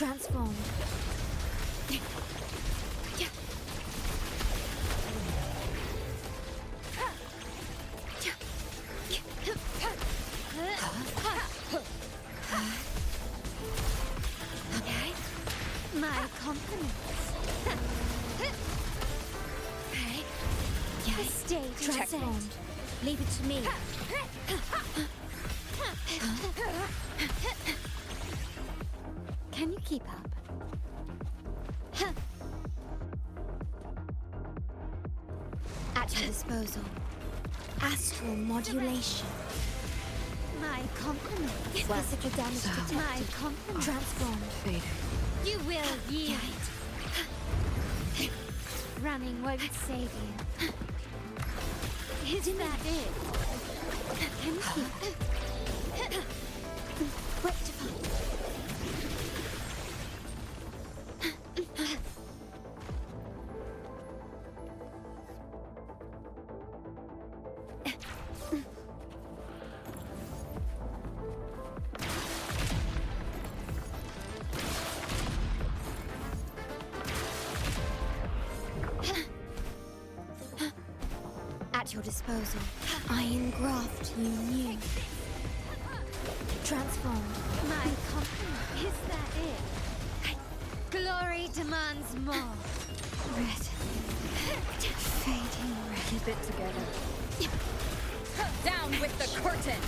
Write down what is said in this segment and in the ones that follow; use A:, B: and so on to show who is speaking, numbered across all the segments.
A: Transformed. My compliments. Stay transformed. Leave it to me. Can you keep up? At your disposal. Astral modulation. My compliments. Physical damage detected. My compliments. Transformed.
B: Fading.
A: You will yield. Running won't save you. Is that it? Can you keep it? Rectify. At your disposal. I engraft you new. Transformed. My compliment. Is that it? Glory demands more. Red. Fading red.
B: Keep it together. Down with the curtain!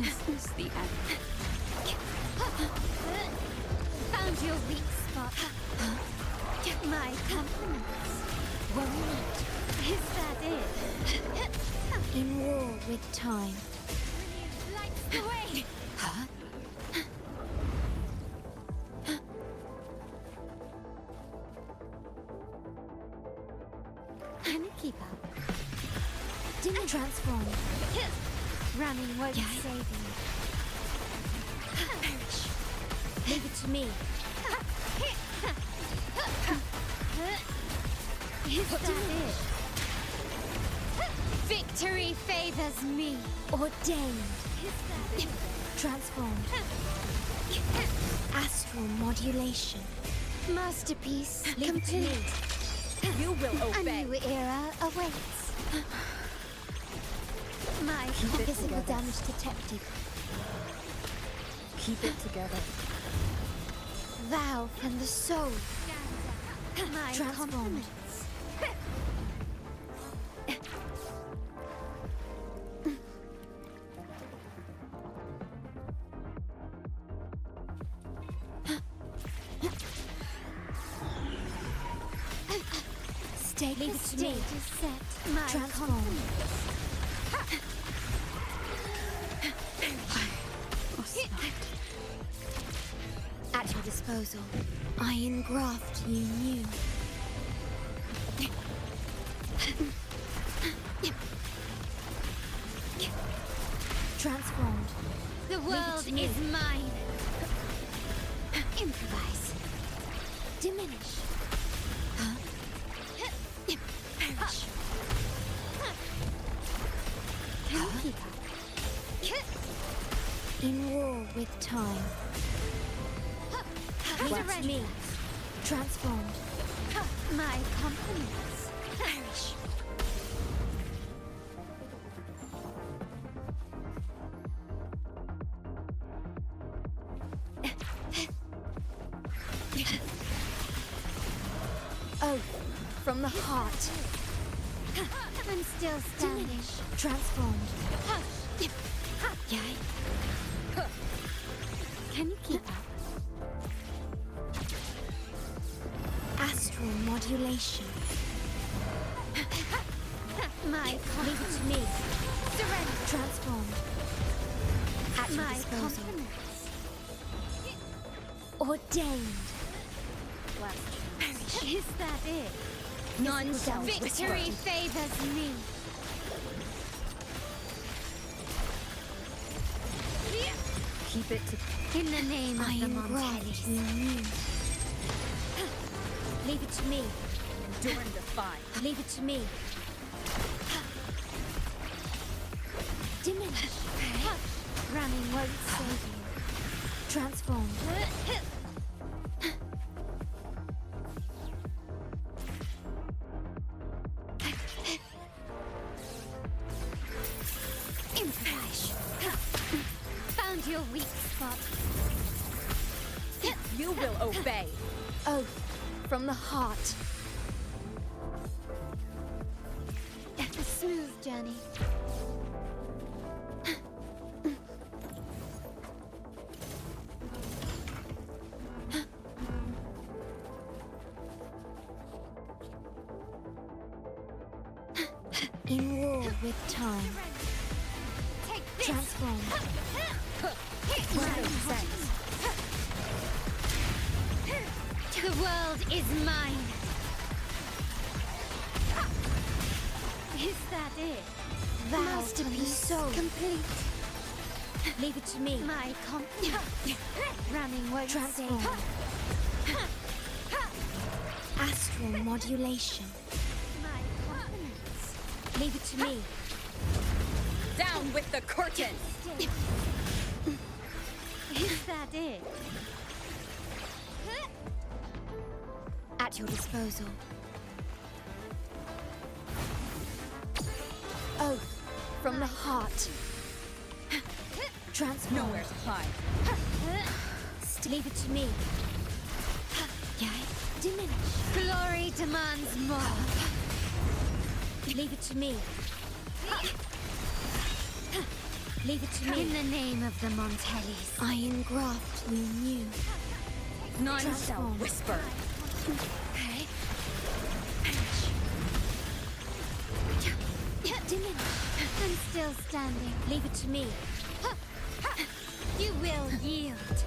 B: Is this the end?
A: Found your weak spot. My compliments. One minute. Is that it? In war with time. Lights the way! Can you keep up? Didn't transform. Running won't save you. Perish. Leave it to me. Is that it? Victory favors me. Ordained. Transformed. Astral modulation. Masterpiece complete.
B: You will
A: A
B: obey.
A: new era awaits. My
B: Keep it
A: physical
B: together.
A: damage detected.
B: Keep it together.
A: Vow from the soul. My compliments. Stay leave it to me. Set. My compliments. At your disposal. I engraft you new. Transformed. The world is mine. Improvise. Diminish. Perish. Can you keep up? In war with time. Surrender. Me. Transformed. My compliments. Perish. Oath from the heart. I'm still standing. Transformed. Yay. Can you keep up? Astral modulation. My leave it to me. Surrender. Transformed. At my compliments. Ordained. Is that it?
B: None
A: shall victory favors me.
B: Keep it together.
A: In the name of the Montelis. Leave it to me.
B: Endure and defy.
A: Leave it to me. Diminish. Running won't save you. Transform. Impress. Found your weak spot.
B: You will obey.
A: Oath from the heart. A smooth journey. In war with time. Take this. Transform. The world is mine. Is that it? Masterpiece so complete. Leave it to me. My running won't transform. Astral modulation. My confidence. Leave it to me.
B: Down with the curtain.
A: Is that it? At your disposal. Oath from the heart. Transform.
B: Nowhere to hide.
A: Leave it to me. Diminish. Glory demands more. Leave it to me. Leave it to me. In the name of the Montellis. I engraft you new.
B: None shall
A: Transform.
B: whisper.
A: Okay. Diminish. I'm still standing. Leave it to me. You will yield.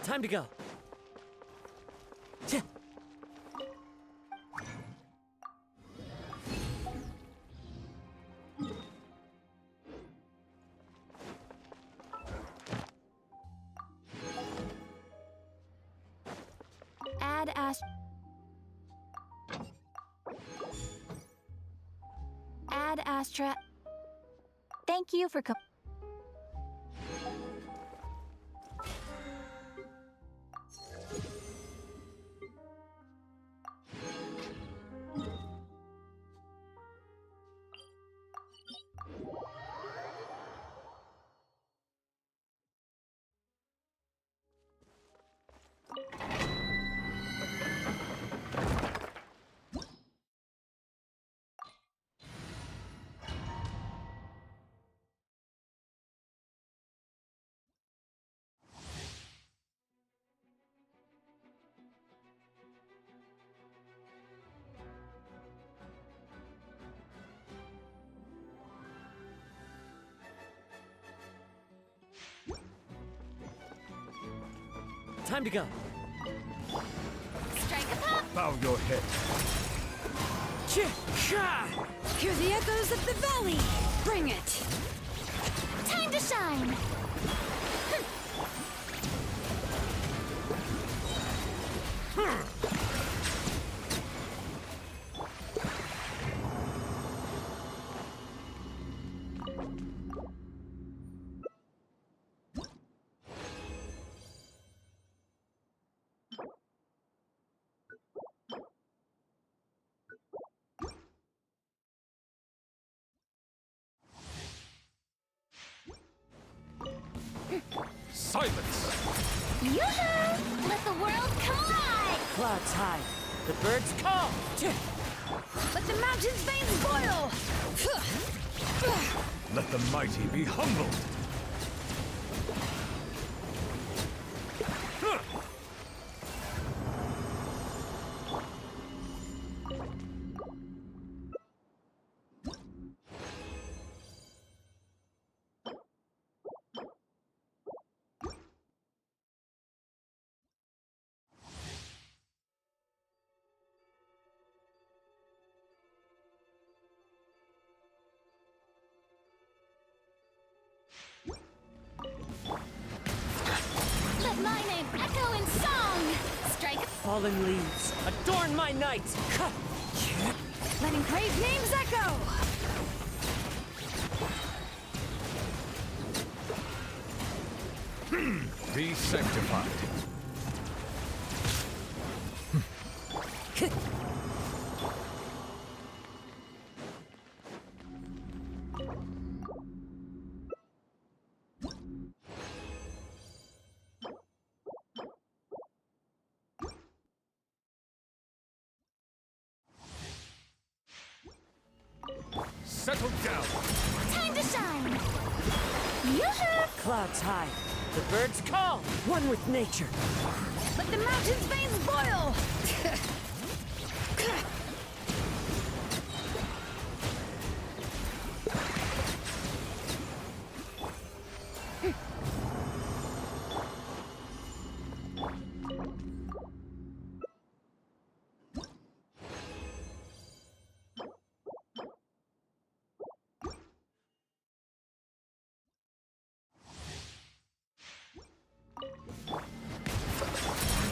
C: Time to go. Tch.
A: Add Astra. Thank you for
C: Time to go.
A: strike a pop.
D: Bow your head.
B: Hear the echoes of the valley. Bring it.
A: Time to shine.
D: Silence!
A: Yoo-hoo! Let the world collide!
C: Clouds high. The birds call. Tch.
B: Let the mountain's veins boil.
D: Let the mighty be humbled!
A: Let my name echo in song! Strike a
C: Fallen leaves. Adorn my night. Cut.
B: Let engraved names echo.
D: Be sanctified. Settle down!
A: time to shine! Yoo-hoo!
C: Clouds high. The birds call. One with nature.
B: Let the mountain's veins boil.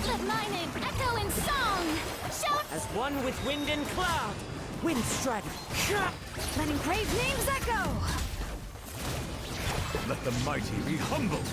A: Let my name echo in song! Shout!
C: As one with wind and cloud. Wind strider.
B: Let engraved names echo.
D: Let the mighty be humbled!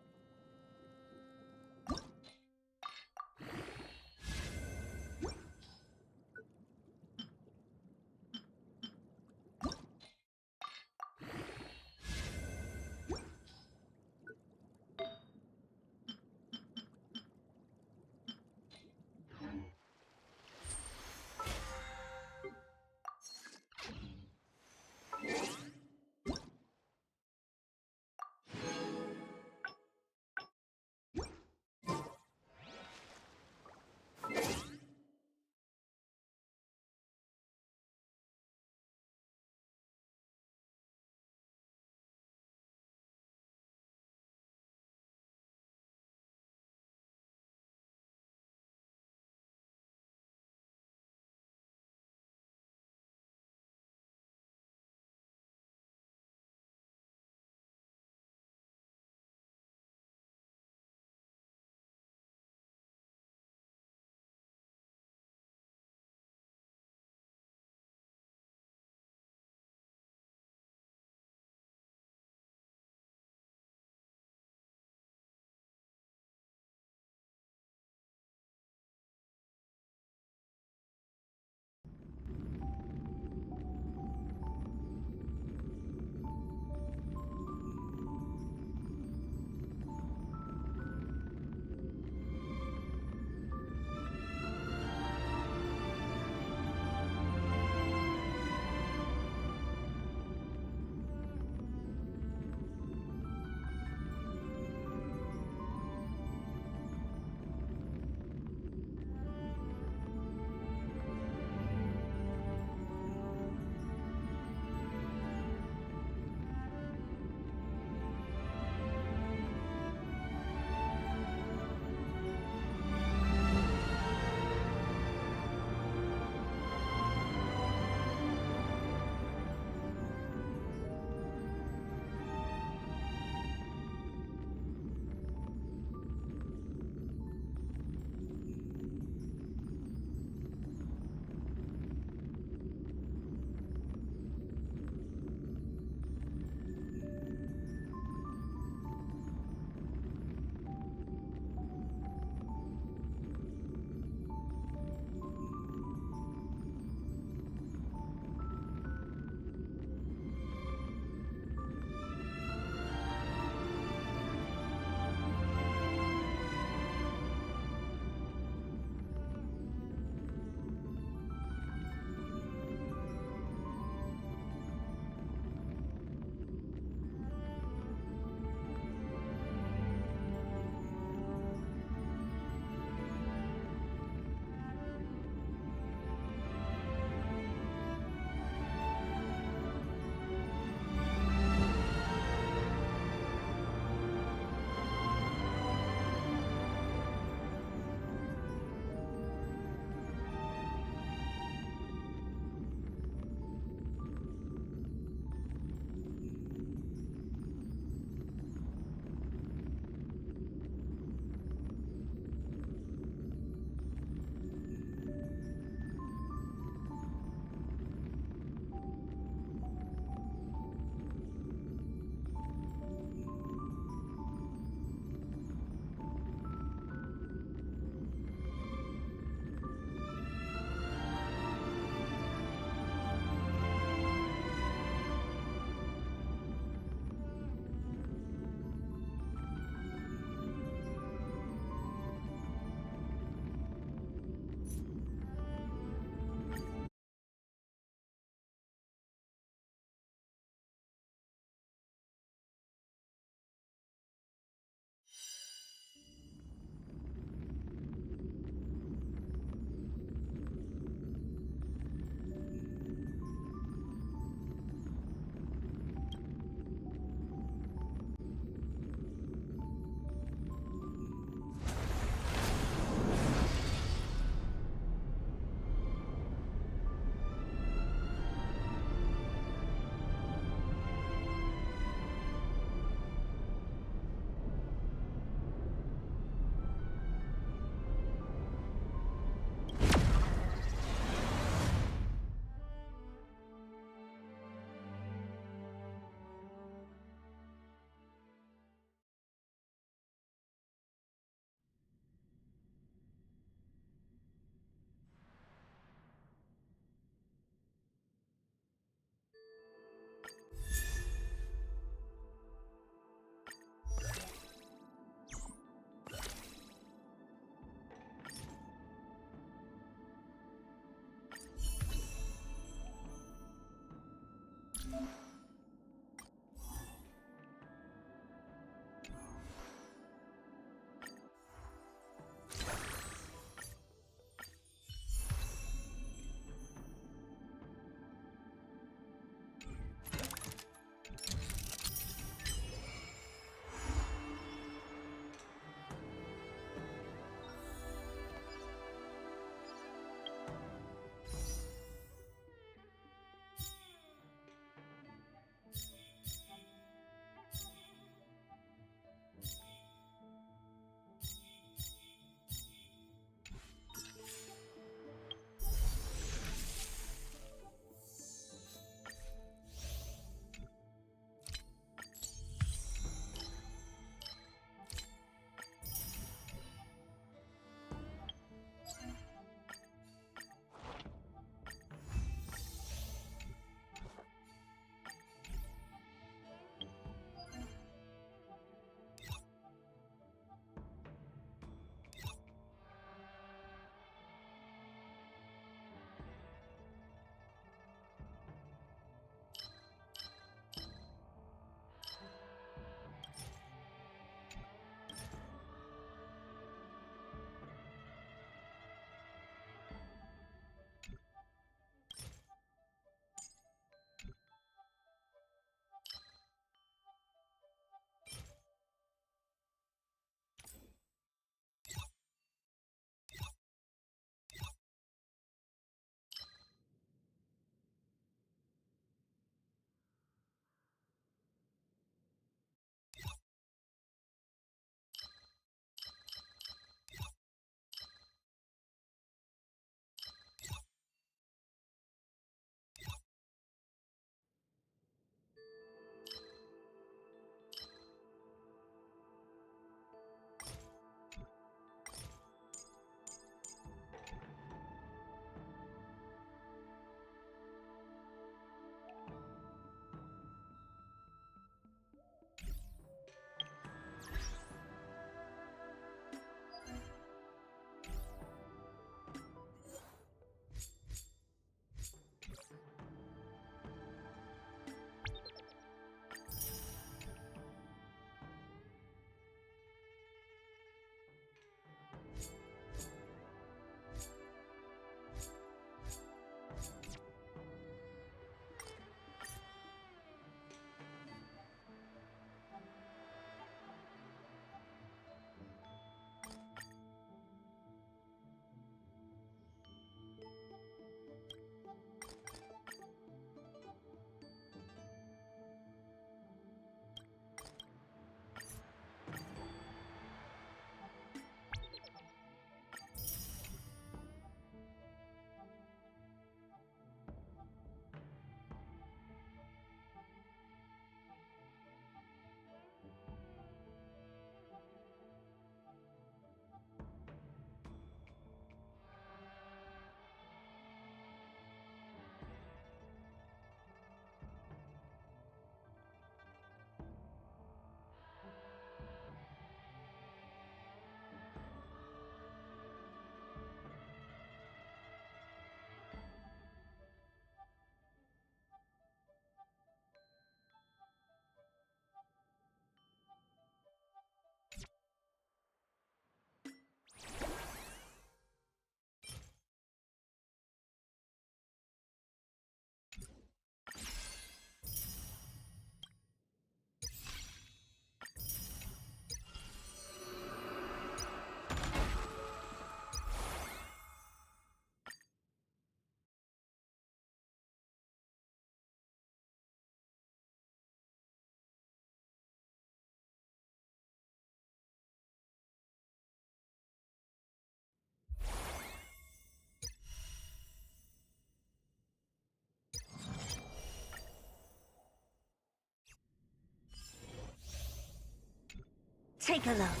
B: Take a look.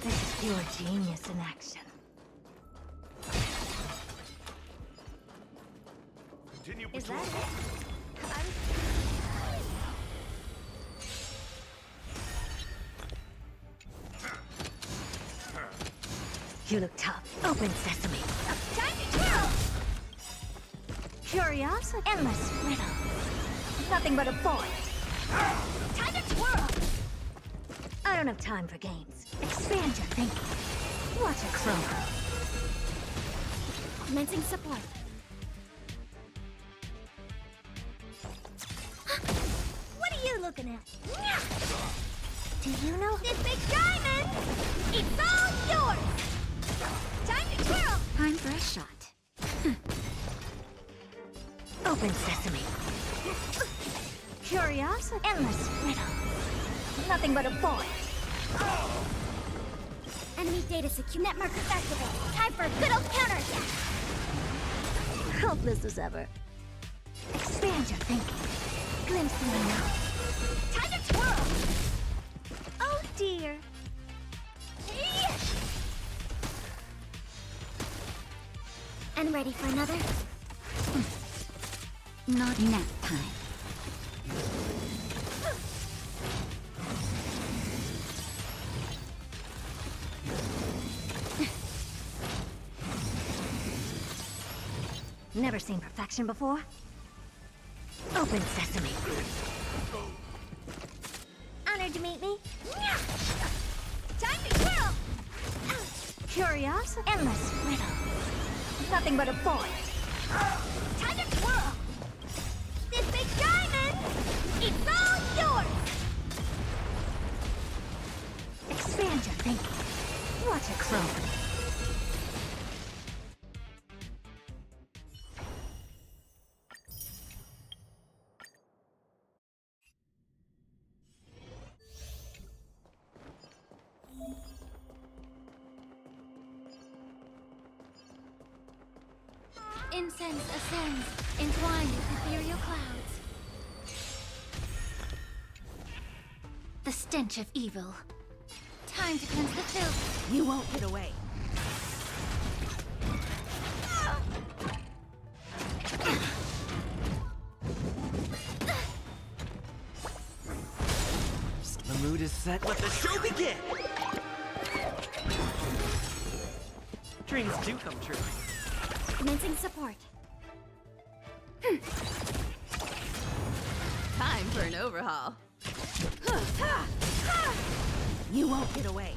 B: This is pure genius in action.
D: Continue
A: Is
D: patrol.
A: that it?
B: You look tough. Open sesame.
A: Time to twirl!
B: Curiosity. Endless riddle. Nothing but a void.
A: Time to twirl!
B: I don't have time for games. Expand your thinking. Watch it grow.
A: Commencing support. What are you looking at?
B: Do you know?
A: This big diamond! It's all yours! Time to twirl!
B: Time for a shot. Open sesame. Curiosity. Endless riddle. Nothing but a void.
A: Enemy data secure. Net markers activated. Time for a good old counterattack!
B: Helpless as ever. Expand your thinking. Glimpse me now.
A: Time to twirl!
B: Oh dear.
A: And ready for another?
B: Not nap time. Never seen perfection before? Open sesame.
A: Honored to meet me. Time to twirl!
B: Curiosity. Endless riddle. Nothing but a void.
A: Time to twirl! This big diamond! It's all yours!
B: Expand your thinking. Watch it grow.
A: Incense ascends, entwined with ethereal clouds. The stench of evil. Time to cleanse the filth.
B: You won't get away.
C: The mood is set. Let the show begin! Dreams do come true.
A: Commencing support.
B: Time for an overhaul. You won't get away.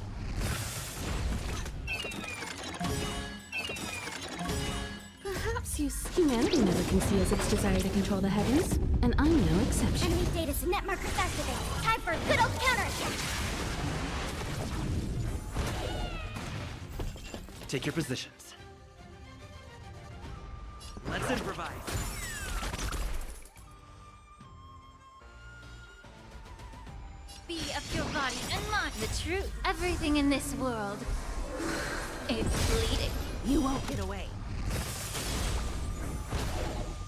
E: Perhaps humanity never conceals its desire to control the heavens, and I'm no exception.
A: Enemy data net markers activated. Time for a good old counterattack.
C: Take your positions. Let's improvise.
A: Be of your body and mind the truth. Everything in this world is bleeding.
B: You won't get away.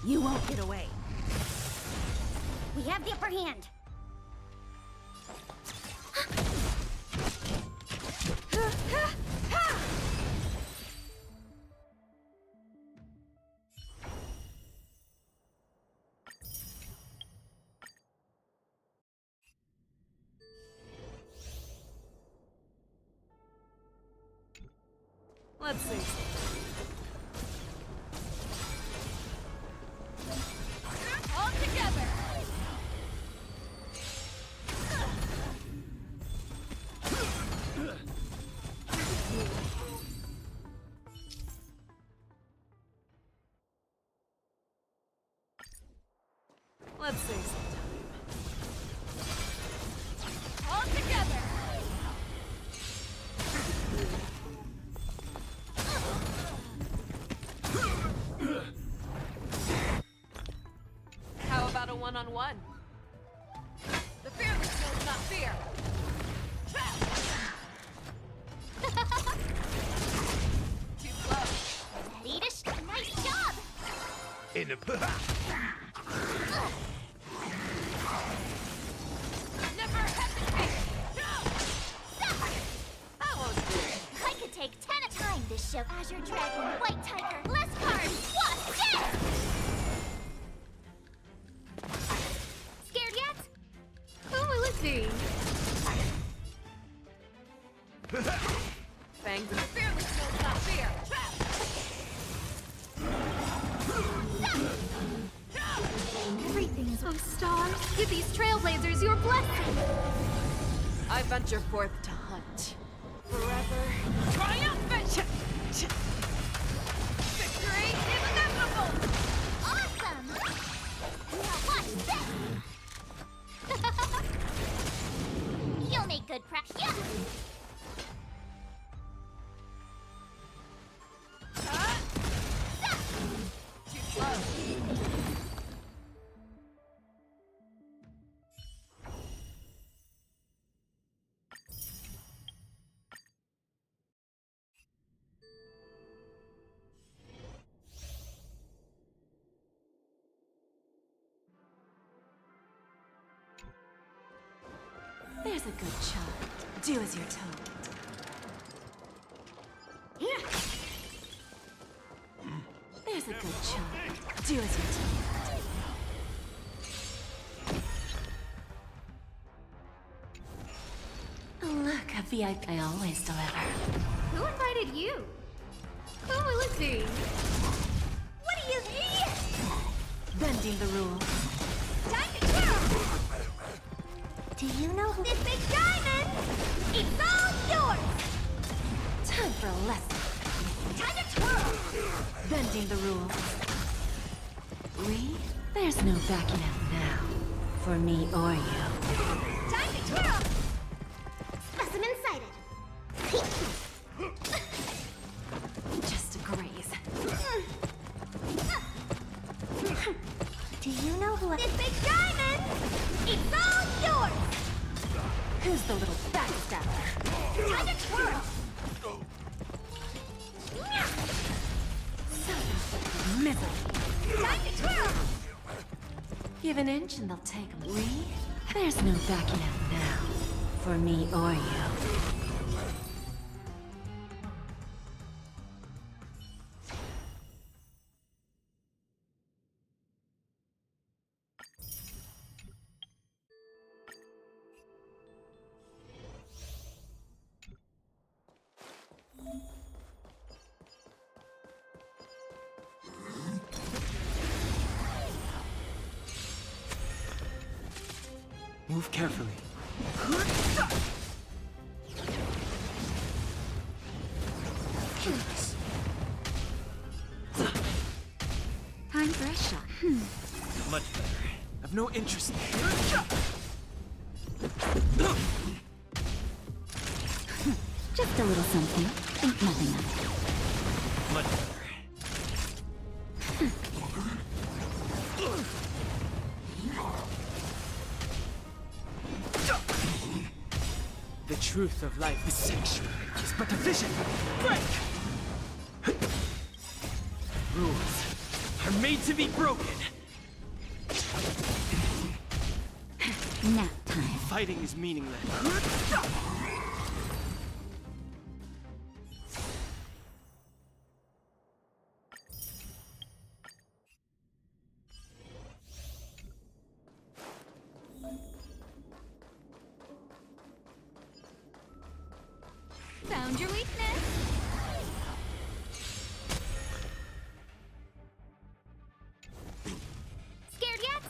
B: You won't get away.
A: We have the upper hand.
B: Let's see.
A: All together.
B: Let's see.
A: All together.
B: How about a one-on-one? The fearless knows not fear. Too close.
A: Leadish, nice job.
D: In a
B: Never hesitate. No!
A: Azure Dragon, White Tiger, less cards! What's this? Scared yet?
E: Who will it be?
C: Fangs.
A: Fearless knows not fear! Trap! Everything is of stars. Give these trailblazers your blessing!
C: I venture forth to hunt. Forever.
A: Triumphant! Victory is inevitable! Awesome! Now watch this! You'll make good practice. Yeah.
E: There's a good child. Do as you're told. There's a good child. Do as you're told. Look, a VIP I always deliver.
A: Who invited you?
E: Who will it be?
A: What do you need?
E: Bending the rules.
A: Time to kill! Do you know who this big diamond? It's all yours!
E: Time for a lesson.
A: Time to twirl!
E: Bending the rules. There's no backing out now. For me or you.
A: Time to twirl! Specimen sighted.
E: Just a graze.
A: Do you know who this big diamond? It's all yours!
E: Who's the little backstabber?
A: Time to twirl!
E: Misery.
A: Time to twirl!
E: Give an inch and they'll take 'em. There's no backing out now. For me or you.
C: Move carefully.
B: Time for a shot.
C: Much better. I've no interest in
B: Just a little something. Think nothing of it.
C: Much better. The truth of life is sanctuary is but a vision. Break! Rules are made to be broken.
B: Nap time.
C: Fighting is meaningless.
A: Found your weakness! Scared yet?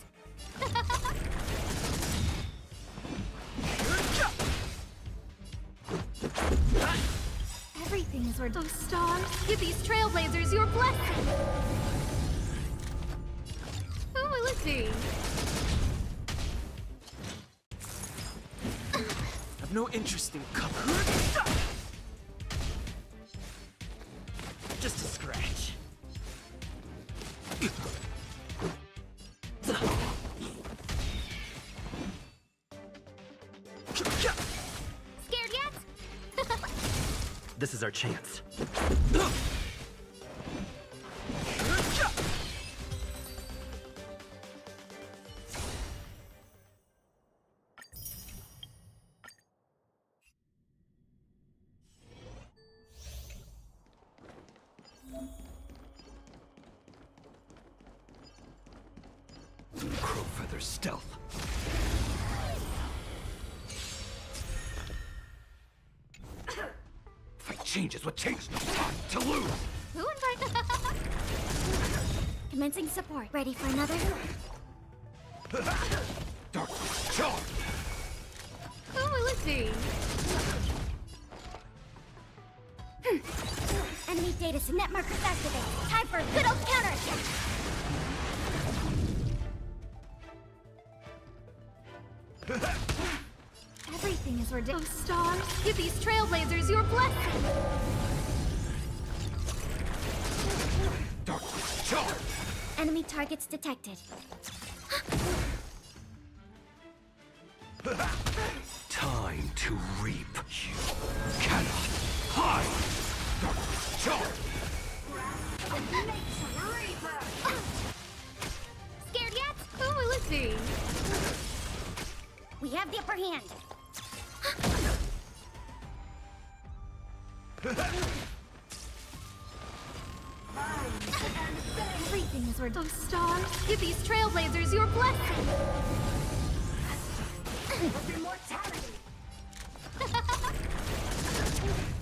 A: Everything is where those stars. Give these trailblazers your blessing!
E: Who will it be?
C: I've no interest in cover. Just a scratch.
A: Scared yet?
C: This is our chance.
D: stealth. Fight changes what changes. No time to lose.
A: Who invited?
B: Commencing support. Ready for another?
D: Dark charge.
A: Who will it be?
B: Enemy data net markers activated. Time for a good old counterattack.
A: Everything is ridiculous. Oh, stars, give these trailblazers your blessing.
D: Dark charge.
B: Enemy targets detected.
D: Time to reap. You cannot hide. Dark charge.
B: Scared yet?
A: Who will it be?
B: We have the upper hand.
A: Everything is ridiculous. Oh, stars, give these trailblazers your blessing.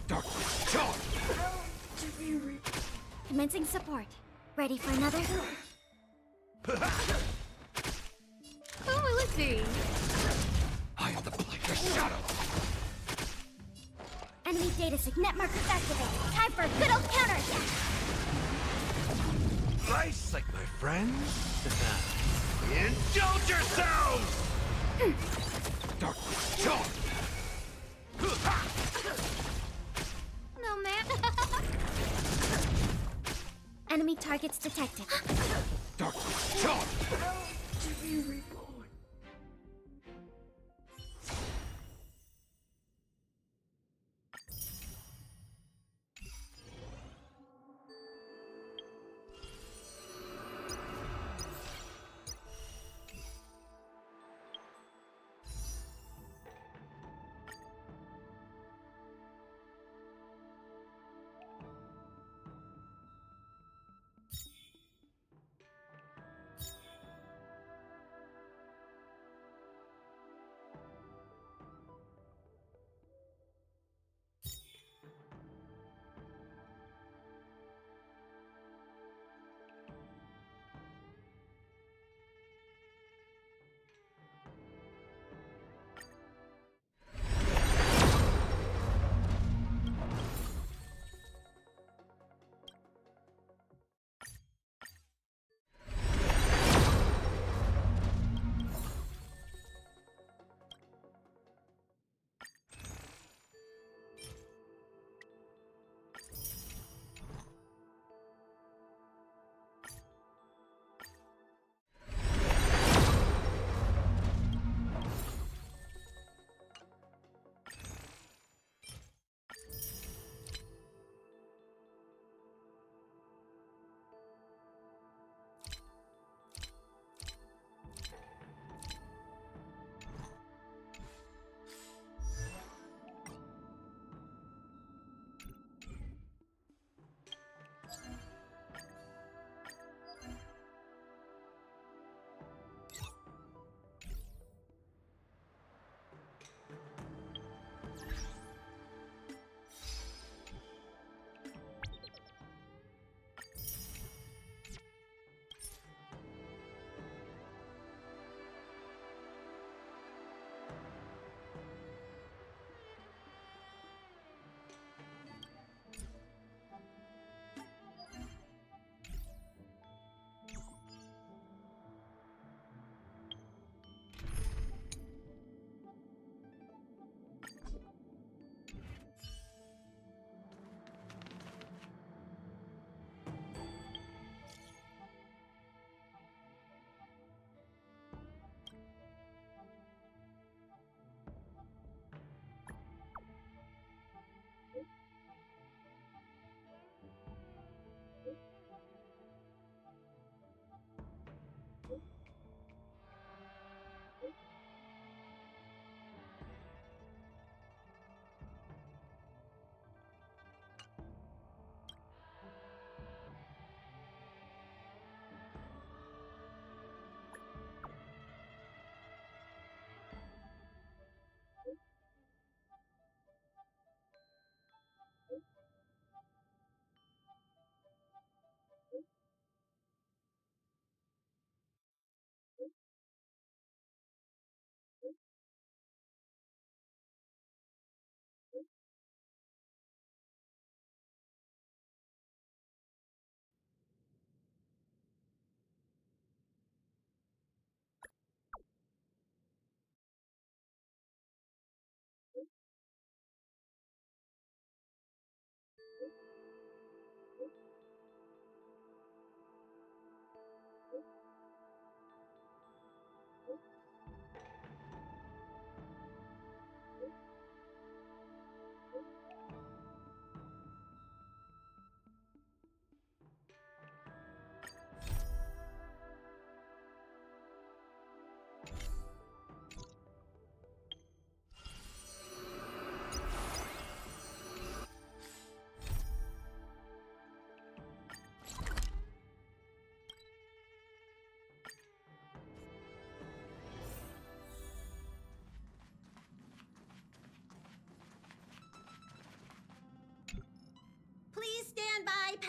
D: Dark charge.
B: Commencing support. Ready for another?
A: Who will it be?
D: I am the Blacker Shadow.
B: Enemy data net markers activated. Time for a good old counterattack.
D: Nice, like my friends. Indulge yourselves! Dark charge.
A: No, man.
B: Enemy targets detected.
D: Dark charge.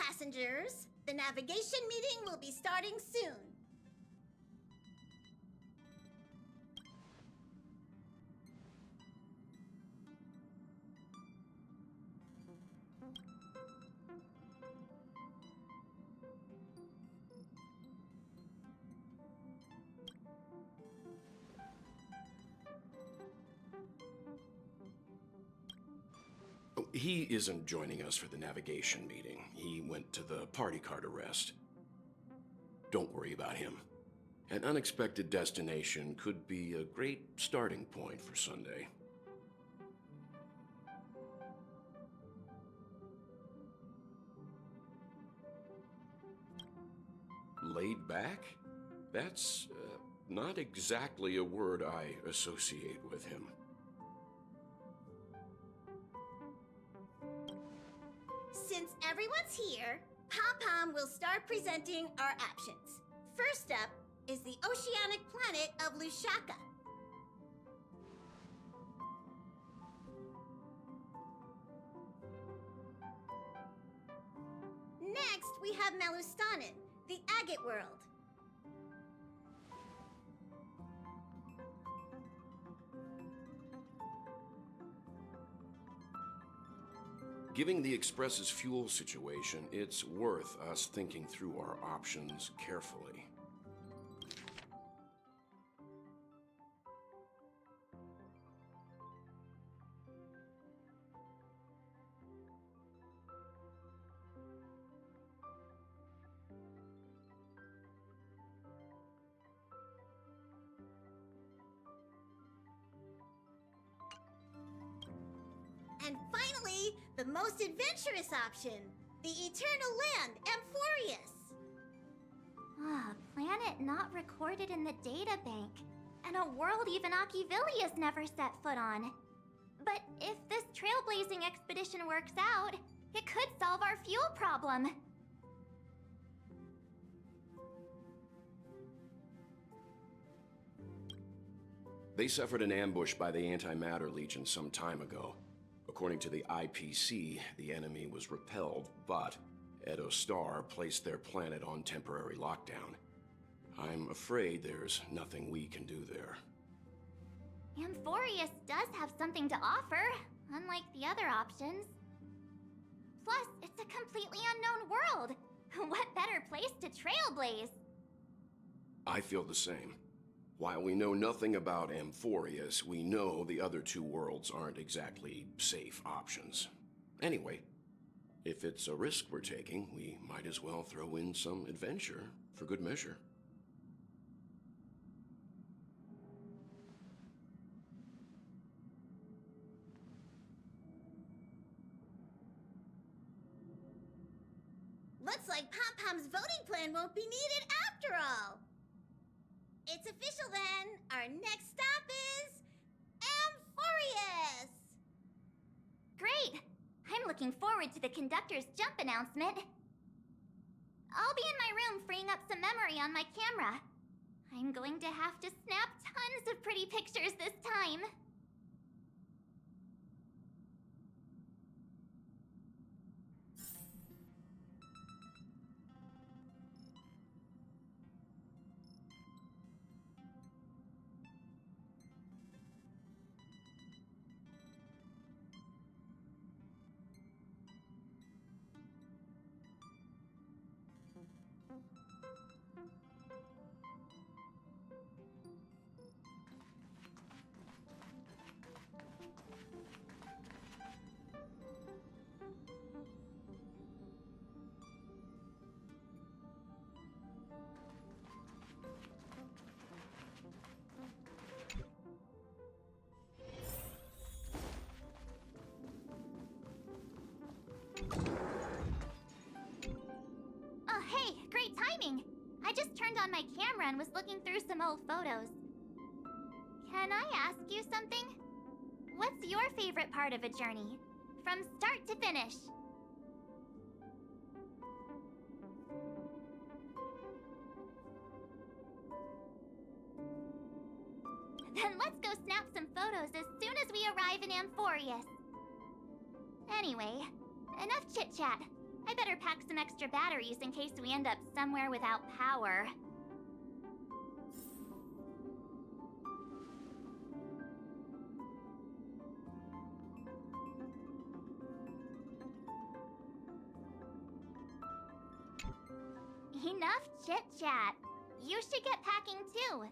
F: passengers. The navigation meeting will be starting soon.
G: He isn't joining us for the navigation meeting. He went to the party card arrest. Don't worry about him. An unexpected destination could be a great starting point for Sunday. Laid back? That's not exactly a word I associate with him.
F: Since everyone's here, Pom-Pom will start presenting our options. First up is the oceanic planet of Lushaka. Next, we have Melustanin, the agate world.
G: Given the Express's fuel situation, it's worth us thinking through our options carefully.
F: And finally, the most adventurous option, the eternal land, Amphorius.
B: Ah, planet not recorded in the databank. And a world even Achivilius never set foot on. But if this trailblazing expedition works out, it could solve our fuel problem.
G: They suffered an ambush by the Antimatter Legion some time ago. According to the IPC, the enemy was repelled, but Edo Star placed their planet on temporary lockdown. I'm afraid there's nothing we can do there.
B: Amphorius does have something to offer, unlike the other options. Plus, it's a completely unknown world. What better place to trailblaze?
G: I feel the same. While we know nothing about Amphorius, we know the other two worlds aren't exactly safe options. Anyway, if it's a risk we're taking, we might as well throw in some adventure for good measure.
F: Looks like Pom-Pom's voting plan won't be needed after all. It's official then. Our next stop is Amphorius.
B: Great! I'm looking forward to the conductor's jump announcement. I'll be in my room freeing up some memory on my camera. I'm going to have to snap tons of pretty pictures this time. Oh, hey, great timing! I just turned on my camera and was looking through some old photos. Can I ask you something? What's your favorite part of a journey? From start to finish? Then let's go snap some photos as soon as we arrive in Amphorius. Anyway, enough chit-chat. I better pack some extra batteries in case we end up somewhere without power. Enough chit-chat. You should get packing too.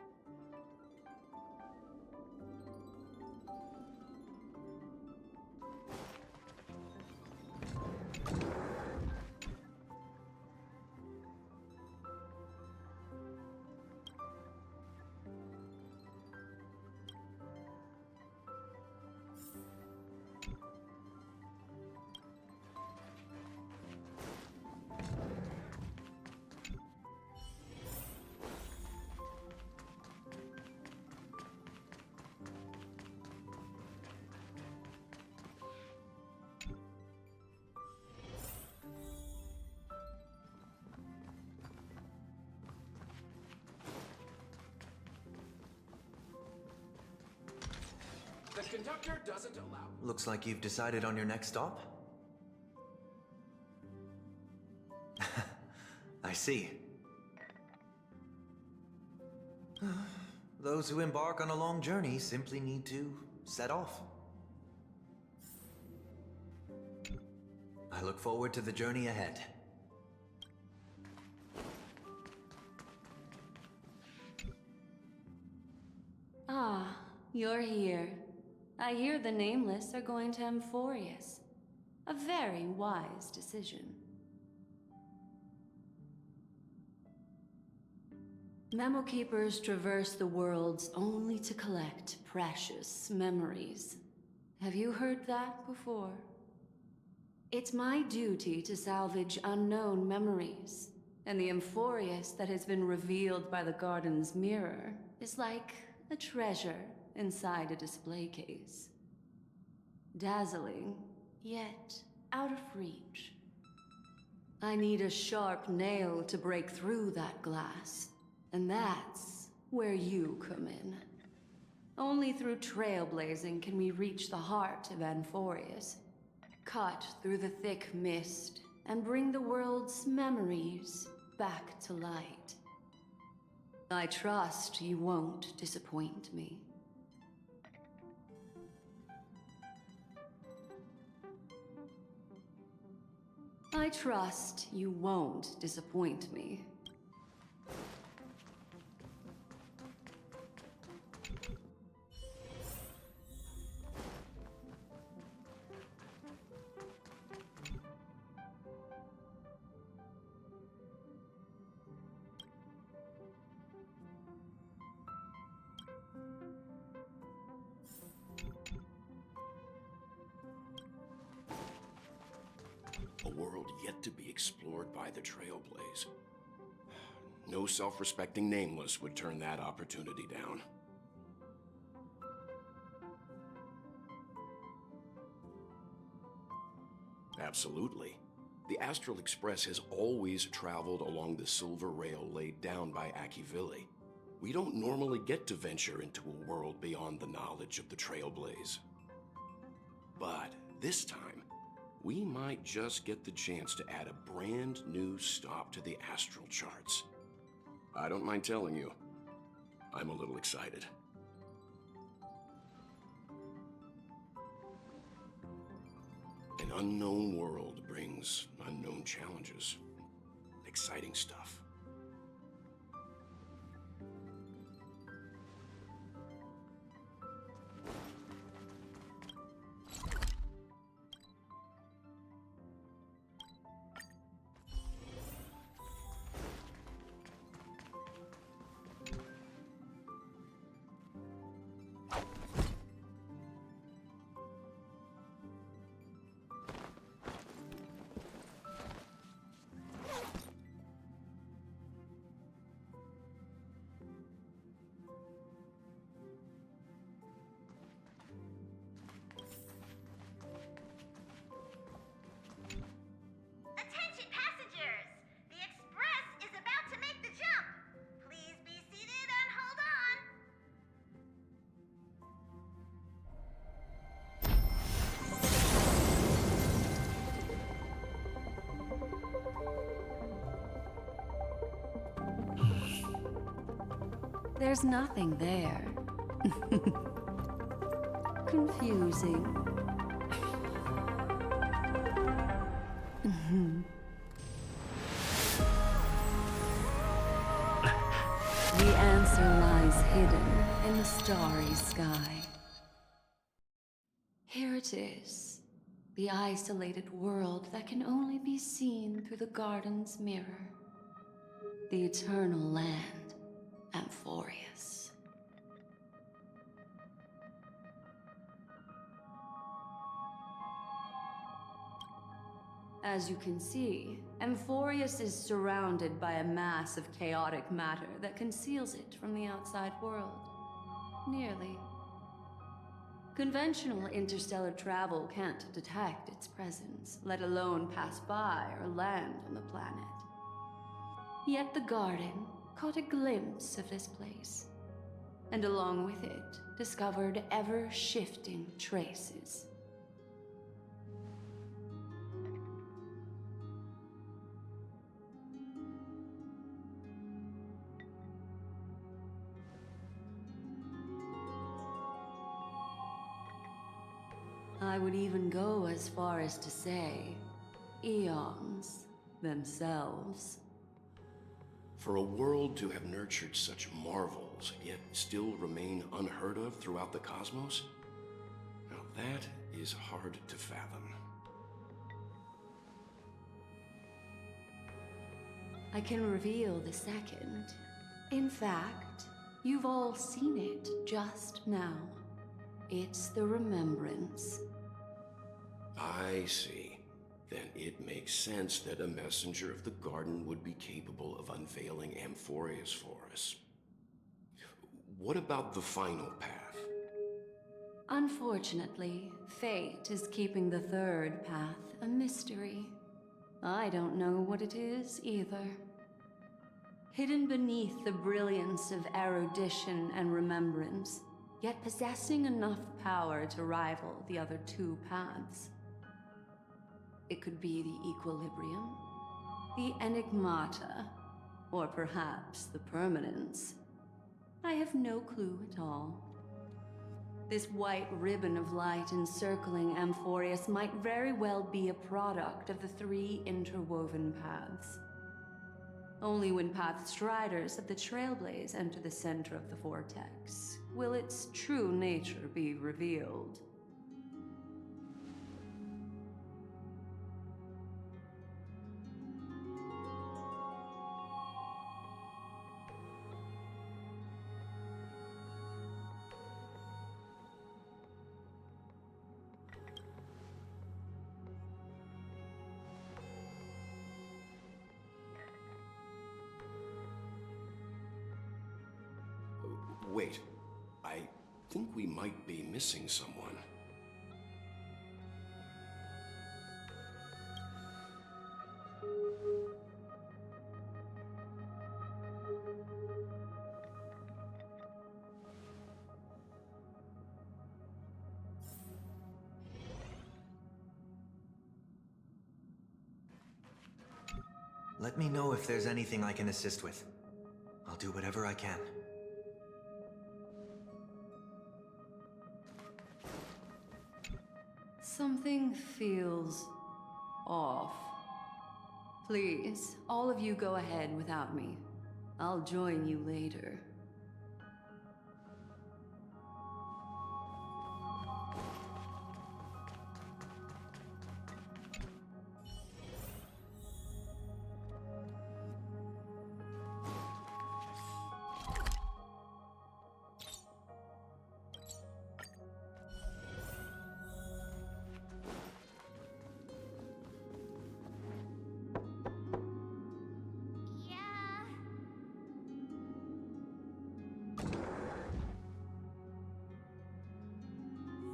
D: The conductor doesn't allow.
H: Looks like you've decided on your next stop. I see. Those who embark on a long journey simply need to set off. I look forward to the journey ahead.
E: Ah, you're here. I hear the Nameless are going to Amphorius. A very wise decision. Memo Keepers traverse the worlds only to collect precious memories. Have you heard that before? It's my duty to salvage unknown memories, and the Amphorius that has been revealed by the garden's mirror is like a treasure inside a display case. Dazzling, yet out of reach. I need a sharp nail to break through that glass, and that's where you come in. Only through trailblazing can we reach the heart of Amphorius, cut through the thick mist, and bring the world's memories back to light. I trust you won't disappoint me. I trust you won't disappoint me.
G: A world yet to be explored by the Trailblaze. No self-respecting Nameless would turn that opportunity down. Absolutely. The Astral Express has always traveled along the silver rail laid down by Akivili. We don't normally get to venture into a world beyond the knowledge of the Trailblaze. But this time, we might just get the chance to add a brand new stop to the astral charts. I don't mind telling you, I'm a little excited. An unknown world brings unknown challenges, exciting stuff.
E: There's nothing there. Confusing. The answer lies hidden in the starry sky. Here it is, the isolated world that can only be seen through the garden's mirror. The eternal land, Amphorius. As you can see, Amphorius is surrounded by a mass of chaotic matter that conceals it from the outside world. Nearly. Conventional interstellar travel can't detect its presence, let alone pass by or land on the planet. Yet the garden caught a glimpse of this place, and along with it, discovered ever-shifting traces. I would even go as far as to say, eons themselves.
G: For a world to have nurtured such marvels, yet still remain unheard of throughout the cosmos? Now that is hard to fathom.
E: I can reveal the second. In fact, you've all seen it just now. It's the remembrance.
G: I see. Then it makes sense that a messenger of the garden would be capable of unveiling Amphorius for us. What about the final path?
E: Unfortunately, fate is keeping the third path a mystery. I don't know what it is either. Hidden beneath the brilliance of erudition and remembrance, yet possessing enough power to rival the other two paths. It could be the equilibrium, the enigmata, or perhaps the permanence. I have no clue at all. This white ribbon of light encircling Amphorius might very well be a product of the three interwoven paths. Only when path striders of the Trailblaze enter the center of the vortex will its true nature be revealed.
G: Wait, I think we might be missing someone.
H: Let me know if there's anything I can assist with. I'll do whatever I can.
E: Something feels off. Please, all of you go ahead without me. I'll join you later.
B: Yeah.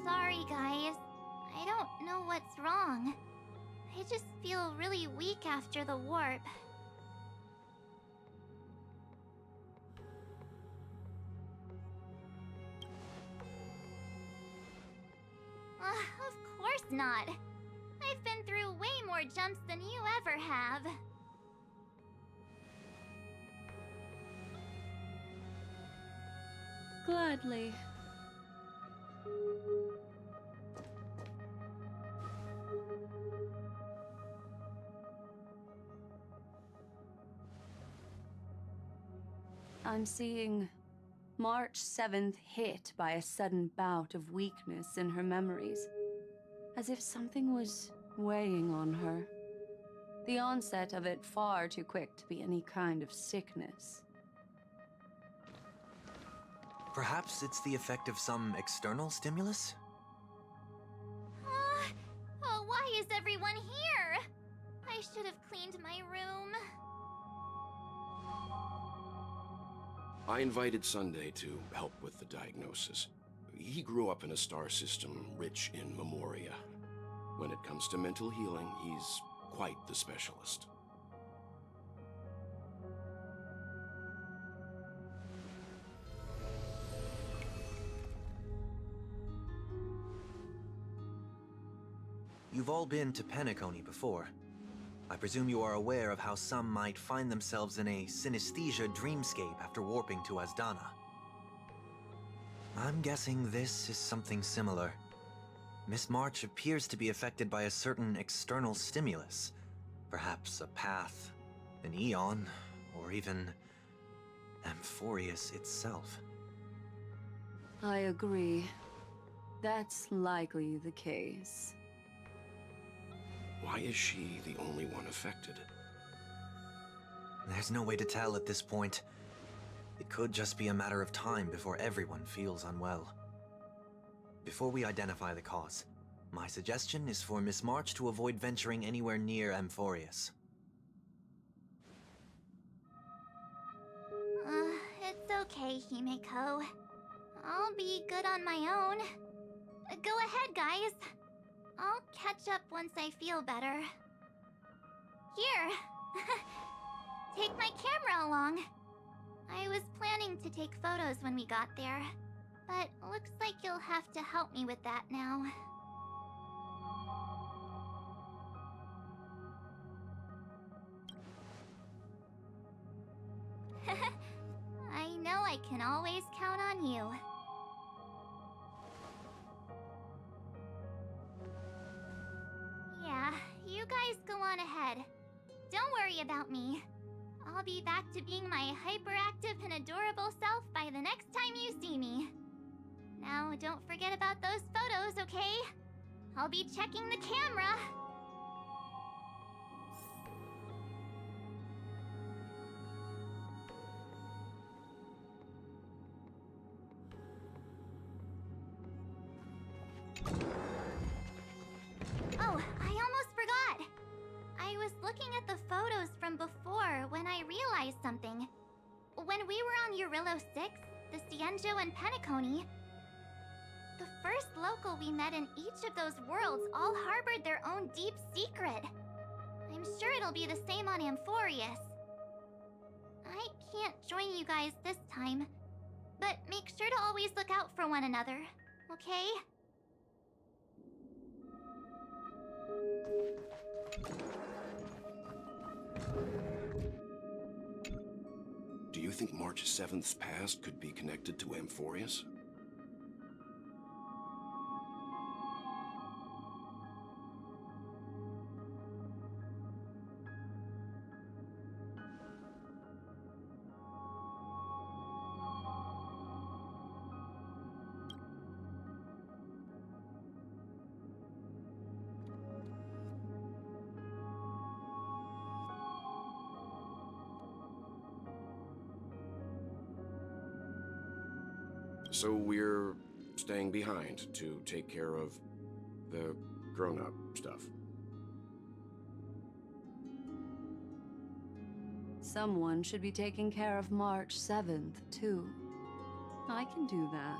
B: Sorry, guys. I don't know what's wrong. I just feel really weak after the warp. Of course not. I've been through way more jumps than you ever have.
E: Gladly. I'm seeing March 7th hit by a sudden bout of weakness in her memories, as if something was weighing on her. The onset of it far too quick to be any kind of sickness.
H: Perhaps it's the effect of some external stimulus?
B: Oh, why is everyone here? I should have cleaned my room.
G: I invited Sunday to help with the diagnosis. He grew up in a star system rich in memoria. When it comes to mental healing, he's quite the specialist.
H: You've all been to Penacony before. I presume you are aware of how some might find themselves in a synesthesia dreamscape after warping to Asdana. I'm guessing this is something similar. Miss March appears to be affected by a certain external stimulus. Perhaps a path, an eon, or even Amphorius itself.
E: I agree. That's likely the case.
G: Why is she the only one affected?
H: There's no way to tell at this point. It could just be a matter of time before everyone feels unwell. Before we identify the cause, my suggestion is for Miss March to avoid venturing anywhere near Amphorius.
B: It's okay, Himeko. I'll be good on my own. Go ahead, guys. I'll catch up once I feel better. Here. Take my camera along. I was planning to take photos when we got there, but looks like you'll have to help me with that now. I know I can always count on you. Yeah, you guys go on ahead. Don't worry about me. I'll be back to being my hyperactive and adorable self by the next time you see me. Now, don't forget about those photos, okay? I'll be checking the camera. Oh, I almost forgot. I was looking at the photos from before when I realized something. When we were on Eurillo 6, the Cienjo and Penacony, the first local we met in each of those worlds all harbored their own deep secret. I'm sure it'll be the same on Amphorius. I can't join you guys this time, but make sure to always look out for one another, okay?
G: Do you think March 7th's past could be connected to Amphorius? So we're staying behind to take care of the grown-up stuff.
E: Someone should be taking care of March 7th, too. I can do that.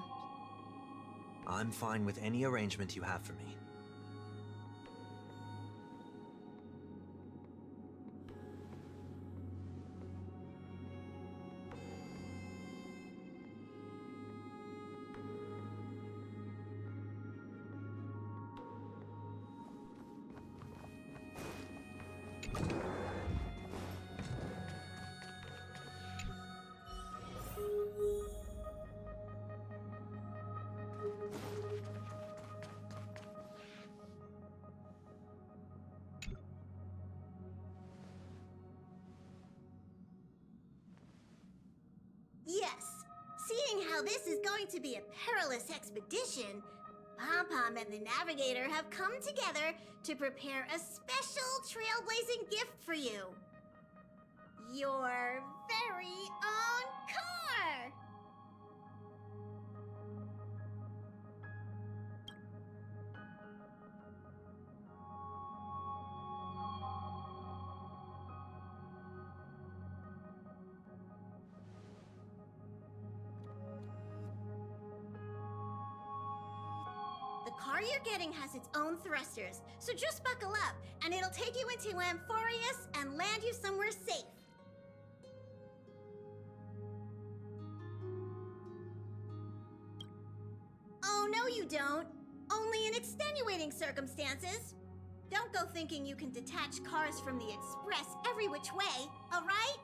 H: I'm fine with any arrangement you have for me.
F: While this is going to be a perilous expedition, Pom-Pom and the Navigator have come together to prepare a special trailblazing gift for you. Your very own car! The car you're getting has its own thrusters, so just buckle up, and it'll take you into Amphorius and land you somewhere safe. Oh, no you don't. Only in extenuating circumstances. Don't go thinking you can detach cars from the Express every which way, alright?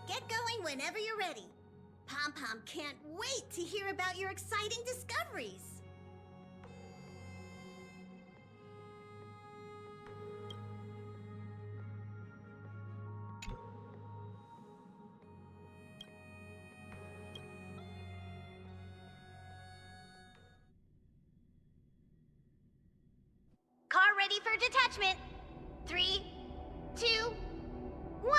F: Get going whenever you're ready. Pom-Pom can't wait to hear about your exciting discoveries. Car ready for detachment. 3, 2, 1.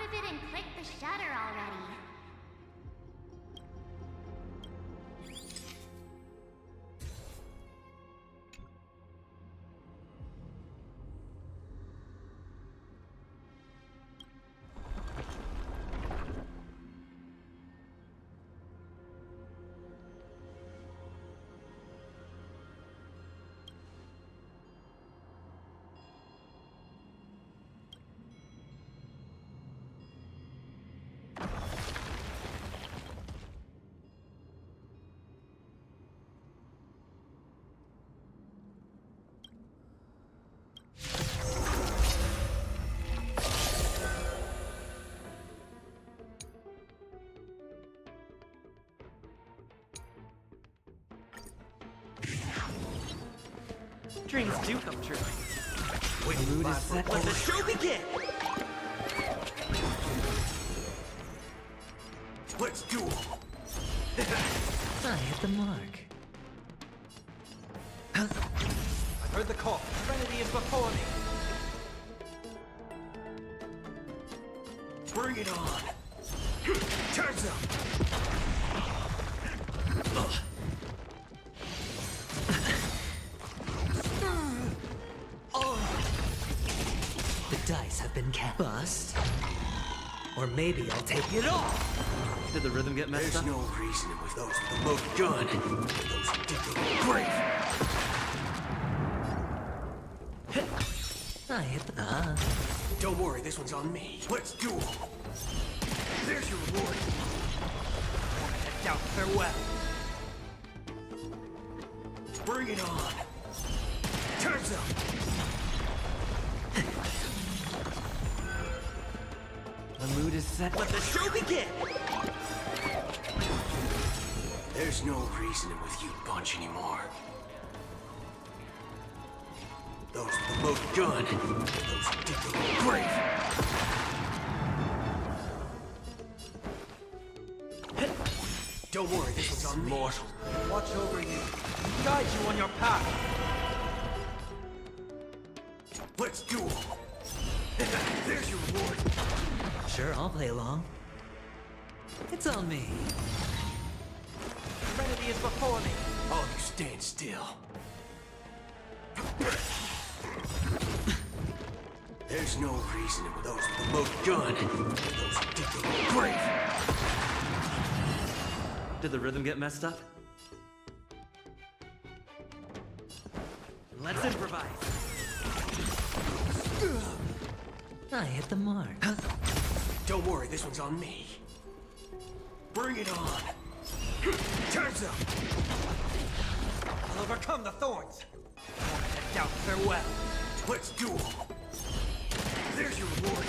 B: of it and click the shutter already.
C: Dreams do come true.
I: Wait, mood is set. Let the show begin! Let's duel!
J: I hit the mark.
I: I've heard the call. Serenity is before me. Bring it on! Turns up!
J: The dice have been cast. Bust. Or maybe I'll take it off.
C: Did the rhythm get messed
I: There's
C: up?
I: no reasoning with those with the loaded gun. Those who dig the grave.
J: I hit the...
I: Don't worry, this one's on me. Let's duel. There's your reward. Head down, farewell. Bring it on. Turns up.
J: The mood is set.
I: Let the show begin! There's no reasoning with you bunch anymore. Those with the loaded gun. Those who dig the grave. Don't worry, this one's on me. Mortal. Watch over you. Guide you on your path. Let's duel. There's your reward.
J: Sure, I'll play along. It's on me.
I: Serenity is before me. All you stand still. There's no reasoning with those with the loaded gun. Those who dig the grave.
C: Did the rhythm get messed up?
J: Let's improvise. I hit the mark.
I: Don't worry, this one's on me. Bring it on. Turns up. I'll overcome the thorns. Head down, farewell. Let's duel. There's your reward.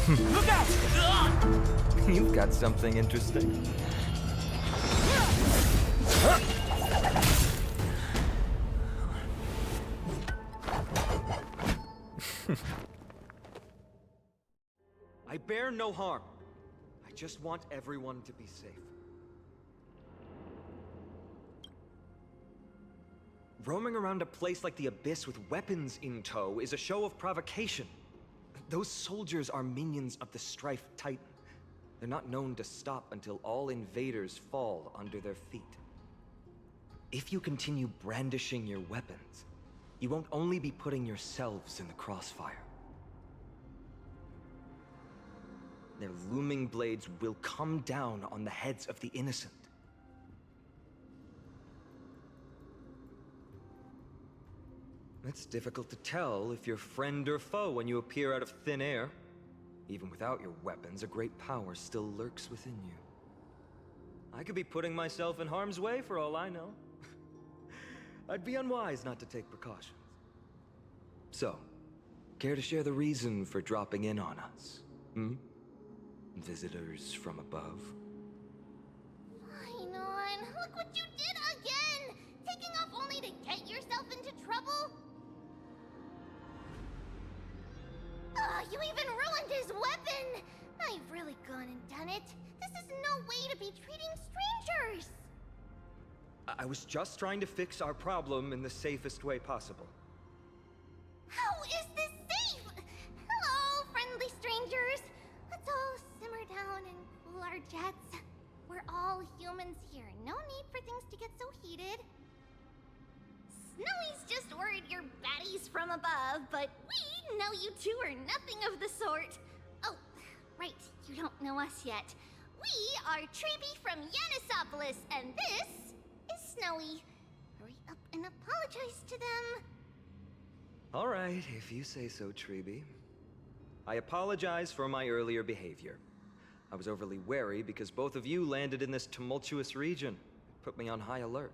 C: Look out!
K: You've got something interesting.
I: I bear no harm. I just want everyone to be safe. Roaming around a place like the Abyss with weapons in tow is a show of provocation. Those soldiers are minions of the Strife Titan. They're not known to stop until all invaders fall under their feet. If you continue brandishing your weapons, you won't only be putting yourselves in the crossfire. Their looming blades will come down on the heads of the innocent. It's difficult to tell if you're friend or foe when you appear out of thin air. Even without your weapons, a great power still lurks within you. I could be putting myself in harm's way for all I know. I'd be unwise not to take precautions. So, care to share the reason for dropping in on us? Visitors from above?
B: Fine on. Look what you did again! Taking off only to get yourself into trouble? You even ruined his weapon! Now you've really gone and done it. This is no way to be treating strangers!
I: I was just trying to fix our problem in the safest way possible.
B: How is this safe? Hello, friendly strangers. Let's all simmer down and cool our jets. We're all humans here. No need for things to get so heated. Snowy's just worried you're baddies from above, but we know you two are nothing of the sort. Oh, right, you don't know us yet. We are Treeby from Yanisopolis, and this is Snowy. Hurry up and apologize to them.
I: All right, if you say so, Treeby. I apologize for my earlier behavior. I was overly wary because both of you landed in this tumultuous region. It put me on high alert.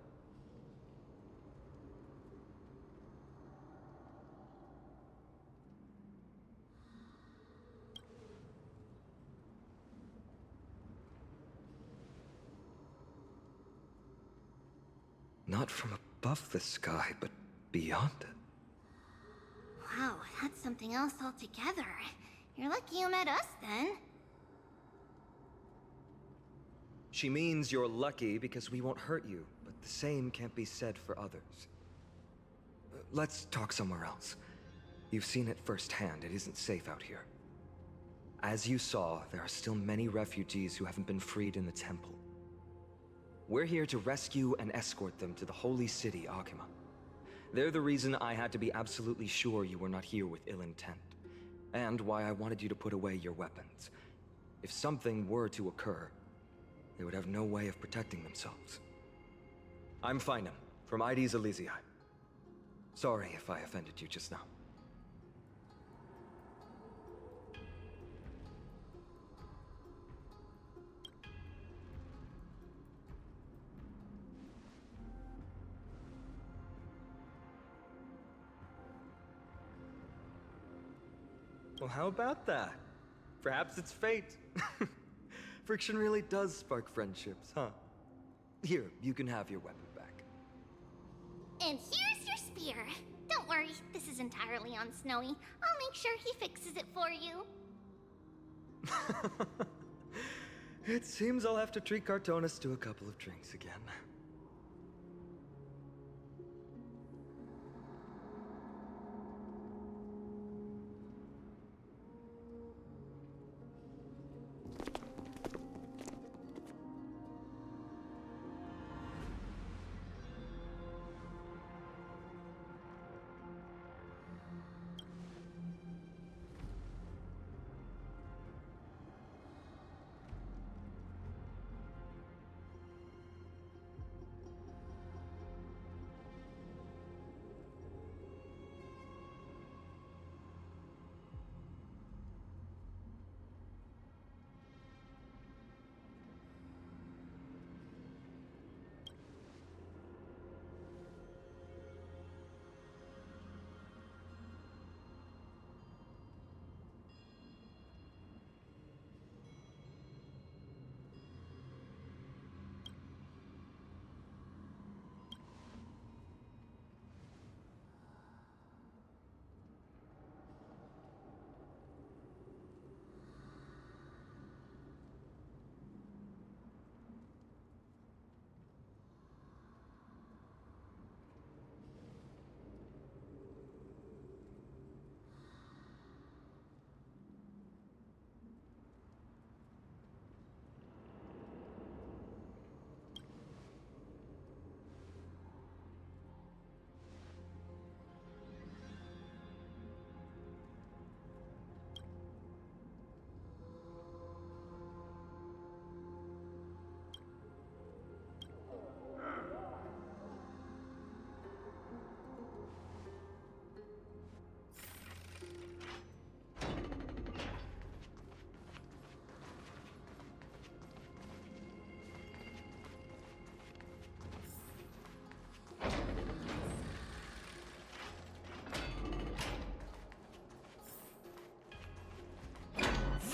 I: Not from above the sky, but beyond it.
B: Wow, that's something else altogether. You're lucky you met us, then.
I: She means you're lucky because we won't hurt you, but the same can't be said for others. Let's talk somewhere else. You've seen it firsthand, it isn't safe out here. As you saw, there are still many refugees who haven't been freed in the temple. We're here to rescue and escort them to the holy city, Akima. They're the reason I had to be absolutely sure you were not here with ill intent, and why I wanted you to put away your weapons. If something were to occur, they would have no way of protecting themselves. I'm Finan, from ID's Elysiae. Sorry if I offended you just now. Well, how about that? Perhaps it's fate. Friction really does spark friendships, huh? Here, you can have your weapon back.
B: And here's your spear. Don't worry, this is entirely on Snowy. I'll make sure he fixes it for you.
I: It seems I'll have to treat Cartonis to a couple of drinks again.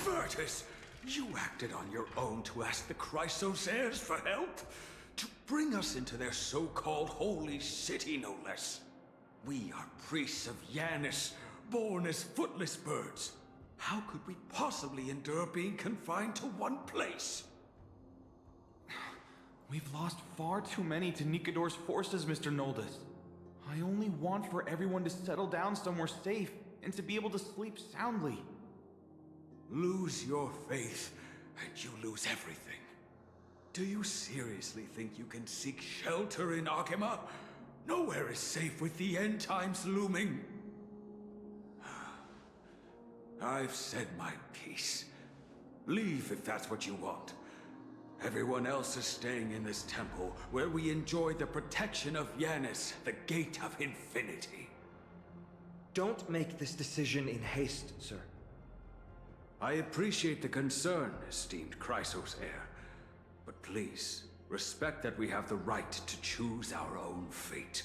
L: Virtus, you acted on your own to ask the Chrysosaurs for help? To bring us into their so-called holy city, no less. We are priests of Yanis, born as footless birds. How could we possibly endure being confined to one place?
M: We've lost far too many to Nikador's forces, Mr. Noldus. I only want for everyone to settle down somewhere safe and to be able to sleep soundly.
L: Lose your faith, and you lose everything. Do you seriously think you can seek shelter in Akima? Nowhere is safe with the end times looming. I've said my piece. Leave if that's what you want. Everyone else is staying in this temple, where we enjoy the protection of Yanis, the Gate of Infinity.
I: Don't make this decision in haste, sir.
L: I appreciate the concern, esteemed Chrysos heir. But please, respect that we have the right to choose our own fate.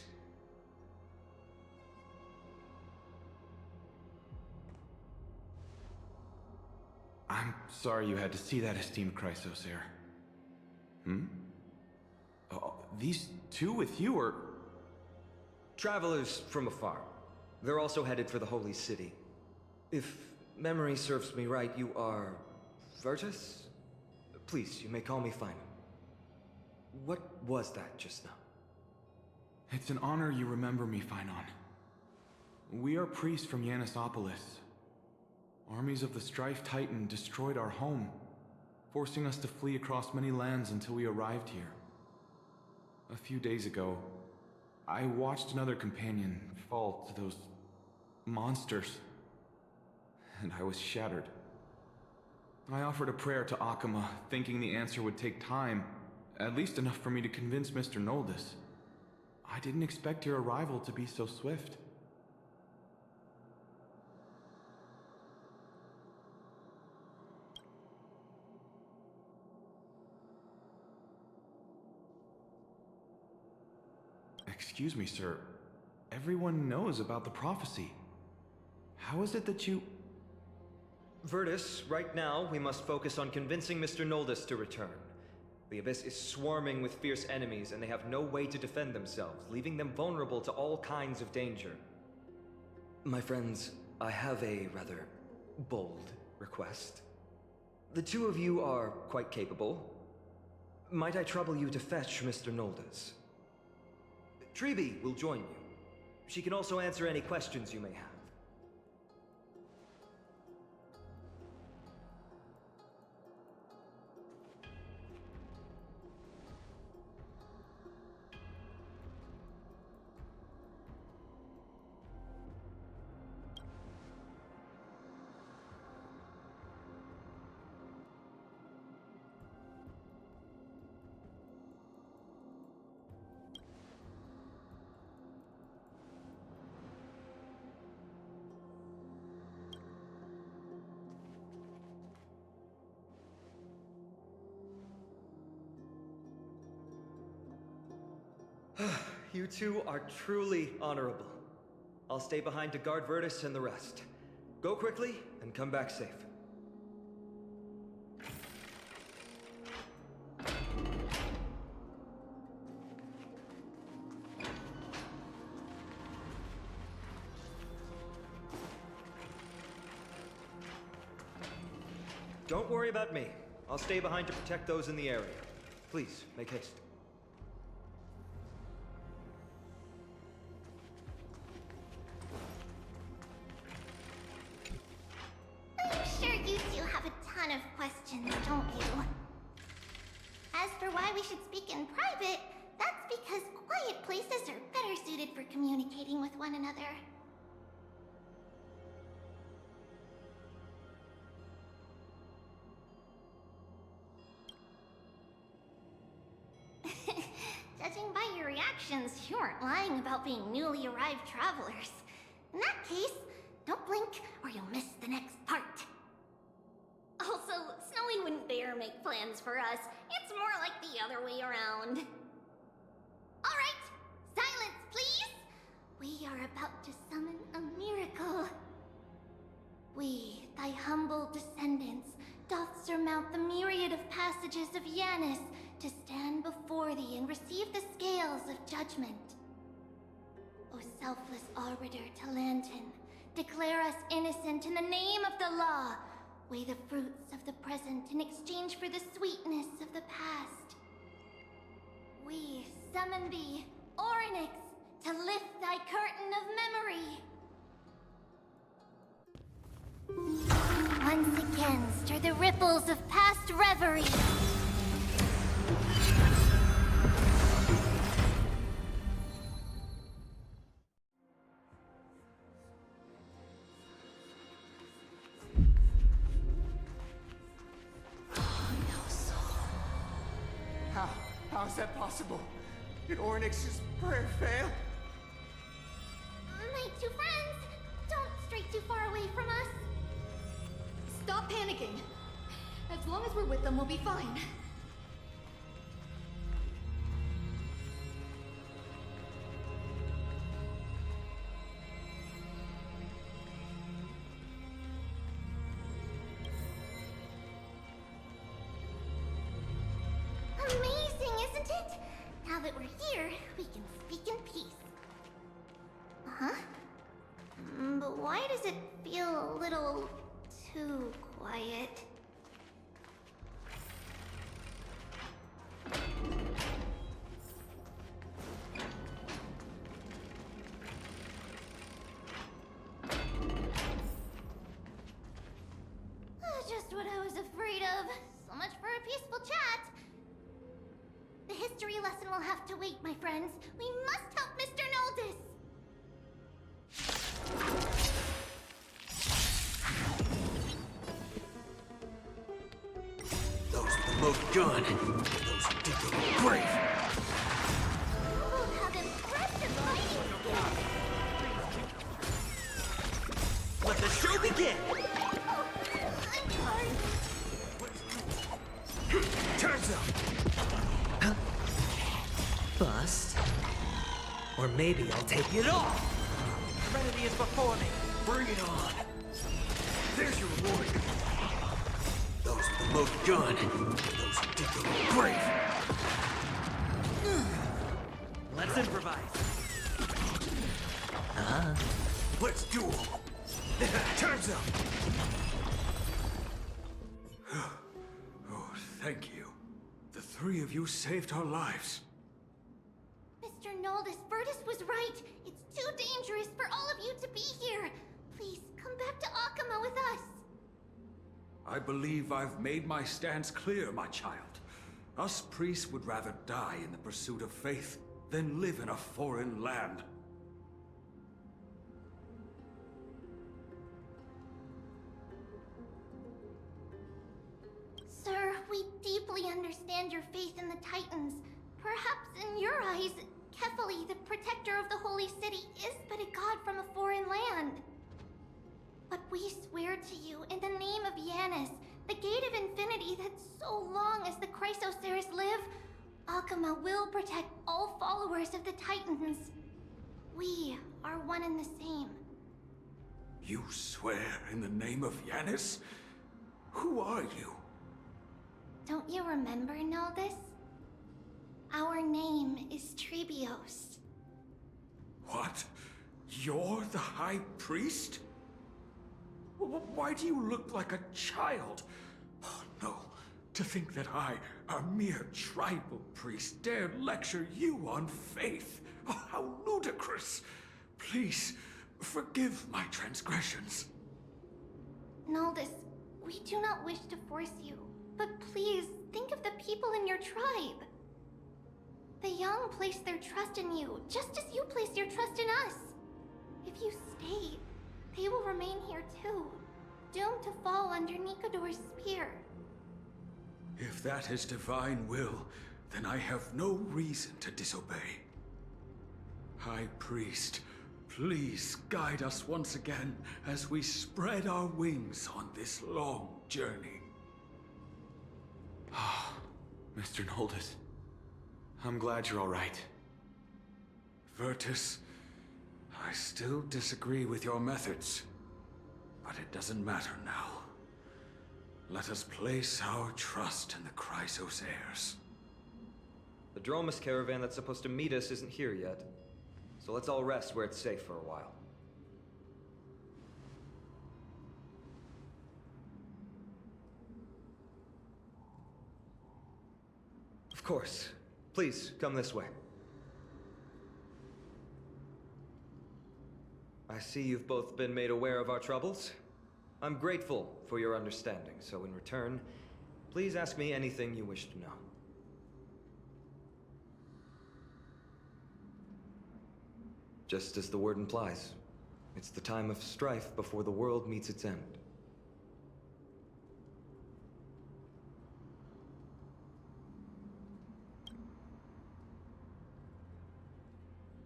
M: I'm sorry you had to see that, esteemed Chrysos heir. These two with you are...
I: Travelers from afar. They're also headed for the Holy City. If memory serves me right, you are... Virtus? Please, you may call me Feynman. What was that just now?
M: It's an honor you remember me, Phainon. We are priests from Yanisopolis. Armies of the Strife Titan destroyed our home, forcing us to flee across many lands until we arrived here. A few days ago, I watched another companion fall to those monsters, and I was shattered. I offered a prayer to Akima, thinking the answer would take time, at least enough for me to convince Mr. Noldus. I didn't expect your arrival to be so swift. Excuse me, sir. Everyone knows about the prophecy. How is it that you...
I: Virtus, right now, we must focus on convincing Mr. Noldus to return. The Abyss is swarming with fierce enemies, and they have no way to defend themselves, leaving them vulnerable to all kinds of danger. My friends, I have a rather bold request. The two of you are quite capable. Might I trouble you to fetch Mr. Noldus? Treeby will join you. She can also answer any questions you may have. You two are truly honorable. I'll stay behind to guard Virtus and the rest. Go quickly and come back safe. Don't worry about me. I'll stay behind to protect those in the area. Please, make haste.
B: I'm sure you two have a ton of questions, don't you? As for why we should speak in private, that's because quiet places are better suited for communicating with one another. Judging by your reactions, you aren't lying about being newly arrived travelers. In that case, don't blink or you'll miss the next part. Also, Snowy wouldn't dare make plans for us. It's more like the other way around. Alright, silence please! We are about to summon a miracle. We, thy humble descendants, doth surmount the myriad of passages of Yanis to stand before thee and receive the scales of judgment. O selfless arbiter Talantin, Declare us innocent in the name of the law. Weigh the fruits of the present in exchange for the sweetness of the past. We summon thee, Orynyx, to lift thy curtain of memory. Once again, stir the ripples of past reverie.
D: How is that possible? Did Orynyx's prayer fail?
B: My two friends, don't stray too far away from us.
N: Stop panicking. As long as we're with them, we'll be fine.
B: Amazing, isn't it? Now that we're here, we can speak in peace. Huh? But why does it feel a little too quiet? Just what I was afraid of. So much for a peaceful chat. The history lesson will have to wait, my friends. We must help Mr. Noldus!
O: Those with the most gun. Those who dig the grave.
B: We'll have impressive fighting skills.
J: Let the show begin!
B: I'm sorry.
O: Turns up.
J: Bust. Or maybe I'll take it off! Trinity is before me!
O: Bring it on. There's your reward. Those with the most gun. Those who dig the grave.
J: Let's improvise.
O: Let's duel. Turns up.
L: Oh, thank you. The three of you saved our lives.
B: Mr. Noldus, Virtus was right. It's too dangerous for all of you to be here. Please, come back to Akama with us.
L: I believe I've made my stance clear, my child. Us priests would rather die in the pursuit of faith than live in a foreign land.
B: Sir, we deeply understand your faith in the Titans. Perhaps in your eyes, Kefali, the protector of the Holy City, is but a god from a foreign land. But we swear to you, in the name of Yanis, the Gate of Infinity, that so long as the Chrysoceres live, Akama will protect all followers of the Titans. We are one and the same.
L: You swear in the name of Yanis? Who are you?
B: Don't you remember, Noldus? Our name is Trebios.
L: What? You're the High Priest? Why do you look like a child? Oh, no. To think that I, a mere tribal priest, dare lecture you on faith. Oh, how ludicrous. Please, forgive my transgressions.
B: Noldus, we do not wish to force you, but please think of the people in your tribe. The young place their trust in you, just as you place your trust in us. If you stay, they will remain here too, doomed to fall under Nikador's spear.
L: If that is divine will, then I have no reason to disobey. High Priest, please guide us once again as we spread our wings on this long journey.
M: Mr. Noldus, I'm glad you're all right.
L: Virtus, I still disagree with your methods, but it doesn't matter now. Let us place our trust in the Chrysoceres.
I: The Dromus caravan that's supposed to meet us isn't here yet, so let's all rest where it's safe for a while. course. Please, come this way. I see you've both been made aware of our troubles. I'm grateful for your understanding, so in return, please ask me anything you wish to know. Just as the word implies, it's the time of strife before the world meets its end.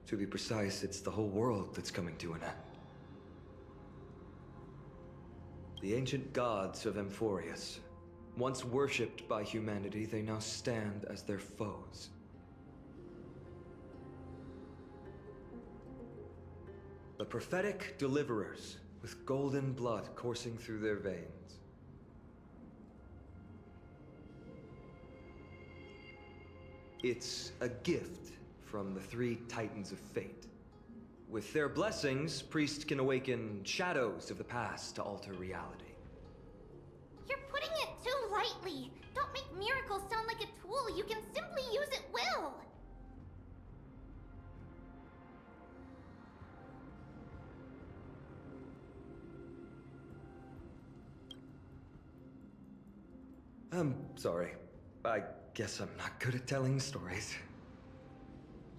I: To be precise, it's the whole world that's coming to an end. The ancient gods of Amphorius, once worshipped by humanity, they now stand as their foes. The prophetic deliverers, with golden blood coursing through their veins. It's a gift from the three Titans of Fate. With their blessings, priests can awaken shadows of the past to alter reality.
B: You're putting it too lightly. Don't make miracles sound like a tool you can simply use at will.
I: I'm sorry. I guess I'm not good at telling stories.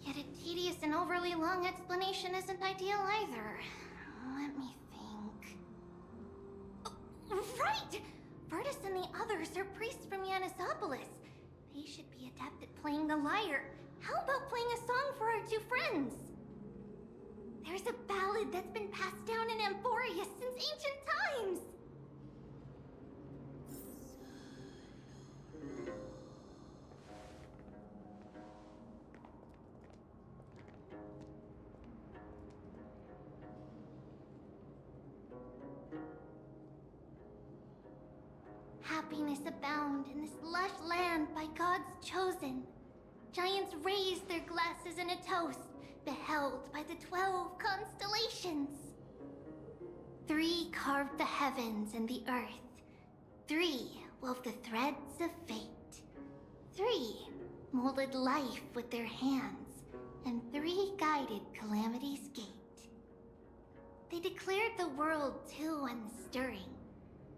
B: Yet a tedious and overly long explanation isn't ideal either. Let me think. Oh, right! Virtus and the others are priests from Yanisopolis. They should be adept at playing the lyre. How about playing a song for our two friends? There's a ballad that's been passed down in Amphorius since ancient times. Happiness abound in this lush land by God's chosen. Giants raise their glasses in a toast, beheld by the 12 constellations. 3 carved the heavens and the earth. 3 wove the threads of fate. 3 molded life with their hands, and 3 guided calamity's gate. They declared the world too unstirring,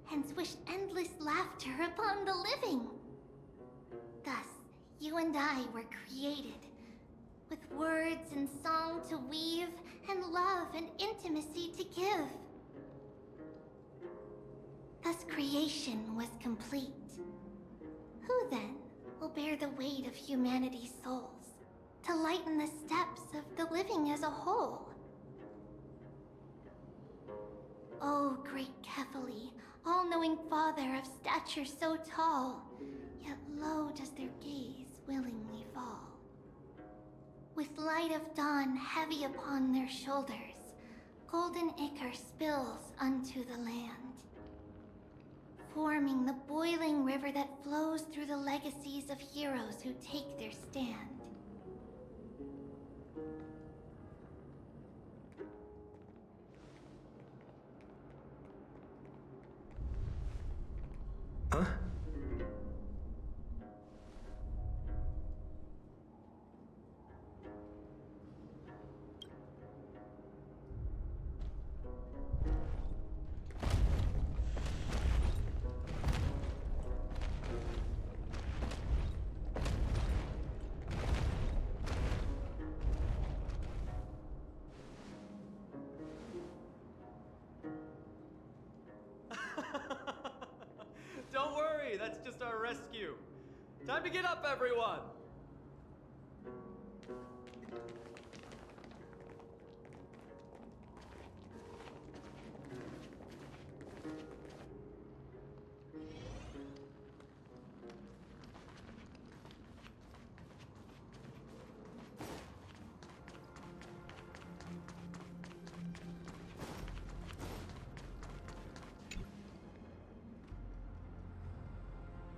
B: hence wished endless laughter upon the living. Thus, you and I were created, with words and song to weave, and love and intimacy to give. Thus creation was complete. Who then will bear the weight of humanity's souls, to lighten the steps of the living as a whole? O great Kefali, all-knowing father of stature so tall, yet low does their gaze willingly fall. With light of dawn heavy upon their shoulders, golden ichor spills unto the land, forming the boiling river that flows through the legacies of heroes who take their stand.
I: Huh?
K: Don't worry, that's just our rescue. Time to get up, everyone!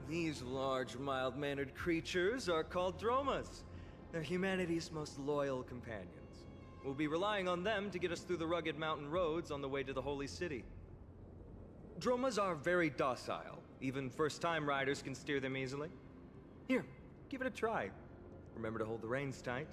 I: These large, mild-mannered creatures are called Dromas. They're humanity's most loyal companions. We'll be relying on them to get us through the rugged mountain roads on the way to the Holy City. Dromas are very docile. Even first-time riders can steer them easily. Here, give it a try. Remember to hold the reins tight.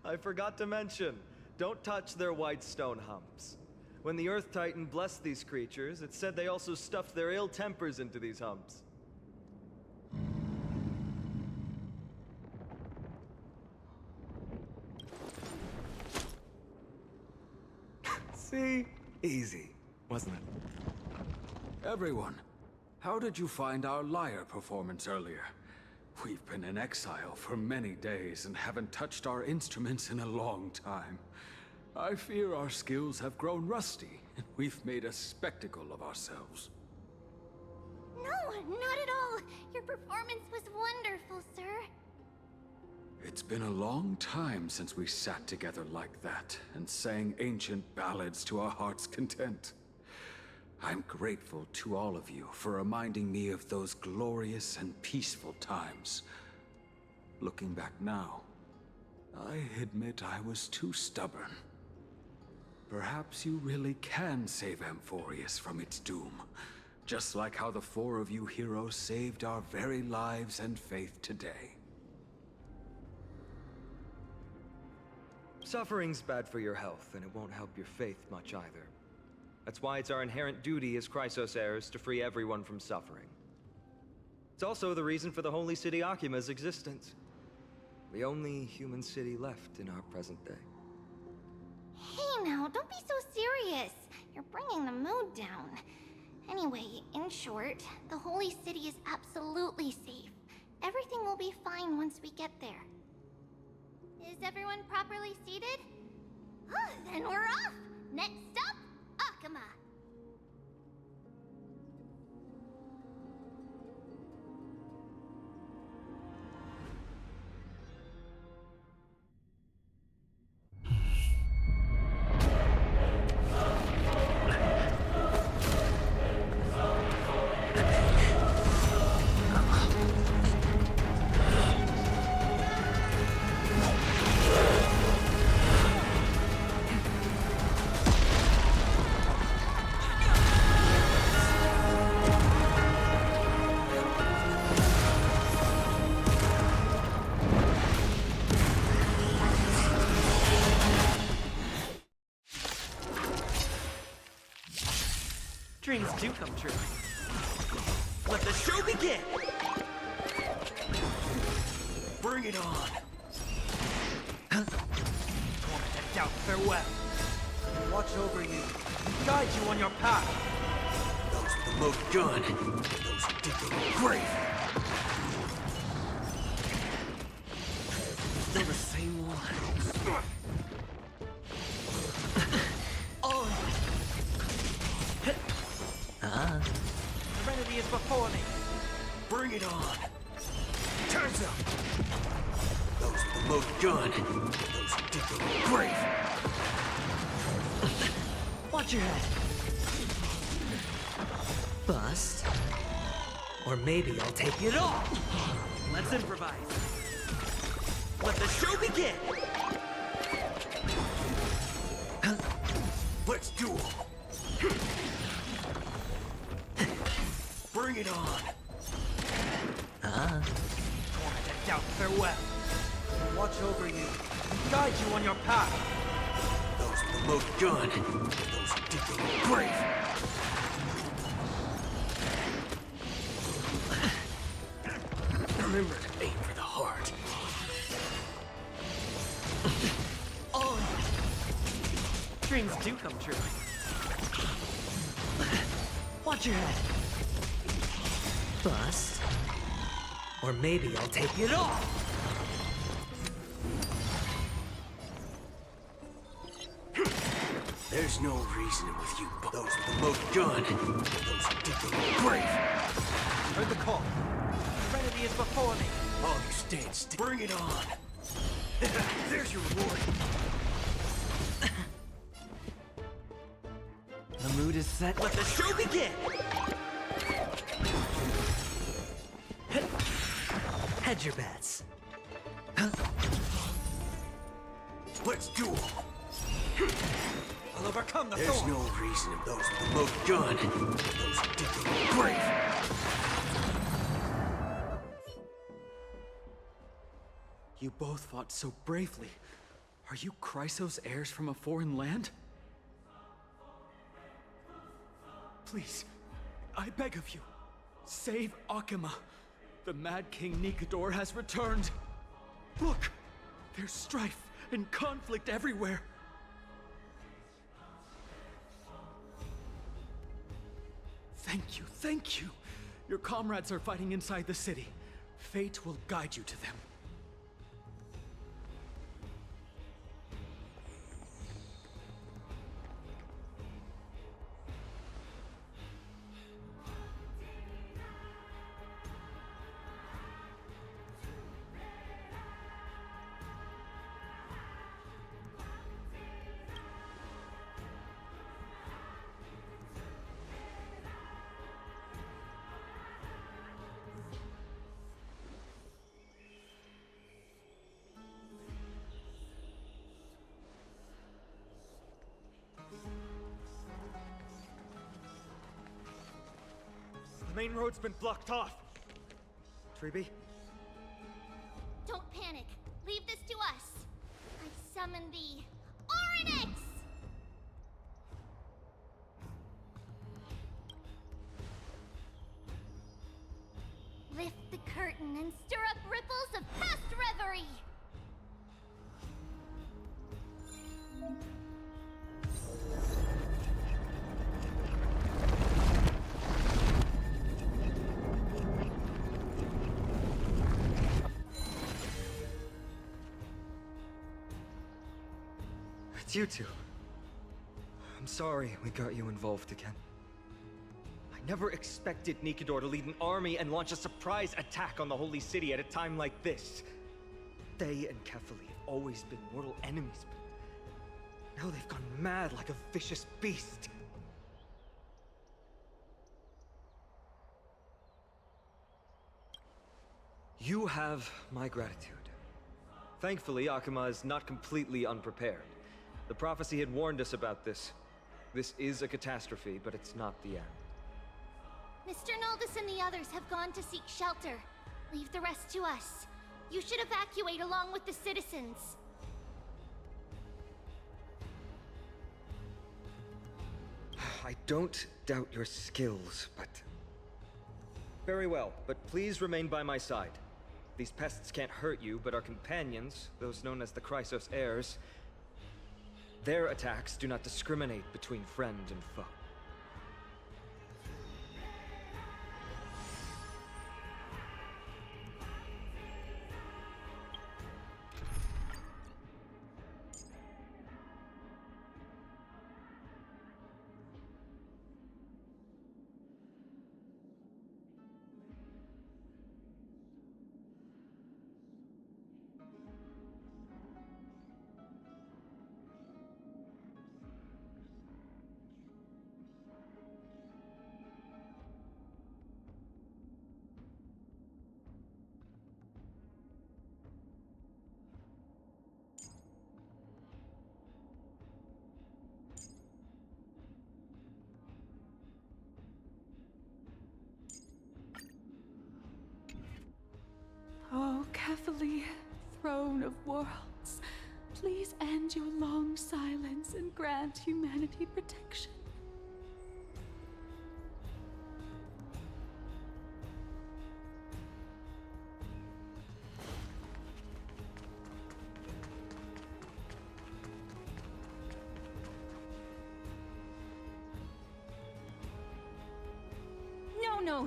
I: I forgot to mention, don't touch their white stone humps. When the Earth Titan blessed these creatures, it said they also stuffed their ill tempers into these humps. See? Easy, wasn't it?
L: Everyone, how did you find our lyre performance earlier? We've been in exile for many days and haven't touched our instruments in a long time. I fear our skills have grown rusty, and we've made a spectacle of ourselves.
B: No, not at all. Your performance was wonderful, sir.
L: It's been a long time since we sat together like that and sang ancient ballads to our heart's content. I'm grateful to all of you for reminding me of those glorious and peaceful times. Looking back now, I admit I was too stubborn. Perhaps you really can save Amphorius from its doom, just like how the four of you heroes saved our very lives and faith today.
I: Suffering's bad for your health, and it won't help your faith much either. That's why it's our inherent duty as Chrysos heirs to free everyone from suffering. It's also the reason for the Holy City Akima's existence. The only human city left in our present day.
B: Hey now, don't be so serious. You're bringing the mood down. Anyway, in short, the Holy City is absolutely safe. Everything will be fine once we get there. Is everyone properly seated? Then we're off! Next up, Akuma!
J: Dreams do come true. Let the show begin! Bring it on! Torment and doubt, farewell! Watch over you, guide you on your path!
O: Those with the most gun, those who dig the grave!
J: Still the same one. Serenity is before me.
O: Bring it on! Turns up! Those with the most gun, those who dig the grave!
J: Watch your head. Bust. Or maybe I'll take it off. Let's improvise. Let the show begin.
O: Let's duel! Bring it on!
J: Torment and doubt, farewell. Watch over you, guide you on your path.
O: Those with the most gun, those who dig the grave! Remember to aim for the heart.
J: Dreams do come true. Watch your head. Bust. Or maybe I'll take it off.
O: There's no reasoning with you, those with the most gun, those who dig the grave!
J: Heard the call. Serenity is before me.
O: All you stand still. Bring it on! There's your reward!
J: The mood is set. Let the show begin! Hedge your bets.
O: Let's duel.
H: I'll overcome the
O: There's
H: thorn.
O: no reason if those with the most gun, those who dig their own grave.
C: You both fought so bravely. Are you Chrysos heirs from a foreign land? Please, I beg of you, save Akima. The Mad King Nikador has returned. Look, there's strife and conflict everywhere. Thank you, thank you. Your comrades are fighting inside the city. Fate will guide you to them.
I: The main road's been blocked off. Treeby?
B: Don't panic. Leave this to us. I summon the Oryx! Lift the curtain and stir up ripples of past reverie!
I: It's you two. I'm sorry we got you involved again. I never expected Nikador to lead an army and launch a surprise attack on the Holy City at a time like this. They and Kefali have always been mortal enemies, but now they've gone mad like a vicious beast. You have my gratitude. Thankfully, Akima is not completely unprepared. The prophecy had warned us about this. This is a catastrophe, but it's not the end.
B: Mr. Noldus and the others have gone to seek shelter. Leave the rest to us. You should evacuate along with the citizens.
I: I don't doubt your skills, but... Very well, but please remain by my side. These pests can't hurt you, but our companions, those known as the Chrysos heirs, their attacks do not discriminate between friend and foe.
P: Oh, Kefali, throne of worlds, please end your long silence and grant humanity protection.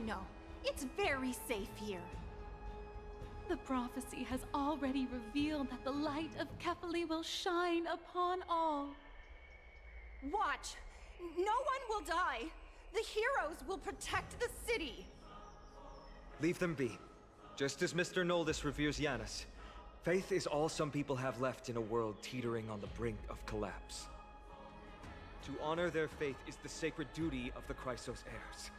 Q: No. It's very safe here.
P: The prophecy has already revealed that the light of Kefali will shine upon all.
Q: Watch! No one will die! The heroes will protect the city!
I: Leave them be. Just as Mr. Noldus reveres Yanis, faith is all some people have left in a world teetering on the brink of collapse. To honor their faith is the sacred duty of the Chrysos heirs.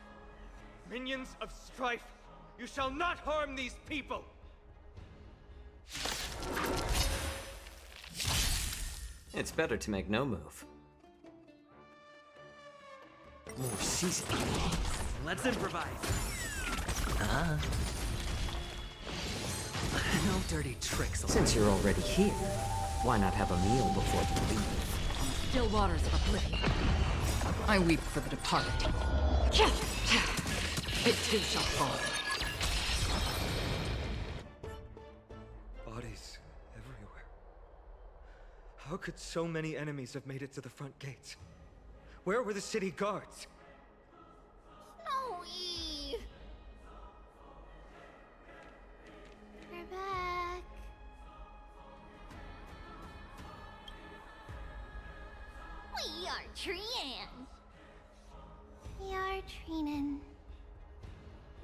I: Minions of strife, you shall not harm these people!
J: It's better to make no move.
O: More seasoning.
J: Let's improvise.
O: Ah. No dirty tricks.
J: Since you're already here, why not have a meal before you leave?
R: Still waters of oblivion. I weep for the departed. It too shall fall.
I: Bodies everywhere. How could so many enemies have made it to the front gates? Where were the city guards?
B: Snowy! We're back. We are Trian. We are Trinan.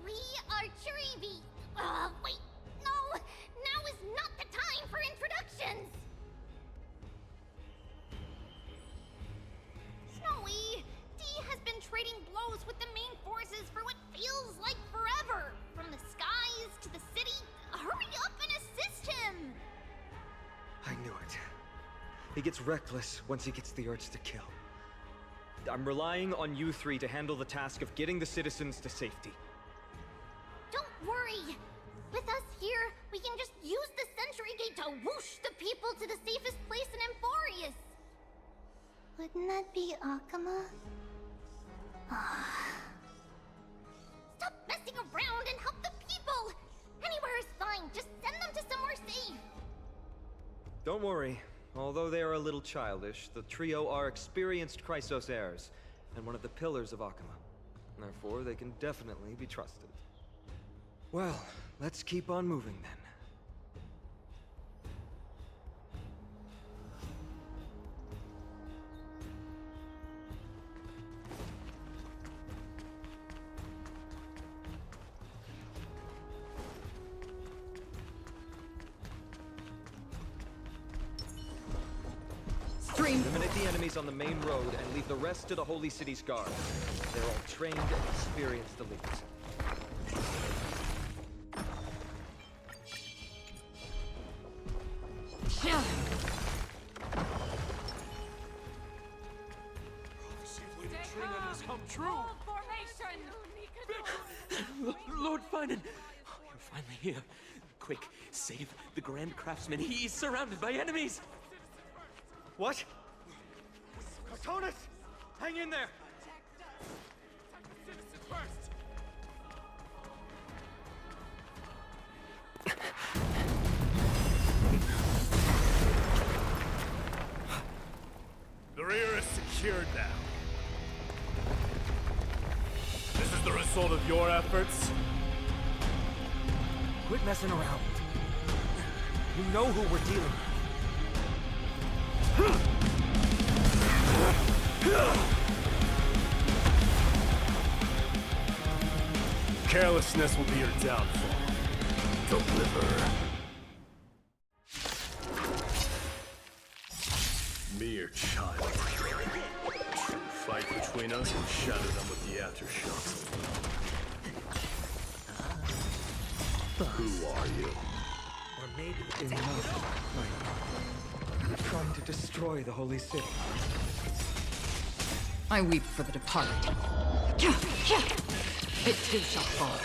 B: We are Treevy. Wait, no! Now is not the time for introductions! Snowy, Dee has been trading blows with the main forces for what feels like forever. From the skies to the city. Hurry up and assist him!
I: I knew it. He gets reckless once he gets the urge to kill. I'm relying on you three to handle the task of getting the citizens to safety.
B: Don't worry! With us here, we can just use the Sentry Gate to whoosh the people to the safest place in Amphorius! Wouldn't that be Akama? Stop messing around and help the people! Anywhere is fine, just send them to somewhere safe!
I: Don't worry. Although they are a little childish, the trio are experienced Chrysos heirs, and one of the pillars of Akama. Therefore, they can definitely be trusted. Well, let's keep on moving then. 3. Eliminate the enemies on the main road and leave the rest to the Holy City's guard. They're all trained and experienced elites.
O: Come true! Lord Finan! Oh, you're finally here. Quick, save the Grand Craftsman. He's surrounded by enemies!
I: What? Cartonus! Hang in there!
S: The rear is secured now. This is the result of your efforts?
I: Quit messing around. You know who we're dealing with.
S: Carelessness will be your downfall. Deliver. Mere child. True fight between us will shatter them with the aftershock. Who are you?
I: Or maybe it's enough. Right. You're trying to destroy the Holy City.
R: I weep for the departed. It too shall fall.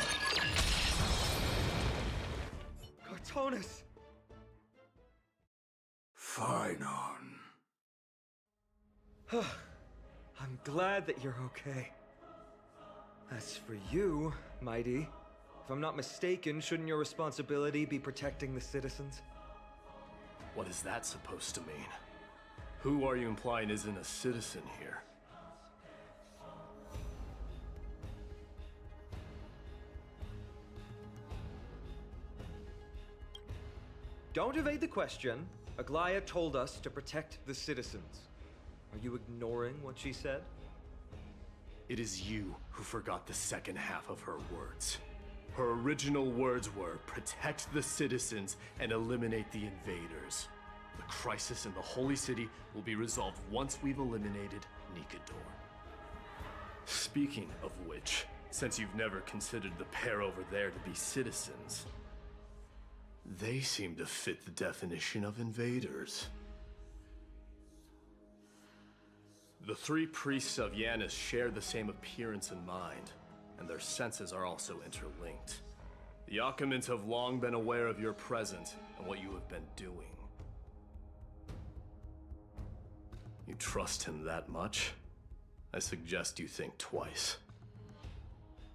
I: Cartonus!
L: Finon.
I: I'm glad that you're okay. As for you, Mighty, if I'm not mistaken, shouldn't your responsibility be protecting the citizens?
S: What is that supposed to mean? Who are you implying isn't a citizen here?
I: Don't evade the question. Aglaia told us to protect the citizens. Are you ignoring what she said?
S: It is you who forgot the second half of her words. Her original words were, protect the citizens and eliminate the invaders. The crisis in the Holy City will be resolved once we've eliminated Nikador. Speaking of which, since you've never considered the pair over there to be citizens, they seem to fit the definition of invaders. The three priests of Yanis share the same appearance and mind, and their senses are also interlinked. The Akamans have long been aware of your presence and what you have been doing. You trust him that much? I suggest you think twice.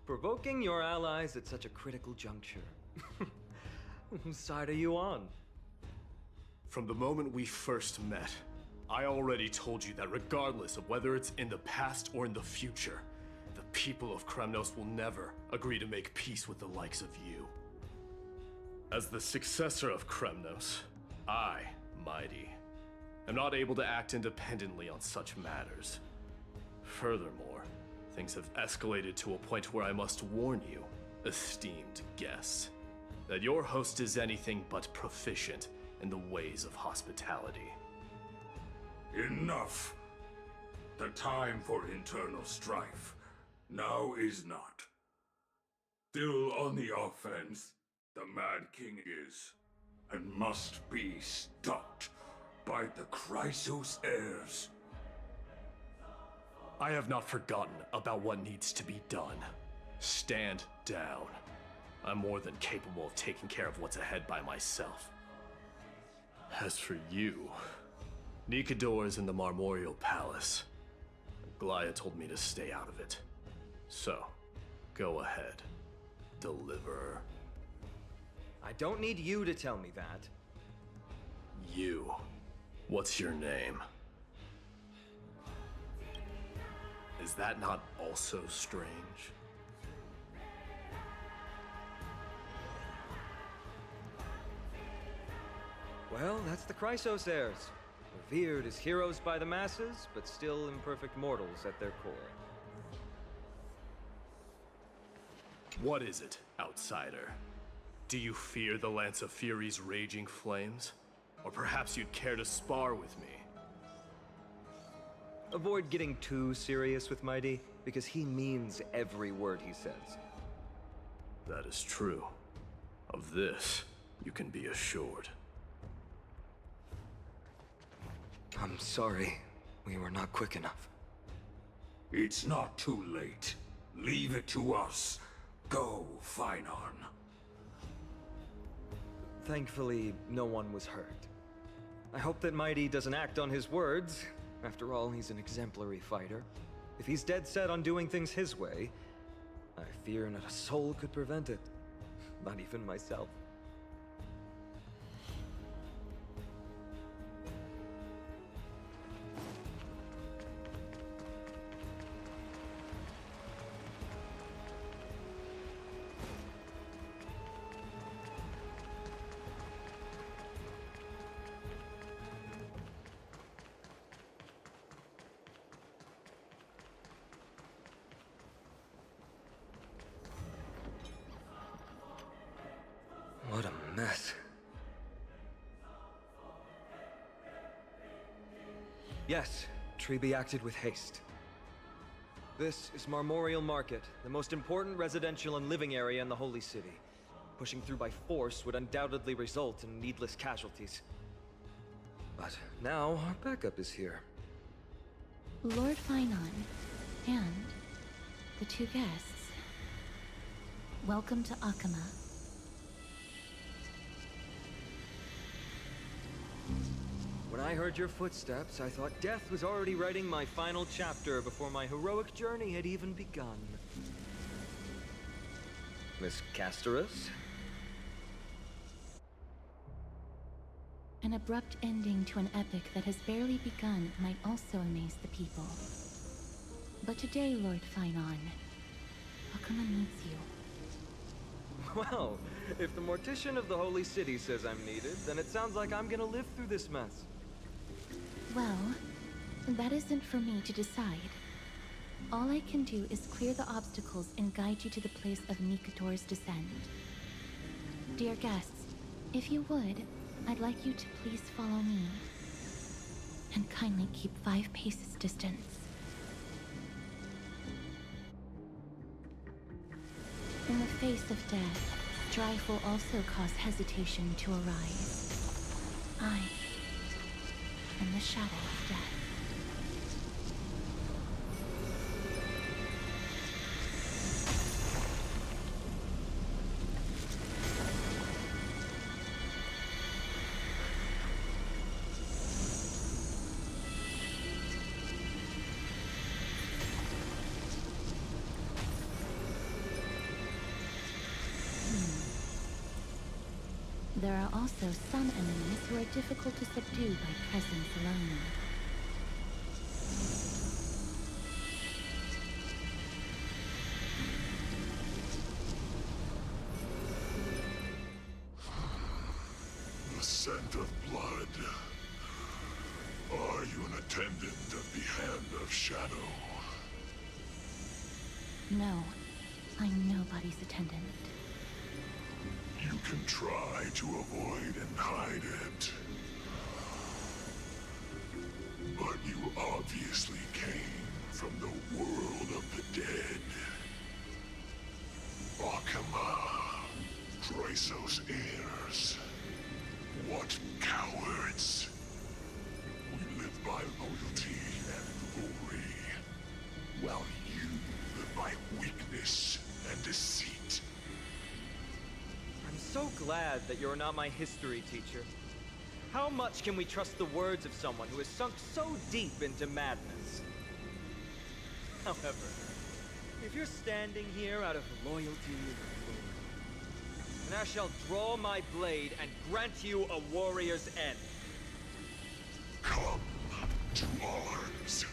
I: Provoking your allies at such a critical juncture. Whose side are you on?
S: From the moment we first met, I already told you that regardless of whether it's in the past or in the future, the people of Kremnos will never agree to make peace with the likes of you. As the successor of Kremnos, I, Mighty, am not able to act independently on such matters. Furthermore, things have escalated to a point where I must warn you, esteemed guests, that your host is anything but proficient in the ways of hospitality.
L: Enough! The time for internal strife now is not. Still on the offense, the Mad King is, and must be stopped by the Chrysos heirs.
S: I have not forgotten about what needs to be done. Stand down. I'm more than capable of taking care of what's ahead by myself. As for you, Nikador is in the Marmorial Palace. Glaya told me to stay out of it. So, go ahead. Deliver.
I: I don't need you to tell me that.
S: You. What's your name? Is that not also strange?
I: Well, that's the Chrysos heirs. Revered as heroes by the masses, but still imperfect mortals at their core.
S: What is it, outsider? Do you fear the Lance of Fury's raging flames? Or perhaps you'd care to spar with me?
I: Avoid getting too serious with Mighty, because he means every word he says.
S: That is true. Of this, you can be assured.
I: I'm sorry. We were not quick enough.
L: It's not too late. Leave it to us. Go, Finon.
I: Thankfully, no one was hurt. I hope that Mighty doesn't act on his words. After all, he's an exemplary fighter. If he's dead set on doing things his way, I fear not a soul could prevent it. Not even myself. What a mess. Yes, Treby acted with haste. This is Marmorial Market, the most important residential and living area in the Holy City. Pushing through by force would undoubtedly result in needless casualties. But now our backup is here.
A: Lord Finon, and the two guests. Welcome to Akama.
I: When I heard your footsteps, I thought death was already writing my final chapter before my heroic journey had even begun. Miss Casterus?
A: An abrupt ending to an epic that has barely begun might also amaze the people. But today, Lord Finon, Akama needs you.
I: Well, if the Mortician of the Holy City says I'm needed, then it sounds like I'm gonna live through this mess.
A: Well, that isn't for me to decide. All I can do is clear the obstacles and guide you to the place of Nikador's descent. Dear guests, if you would, I'd like you to please follow me. And kindly keep 5 paces distance. In the face of death, strife will also cause hesitation to arise. I am the shadow of death. There are also some enemies who are difficult to subdue by presence alone.
T: The scent of blood. Are you an attendant of the Hand of Shadow?
A: No, I'm nobody's attendant.
T: You can try to avoid and hide it. But you obviously came from the world of the dead. Akama, Chrysos heirs. What cowards! We live by loyalty and glory, while you live by weakness and deceit.
I: I'm so glad that you're not my history teacher. How much can we trust the words of someone who has sunk so deep into madness? However, if you're standing here out of loyalty and glory, then I shall draw my blade and grant you a warrior's end.
T: Come to arms.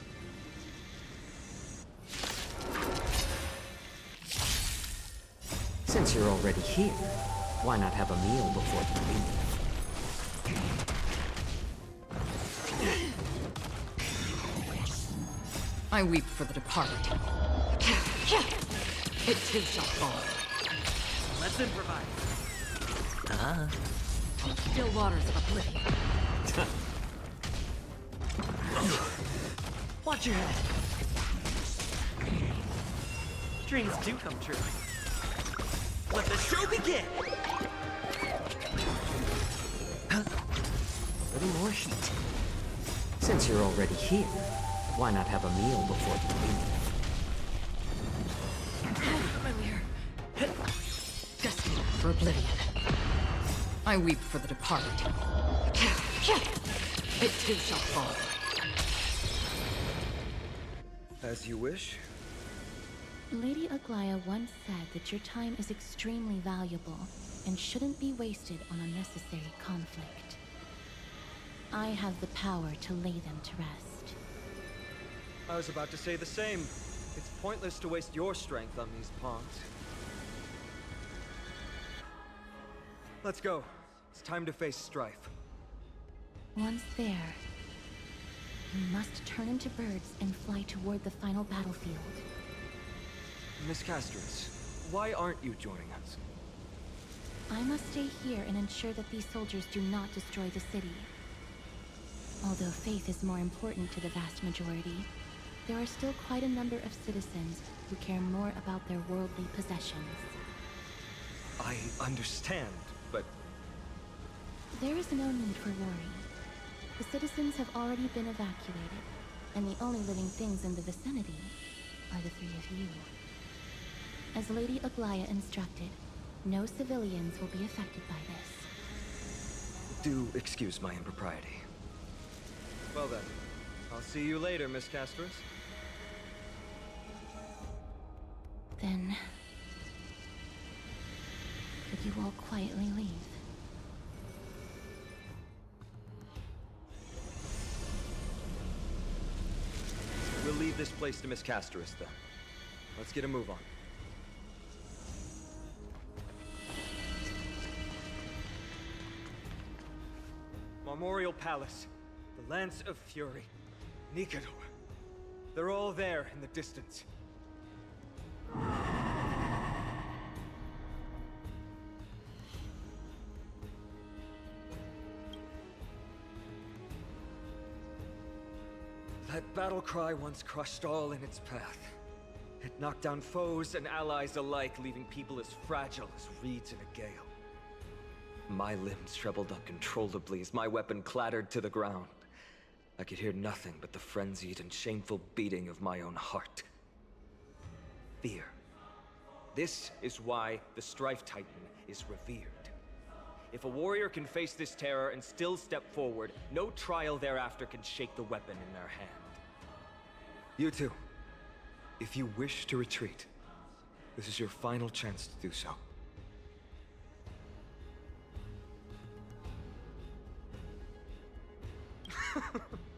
U: Since you're already here, why not have a meal before you leave?
R: I weep for the departed. It too shall fall.
J: Let's improvise.
R: Still waters of oblivion.
J: Watch your head. Dreams do come true. Let the show begin!
U: A little more heat. Since you're already here, why not have a meal before you leave?
R: Familiar. Destined for oblivion. I weep for the departed. It too shall fall.
I: As you wish.
A: Lady Aglaya once said that your time is extremely valuable and shouldn't be wasted on unnecessary conflict. I have the power to lay them to rest.
I: I was about to say the same. It's pointless to waste your strength on these pawns. Let's go. It's time to face strife.
A: Once there, you must turn into birds and fly toward the final battlefield.
I: Miss Castris, why aren't you joining us?
A: I must stay here and ensure that these soldiers do not destroy the city. Although faith is more important to the vast majority, there are still quite a number of citizens who care more about their worldly possessions.
I: I understand, but...
A: There is no need for worry. The citizens have already been evacuated, and the only living things in the vicinity are the three of you. As Lady Aglaya instructed, no civilians will be affected by this.
I: Do excuse my impropriety. Well then, I'll see you later, Miss Castris.
A: Then... could you all quietly leave?
I: We'll leave this place to Miss Castris, then. Let's get a move on. Memorial Palace, the Lance of Fury, Nikador. They're all there in the distance. That battle cry once crushed all in its path. It knocked down foes and allies alike, leaving people as fragile as reeds in a gale. My limbs trembled uncontrollably as my weapon clattered to the ground. I could hear nothing but the frenzied and shameful beating of my own heart. Fear. This is why the Strife Titan is revered. If a warrior can face this terror and still step forward, no trial thereafter can shake the weapon in their hand. You two, if you wish to retreat, this is your final chance to do so.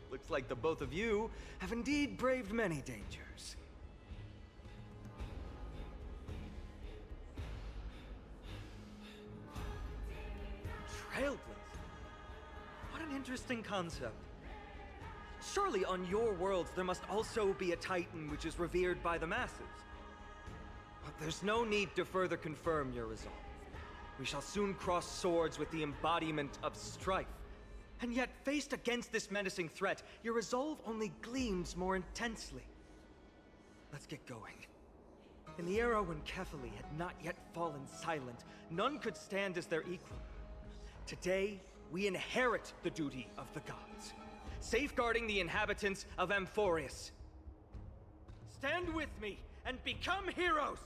I: Looks like the both of you have indeed braved many dangers. Trailblazer? What an interesting concept. Surely on your worlds there must also be a Titan which is revered by the masses. But there's no need to further confirm your resolve. We shall soon cross swords with the embodiment of strife. And yet, faced against this menacing threat, your resolve only gleams more intensely. Let's get going. In the era when Kefali had not yet fallen silent, none could stand as their equal. Today, we inherit the duty of the gods, safeguarding the inhabitants of Amphorius. Stand with me and become heroes!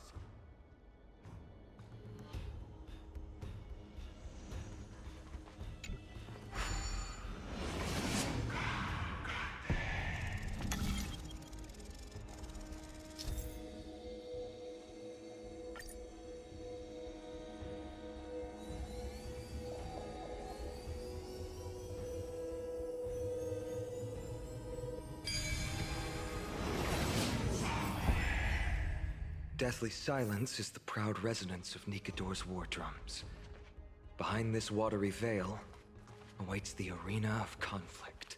I: Deathly silence is the proud resonance of Nikador's war drums. Behind this watery veil awaits the arena of conflict.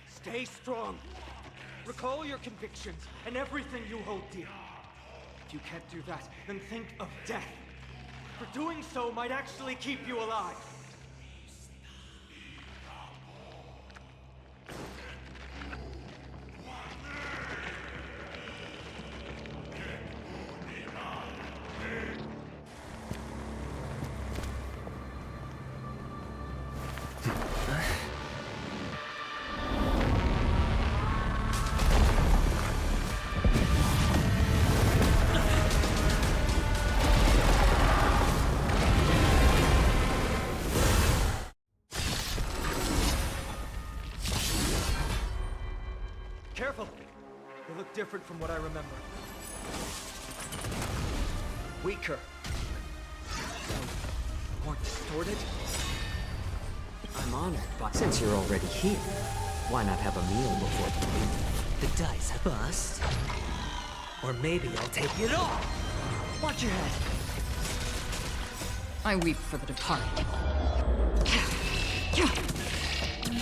I: Stay strong. Recall your convictions and everything you hold dear. If you can't do that, then think of death. For doing so might actually keep you alive. Careful! They look different from what I remember. Weaker. More distorted?
U: I'm honored, but since you're already here, why not have a meal before
J: the dice bust? Or maybe I'll take it all! Watch your head!
R: I weep for the departed.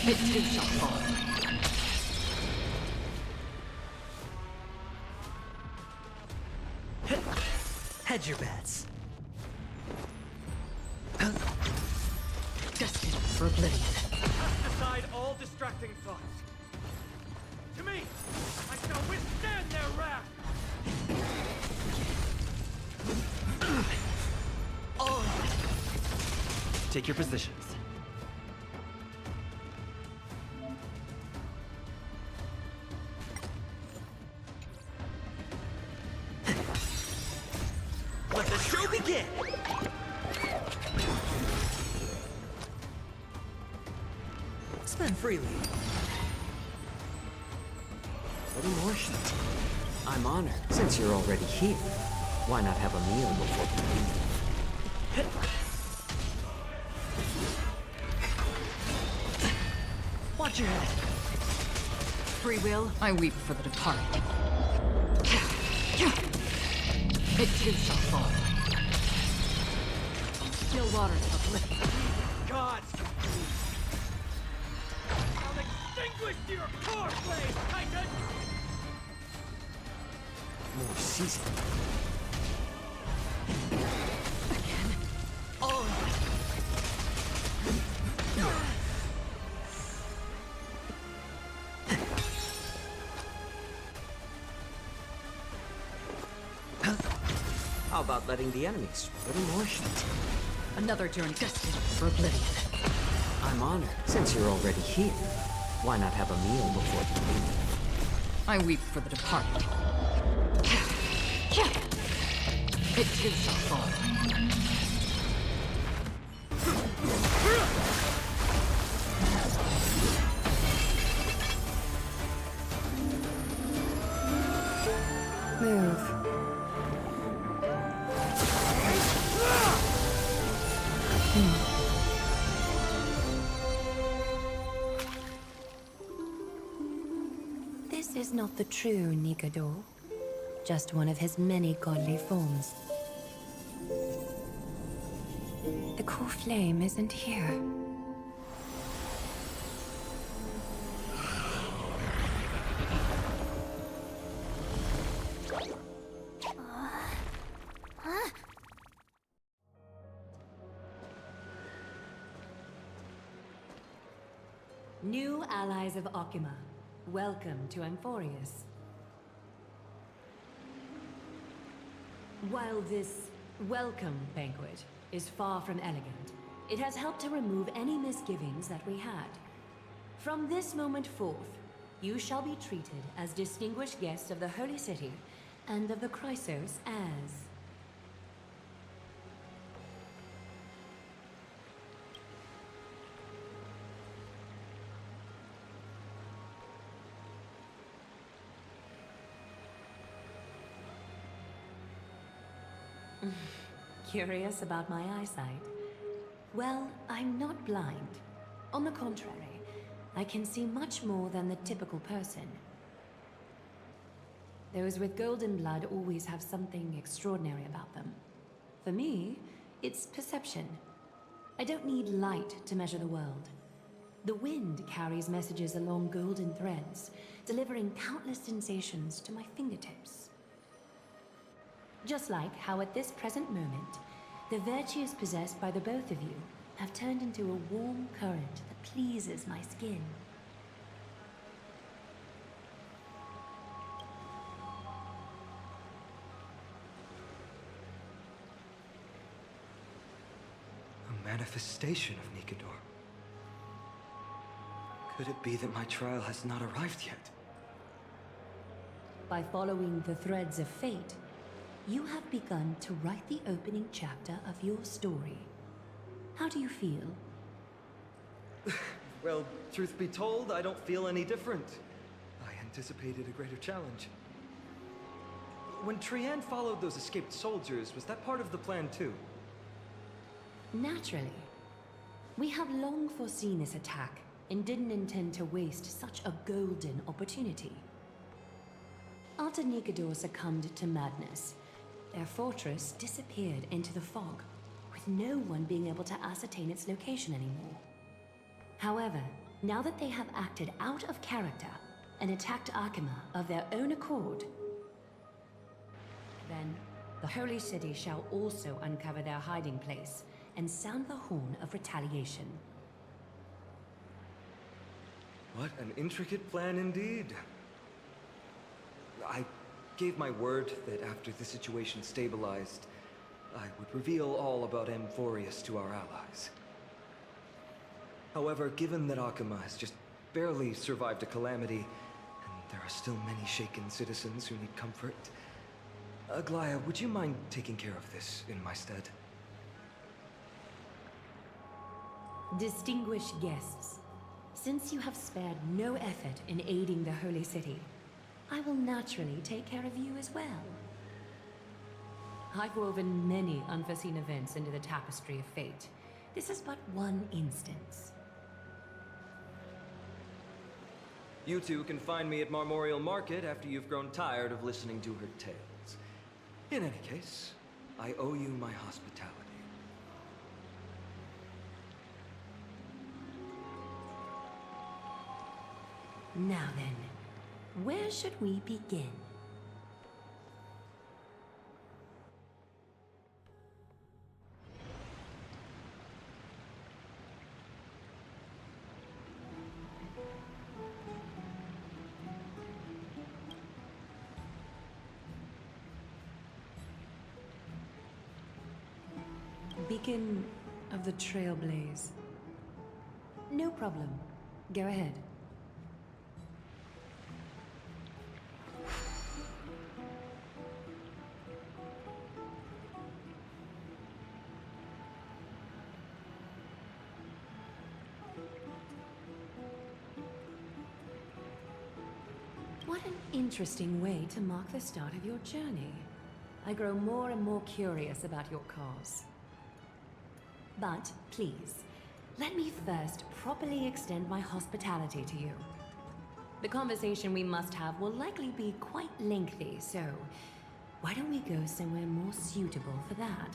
R: It too shall fall.
J: Hedge your bets.
R: Destined for oblivion.
I: Cast aside all distracting thoughts. To me, I shall withstand their wrath!
J: Take your positions. Let the show begin! Spend freely.
U: Any more shots? I'm honored. Since you're already here, why not have a meal before?
J: Watch your head.
R: Free will, I weep for the departed. It too shall fall. Still waters of oblivion.
I: Gods! I'll extinguish your core flame, Titan!
U: More season. about letting the enemies?
R: Little more heat. Another journey destined for oblivion.
U: I'm honored. Since you're already here, why not have a meal before you leave?
R: I weep for the departed. It too shall fall.
U: Move.
G: This is not the true Nikador, just one of his many godly forms. The core flame isn't here.
V: New allies of Okima, welcome to Amphorius. While this welcome banquet is far from elegant, it has helped to remove any misgivings that we had. From this moment forth, you shall be treated as distinguished guests of the Holy City and of the Chrysos as... Curious about my eyesight? Well, I'm not blind. On the contrary, I can see much more than the typical person. Those with golden blood always have something extraordinary about them. For me, it's perception. I don't need light to measure the world. The wind carries messages along golden threads, delivering countless sensations to my fingertips. Just like how at this present moment, the virtues possessed by the both of you have turned into a warm current that pleases my skin.
I: A manifestation of Nikador. Could it be that my trial has not arrived yet?
V: By following the threads of fate, you have begun to write the opening chapter of your story. How do you feel?
I: Well, truth be told, I don't feel any different. I anticipated a greater challenge. When Trianne followed those escaped soldiers, was that part of the plan too?
V: Naturally. We have long foreseen this attack and didn't intend to waste such a golden opportunity. After Nikador succumbed to madness, their fortress disappeared into the fog, with no one being able to ascertain its location anymore. However, now that they have acted out of character and attacked Akima of their own accord, then the Holy City shall also uncover their hiding place and sound the horn of retaliation.
I: What an intricate plan indeed. I gave my word that after the situation stabilized, I would reveal all about Amphorius to our allies. However, given that Akima has just barely survived a calamity, and there are still many shaken citizens who need comfort, Aglaya, would you mind taking care of this in my stead?
V: Distinguished guests, since you have spared no effort in aiding the Holy City, I will naturally take care of you as well. I've woven many unforeseen events into the tapestry of fate. This is but one instance.
I: You two can find me at Marmorial Market after you've grown tired of listening to her tales. In any case, I owe you my hospitality.
V: Now then, where should we begin? beacon of the Trailblaze. No problem. Go ahead. What an interesting way to mark the start of your journey. I grow more and more curious about your cause. But please, let me first properly extend my hospitality to you. The conversation we must have will likely be quite lengthy, so why don't we go somewhere more suitable for that?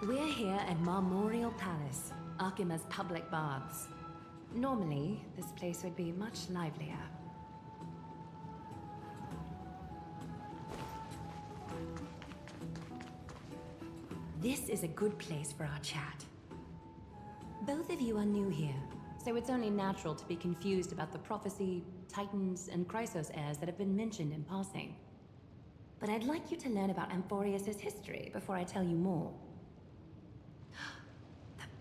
V: We're here at Marmorial Palace, Akima's public baths. Normally, this place would be much livelier. This is a good place for our chat. Both of you are new here, so it's only natural to be confused about the prophecy, titans, and Chrysos heirs that have been mentioned in passing. But I'd like you to learn about Amphorius' history before I tell you more.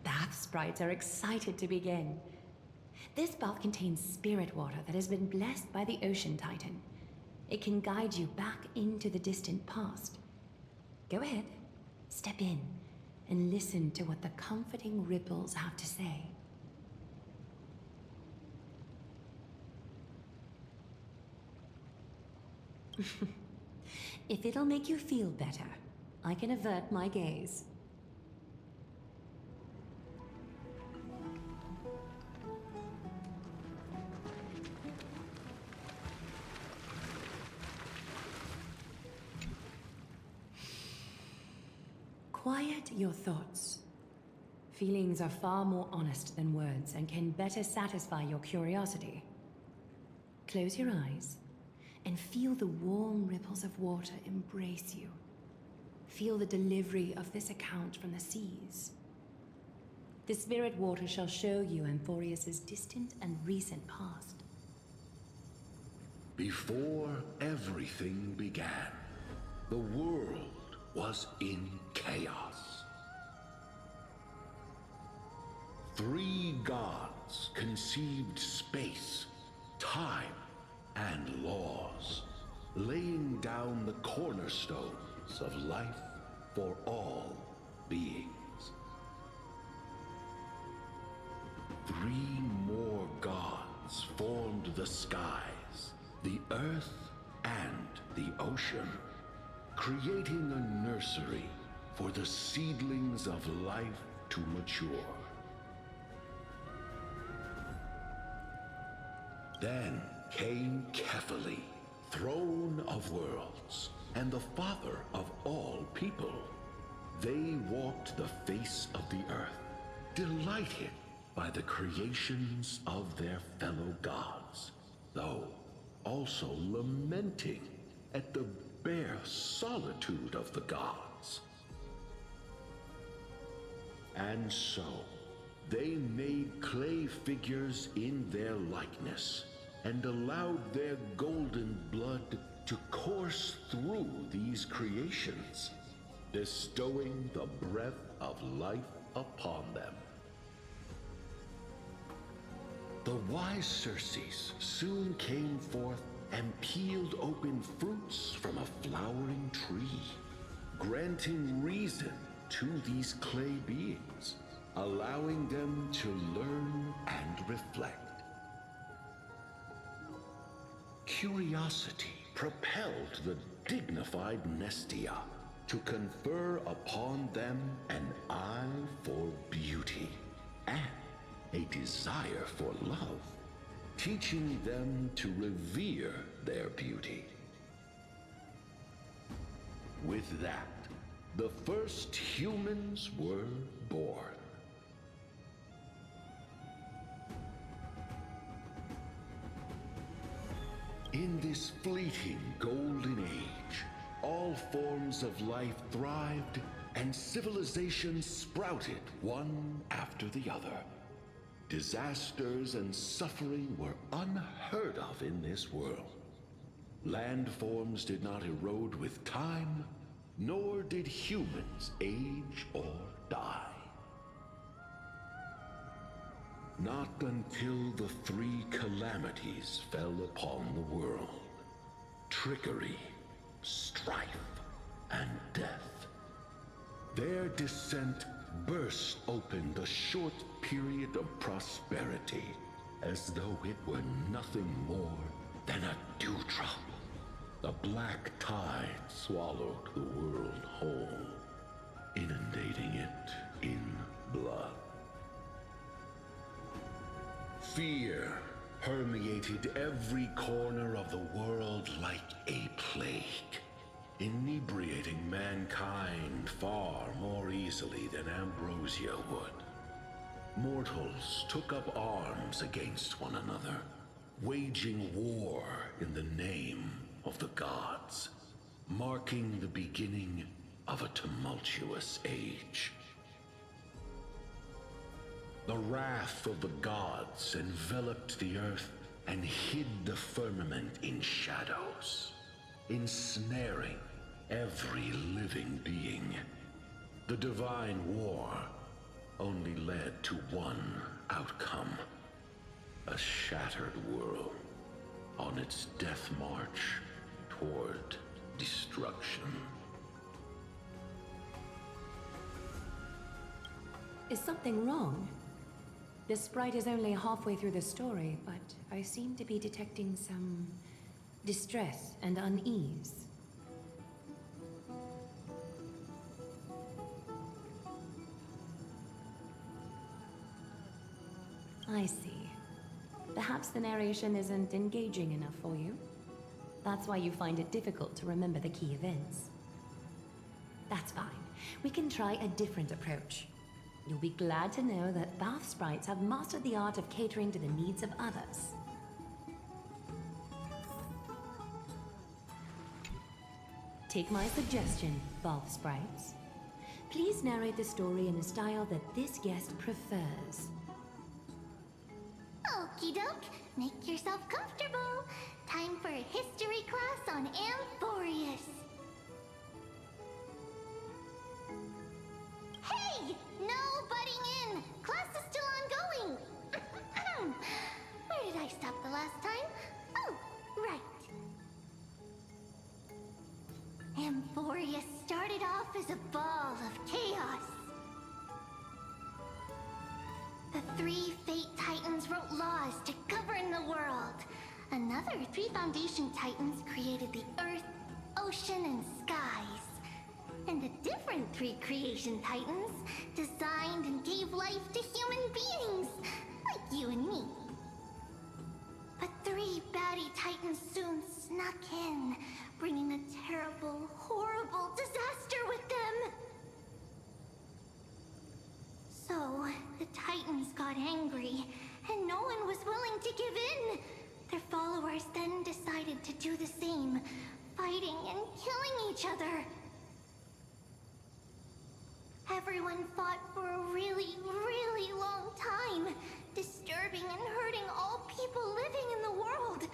V: Bath sprites are excited to begin. This bath contains spirit water that has been blessed by the Ocean Titan. It can guide you back into the distant past. Go ahead, step in, and listen to what the comforting ripples have to say. If it'll make you feel better, I can avert my gaze. Quiet your thoughts. Feelings are far more honest than words and can better satisfy your curiosity. Close your eyes and feel the warm ripples of water embrace you. Feel the delivery of this account from the seas. The spirit water shall show you Amphorius' distant and recent past.
T: Before everything began, the world was in chaos. 3 gods conceived space, time, and laws, laying down the cornerstones of life for all beings. 3 more gods formed the skies, the earth, and the ocean, creating a nursery for the seedlings of life to mature. Then came Kefali, throne of worlds, and the father of all people. They walked the face of the earth, delighted by the creations of their fellow gods, though also lamenting at the bare solitude of the gods. And so, they made clay figures in their likeness, and allowed their golden blood to course through these creations, bestowing the breath of life upon them. The wise Circes soon came forth and peeled open fruits from a flowering tree, granting reason to these clay beings, allowing them to learn and reflect. Curiosity propelled the dignified Nestia to confer upon them an eye for beauty and a desire for love, teaching them to revere their beauty. With that, the first humans were born. In this fleeting golden age, all forms of life thrived and civilizations sprouted one after the other. Disasters and suffering were unheard of in this world. Landforms did not erode with time, nor did humans age or die. Not until the three calamities fell upon the world: trickery, strife, and death. Their descent burst open the short period of prosperity, as though it were nothing more than a dewdrop. The black tide swallowed the world whole, inundating it in blood. Fear permeated every corner of the world like a plague, inebriating mankind far more easily than ambrosia would. Mortals took up arms against one another, waging war in the name of the gods, marking the beginning of a tumultuous age. The wrath of the gods enveloped the earth and hid the firmament in shadows, ensnaring every living being. The divine war only led to one outcome: a shattered world on its death march toward destruction.
V: Is something wrong? The sprite is only halfway through the story, but I seem to be detecting some distress and unease. I see. Perhaps the narration isn't engaging enough for you. That's why you find it difficult to remember the key events. That's fine. We can try a different approach. You'll be glad to know that bath sprites have mastered the art of catering to the needs of others. Take my suggestion, bath sprites. Please narrate the story in a style that this guest prefers.
B: Okie doke, make yourself comfortable. Time for a history class on Amphorius. Hey! No butting in! Class is still ongoing! Where did I stop the last time? Oh, right. Amphorius started off as a ball of chaos. The three Fate Titans wrote laws to govern the world. Another three Foundation Titans created the Earth, Ocean, and Skies. And a different three Creation Titans designed and gave life to human beings, like you and me. But three baddie Titans soon snuck in, bringing a terrible, horrible disaster with them. So, the Titans got angry, and no one was willing to give in. Their followers then decided to do the same, fighting and killing each other. Everyone fought for a really, really long time, disturbing and hurting all people living in the world.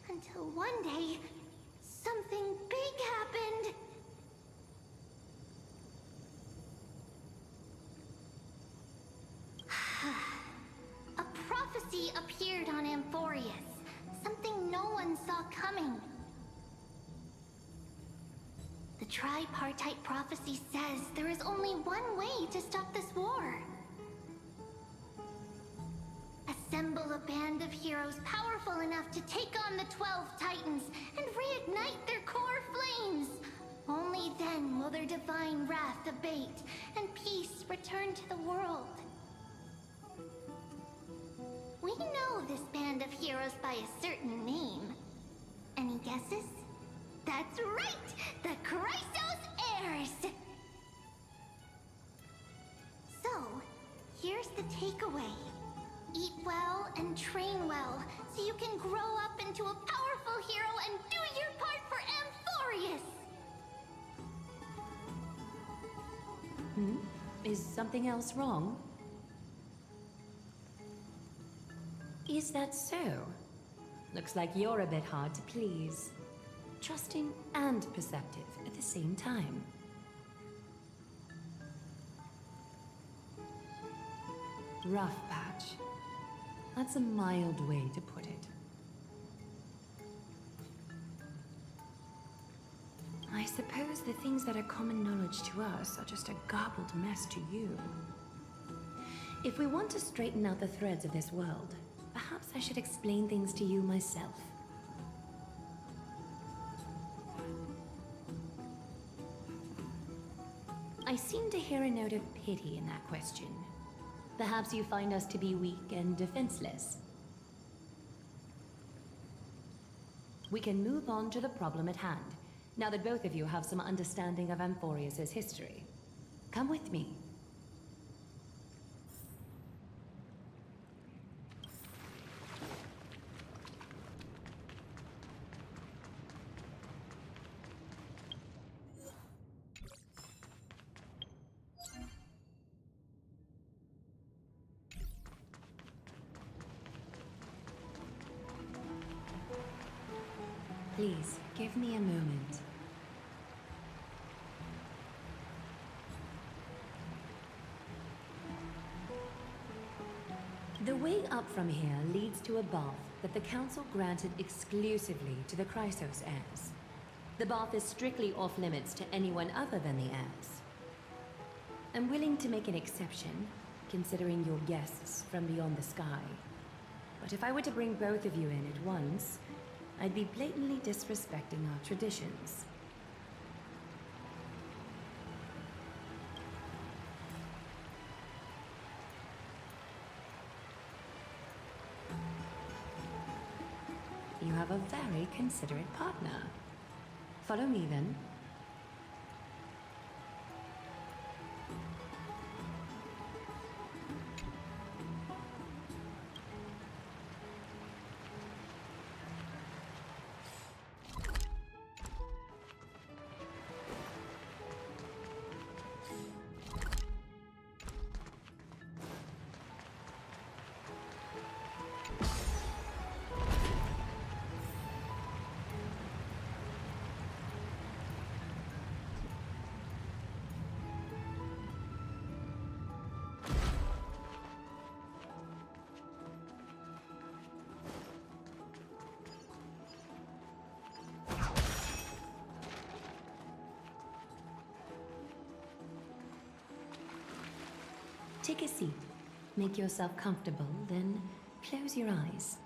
B: Until one day, something big happened. A prophecy appeared on Amphorius, something no one saw coming. The tripartite prophecy says there is only one way to stop this war. Assemble a band of heroes powerful enough to take on the 12 Titans and reignite their core flames. Only then will their divine wrath abate and peace return to the world. We know this band of heroes by a certain name. Any guesses? That's right! The Chrysos Heirs! the takeaway. Eat well and train well, so you can grow up into a powerful hero and do your part for Amphorius!
V: Is something else wrong? Is that so? Looks like you're a bit hard to please. Trusting and perceptive at the same time. Rough patch. That's a mild way to put it. I suppose the things that are common knowledge to us are just a garbled mess to you. If we want to straighten out the threads of this world, perhaps I should explain things to you myself. I seem to hear a note of pity in that question. Perhaps you find us to be weak and defenseless. We can move on to the problem at hand, now that both of you have some understanding of Amphorius' history. Come with me. Please, give me a moment. The way up from here leads to a bath that the Council granted exclusively to the Chrysos heirs. The bath is strictly off-limits to anyone other than the heirs. I'm willing to make an exception, considering you're guests from beyond the sky. But if I were to bring both of you in at once, I'd be blatantly disrespecting our traditions. You have a very considerate partner. Follow me then. Take a seat. Make yourself comfortable, then close your eyes.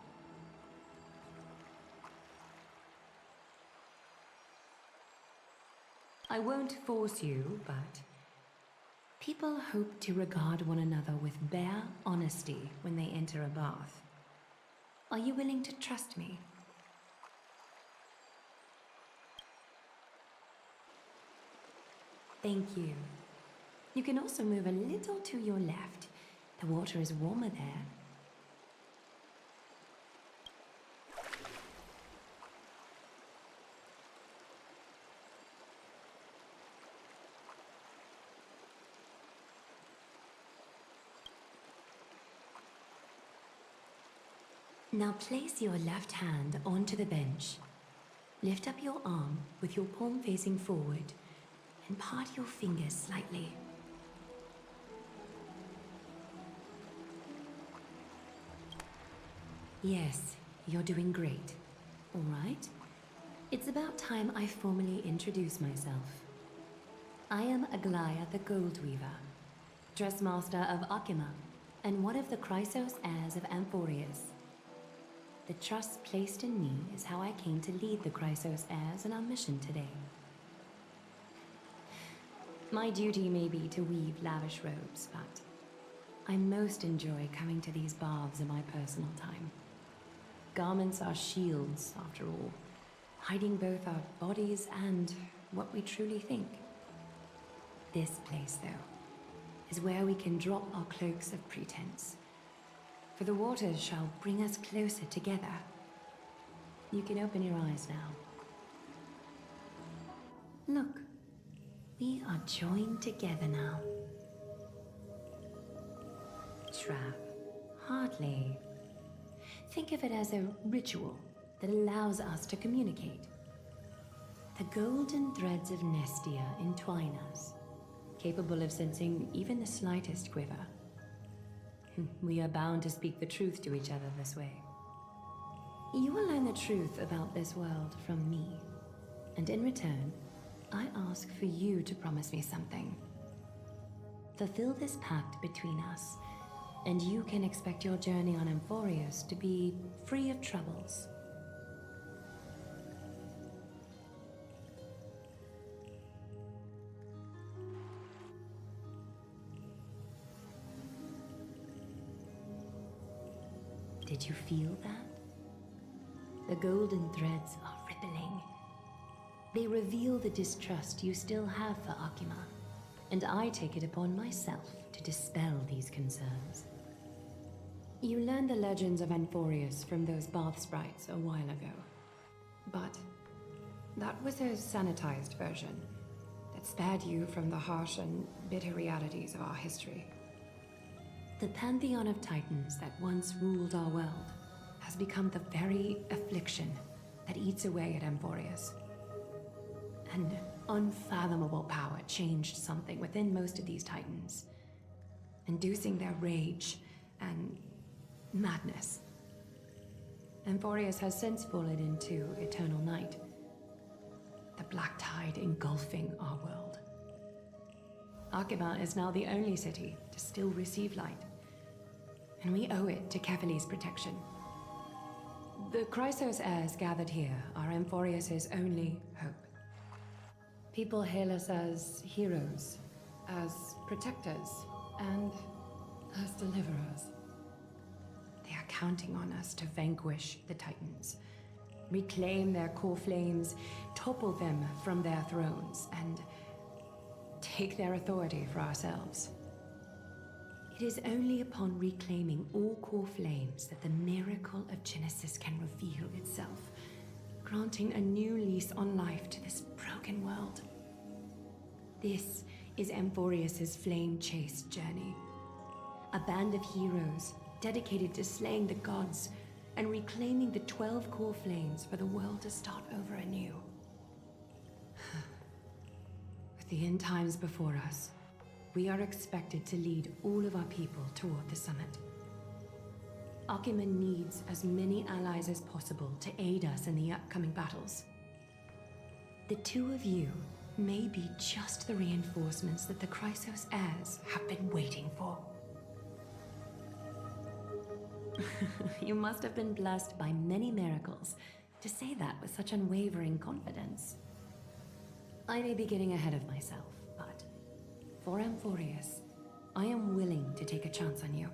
V: I won't force you, but people hope to regard one another with bare honesty when they enter a bath. Are you willing to trust me? Thank you. You can also move a little to your left. The water is warmer there. Now place your left hand onto the bench. Lift up your arm with your palm facing forward and part your fingers slightly. Yes, you're doing great. All right. It's about time I formally introduce myself. I am Aglaya the Gold Weaver, Dressmaster of Akima, and one of the Chrysos heirs of Amphorius. The trust placed in me is how I came to lead the Chrysos heirs in our mission today. My duty may be to weave lavish robes, but I most enjoy coming to these baths in my personal time. Garments are shields, after all, hiding both our bodies and what we truly think. This place, though, is where we can drop our cloaks of pretense. For the waters shall bring us closer together. You can open your eyes now. Look, we are joined together now. Trav, hardly. Think of it as a ritual that allows us to communicate. The golden threads of Nestia entwine us, capable of sensing even the slightest quiver. We are bound to speak the truth to each other this way. You will learn the truth about this world from me, and in return, I ask for you to promise me something. Fulfill this pact between us, and you can expect your journey on Amphorius to be free of troubles. Did you feel that? The golden threads are rippling. They reveal the distrust you still have for Akima, and I take it upon myself to dispel these concerns. You learned the legends of Amphorius from those bath sprites a while ago, but that was a sanitized version that spared you from the harsh and bitter realities of our history. The pantheon of titans that once ruled our world has become the very affliction that eats away at Amphorius. An unfathomable power changed something within most of these titans, inducing their rage and madness. Amphorius has since fallen into eternal night, the black tide engulfing our world. Akima is now the only city to still receive light, and we owe it to Kefali's protection. The Chrysos heirs gathered here are Amphorius' only hope. People hail us as heroes, as protectors, and as deliverers. They are counting on us to vanquish the Titans, reclaim their core flames, topple them from their thrones, and take their authority for ourselves. It is only upon reclaiming all core flames that the miracle of Genesis can reveal itself, granting a new lease on life to this broken world. This is Amphorius' flame-chased journey. A band of heroes dedicated to slaying the gods and reclaiming the 12 core flames for the world to start over anew. With the end times before us, we are expected to lead all of our people toward the summit. Akima needs as many allies as possible to aid us in the upcoming battles. The two of you may be just the reinforcements that the Chrysos heirs have been waiting for. You must have been blessed by many miracles to say that with such unwavering confidence. I may be getting ahead of myself, but for Amphorius, I am willing to take a chance on you.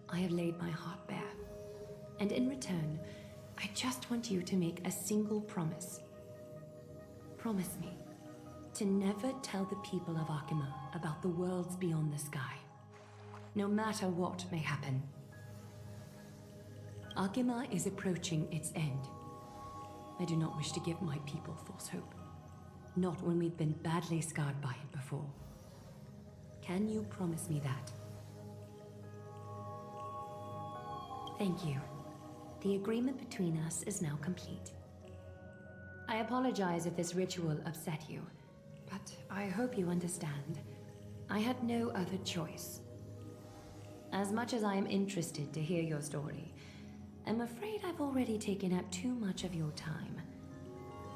V: I have laid my heart bare, and in return, I just want you to make a single promise. Promise me to never tell the people of Akima about the worlds beyond the sky, no matter what may happen. Akima is approaching its end. I do not wish to give my people false hope. Not when we've been badly scarred by it before. Can you promise me that? Thank you. The agreement between us is now complete. I apologize if this ritual upset you, but I hope you understand. I had no other choice. As much as I am interested to hear your story, I'm afraid I've already taken up too much of your time.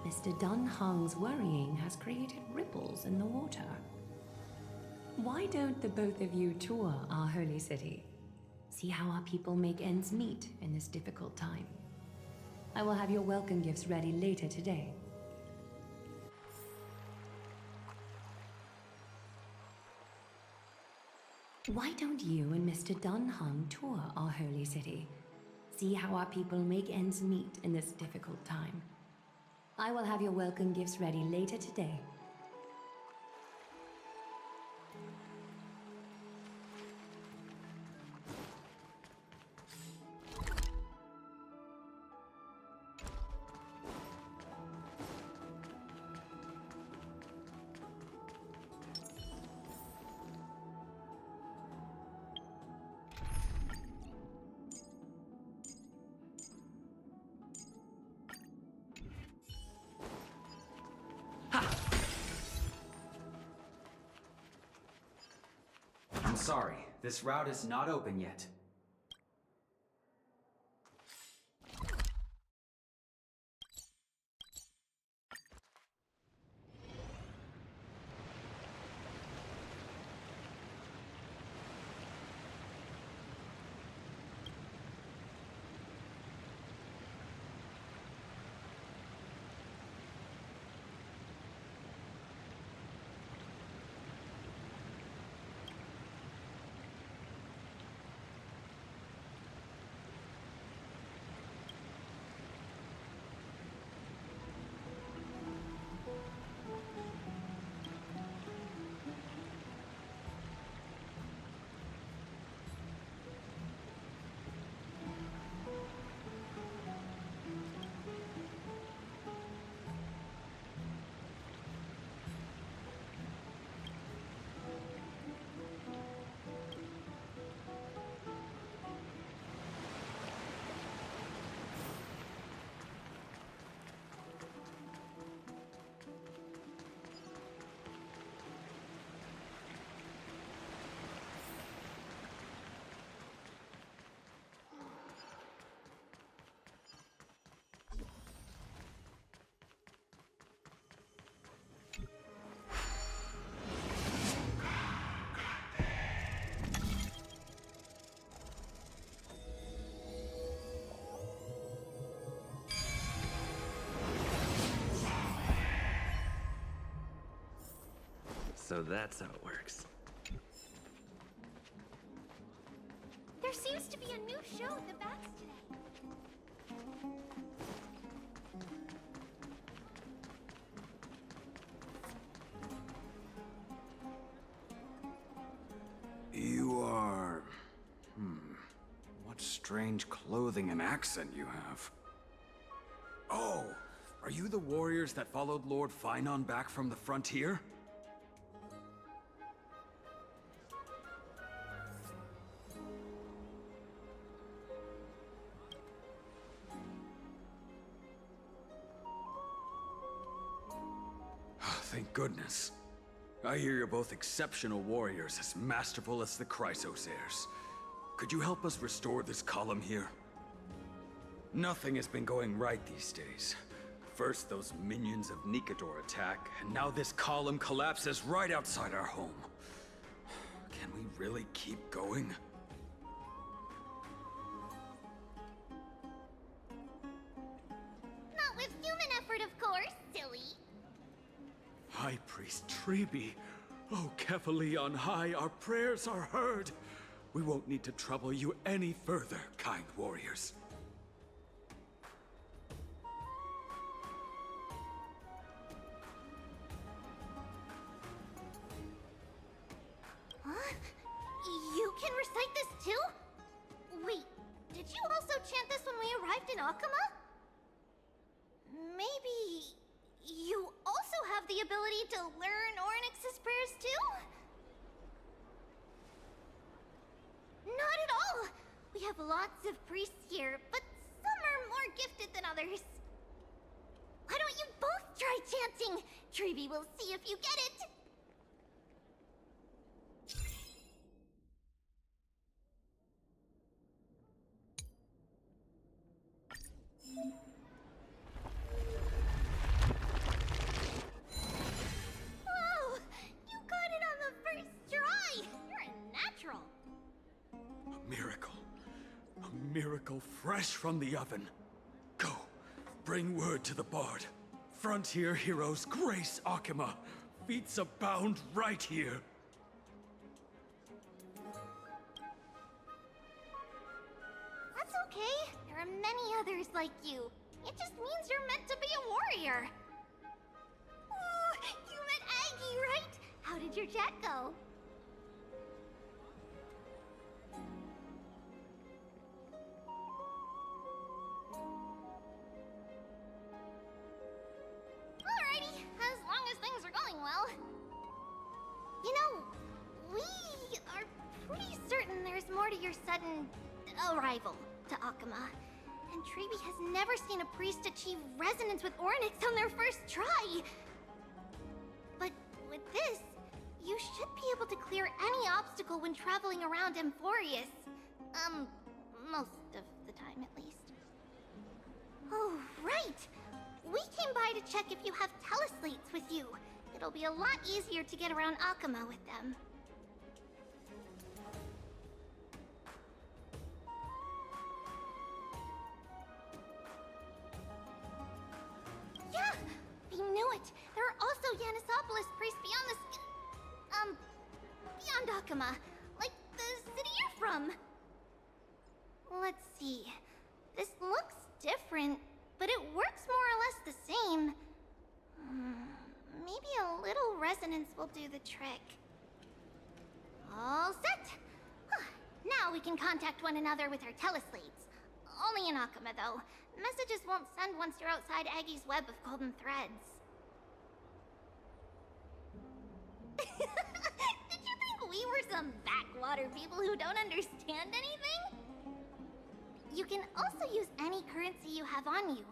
V: Mr. Dunhung's worrying has created ripples in the water. Why don't the both of you tour our holy city? See how our people make ends meet in this difficult time. I will have your welcome gifts ready later today. Why don't you and Mr. Dunhung tour our holy city? See how our people make ends meet in this difficult time. I will have your welcome gifts ready later today.
K: sorry. This route is not open yet.
U: So that's how it works.
B: There seems to be a new show at the bats today.
L: You are... What strange clothing and accent you have. Oh, are you the warriors that followed Lord Finon back from the frontier? Thank goodness. I hear you're both exceptional warriors, as masterful as the Chrysosairs. Could you help us restore this column here? Nothing has been going right these days. First those minions of Nikador attack, and now this column collapses right outside our home. Can we really keep going?
B: Not with human effort, of course, silly.
C: High Priest Treeby. Oh, Kefali on high, our prayers are heard. We won't need to trouble you any further, kind warriors.
B: Huh? You can recite this too? Wait, did you also chant this when we arrived in Akama? Maybe... you also have the ability to learn Ornyx's prayers too? Not at all! We have lots of priests here, but some are more gifted than others. Why don't you both try chanting? Treeby will see if you get it! Whoa! You got it on the first try! You're a natural!
C: A miracle. A miracle fresh from the oven. Go, bring word to the Bard. Frontier heroes grace Akama. Feats abound right here.
B: That's okay. There are many others like you. It just means you're meant to be a warrior. Ooh, you met Aggie, right? How did your chat go? Alrighty, as long as things are going well. You know, we are pretty certain there's more to your sudden arrival to Akama. And Treeby has never seen a priest achieve resonance with Ornyx on their first try. But with this, you should be able to clear any obstacle when traveling around Emphorius. Most of the time at least. Oh, right! We came by to check if you have teleslates with you. It'll be a lot easier to get around Akama with them. Yeah! We knew it! There are also Yanisopolis priests beyond the beyond Akama. Like the city you're from. Let's see. This looks different, but it works more or less the same. Maybe a little resonance will do the trick. All set! Now we can contact one another with our teleslates. Only in Akama, though. Messages won't send once you're outside Aggie's web of golden threads. Did you think we were some backwater people who don't understand anything? You can also use any currency you have on you.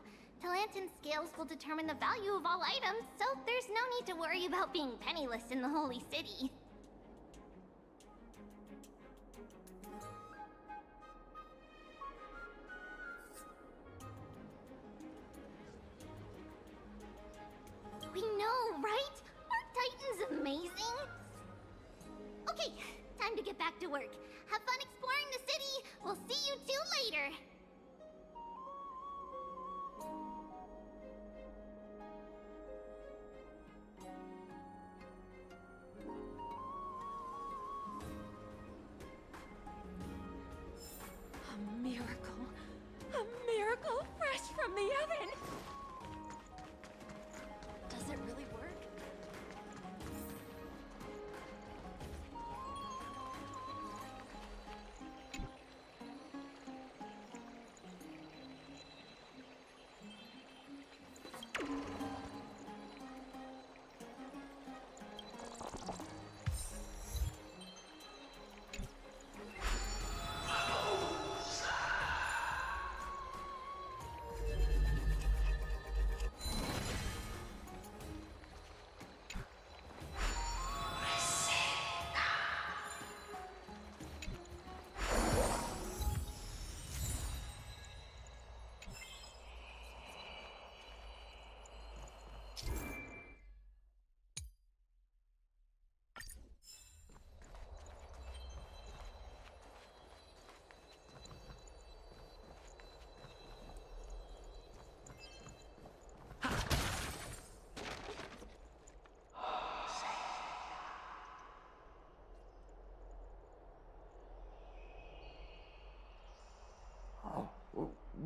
B: Talantan scales will determine the value of all items, so there's no need to worry about being penniless in the Holy City. We know, right? Our Titan's amazing. Okay, time to get back to work. Have fun exploring the city. We'll see you two later.
Q: A miracle fresh from the oven. Does it really work?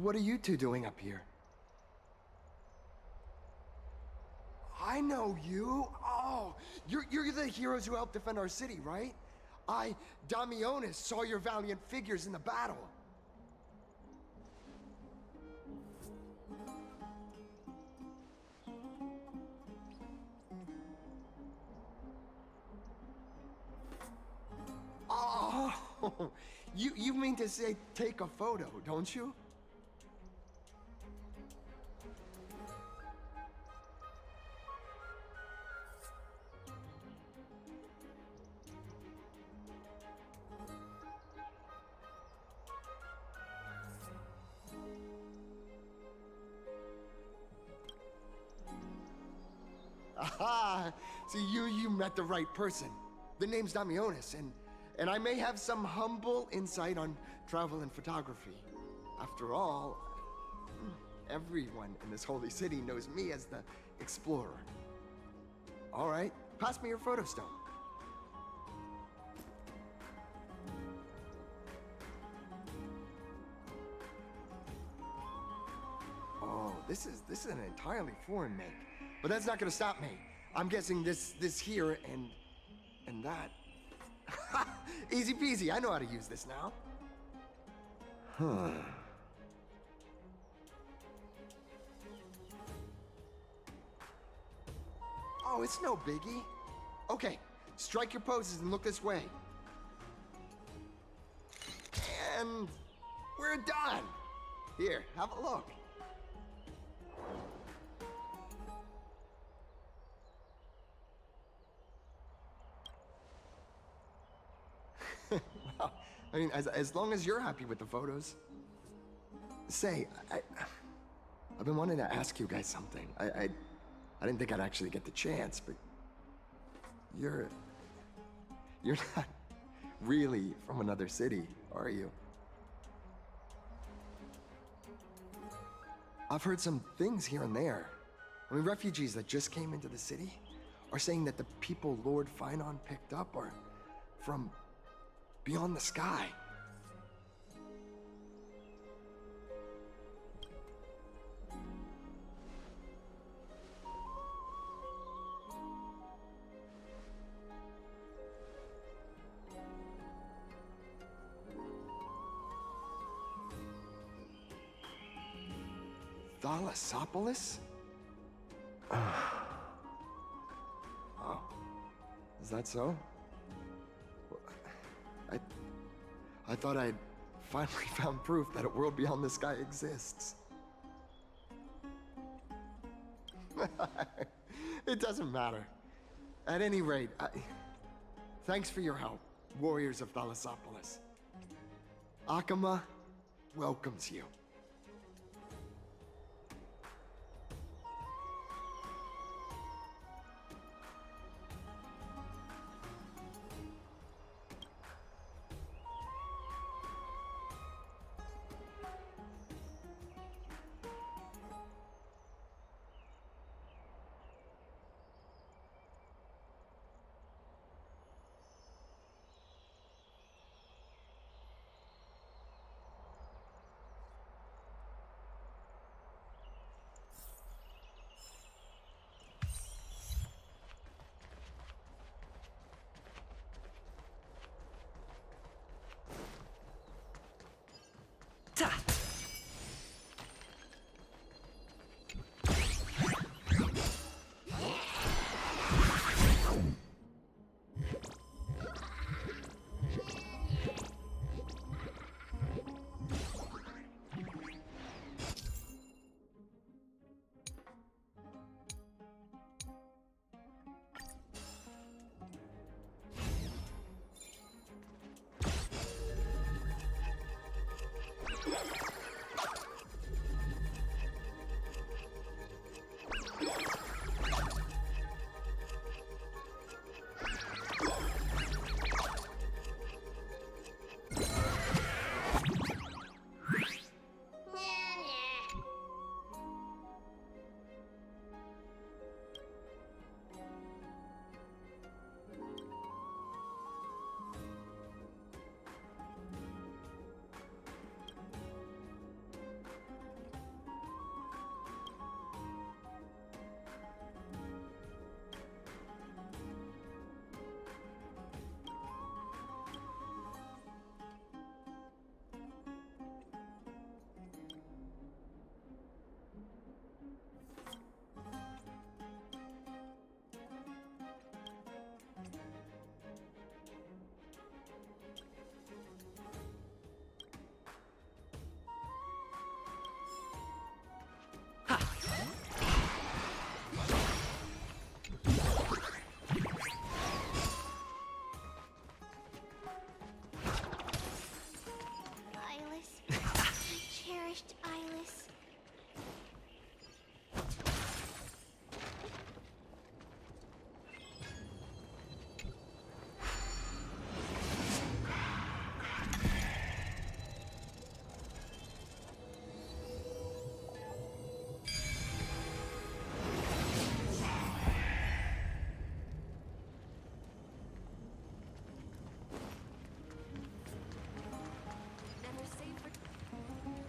D: What are you two doing up here? I know you. Oh, you're the heroes who helped defend our city, right? Damionis, saw your valiant figures in the battle. Oh, you mean to say take a photo, don't you? Aha! See, you met the right person. The name's Damionis, and I may have some humble insight on travel and photography. After all, everyone in this holy city knows me as the explorer. All right, pass me your photo stone. Oh, this is an entirely foreign make. But that's not gonna stop me. I'm guessing this here and that. Easy peasy, I know how to use this now. Huh. Oh, it's no biggie. Okay, strike your poses and look this way. And we're done. Here, have a look. I mean, as long as you're happy with the photos. Say, I've been wanting to ask you guys something. I didn't think I'd actually get the chance, but you're not really from another city, are you? I've heard some things here and there. I mean, refugees that just came into the city are saying that the people Lord Finon picked up are from beyond the sky. Thalassopolis? Oh. Is that so? I thought I'd finally found proof that a world beyond the sky exists. It doesn't matter. At any rate, thanks for your help, warriors of Thalassopolis. Akama welcomes you.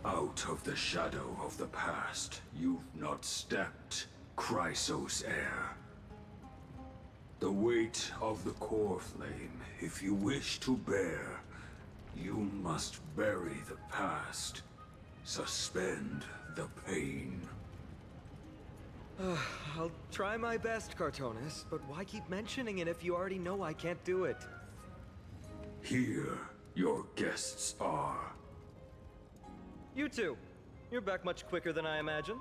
L: Out of the shadow of the past, you've not stepped, Chrysos heir. The weight of the core flame, if you wish to bear, you must bury the past. Suspend the pain.
I: I'll try my best, Cartonis, but why keep mentioning it if you already know I can't do it?
L: Here, your guests are.
I: You two. You're back much quicker than I imagined.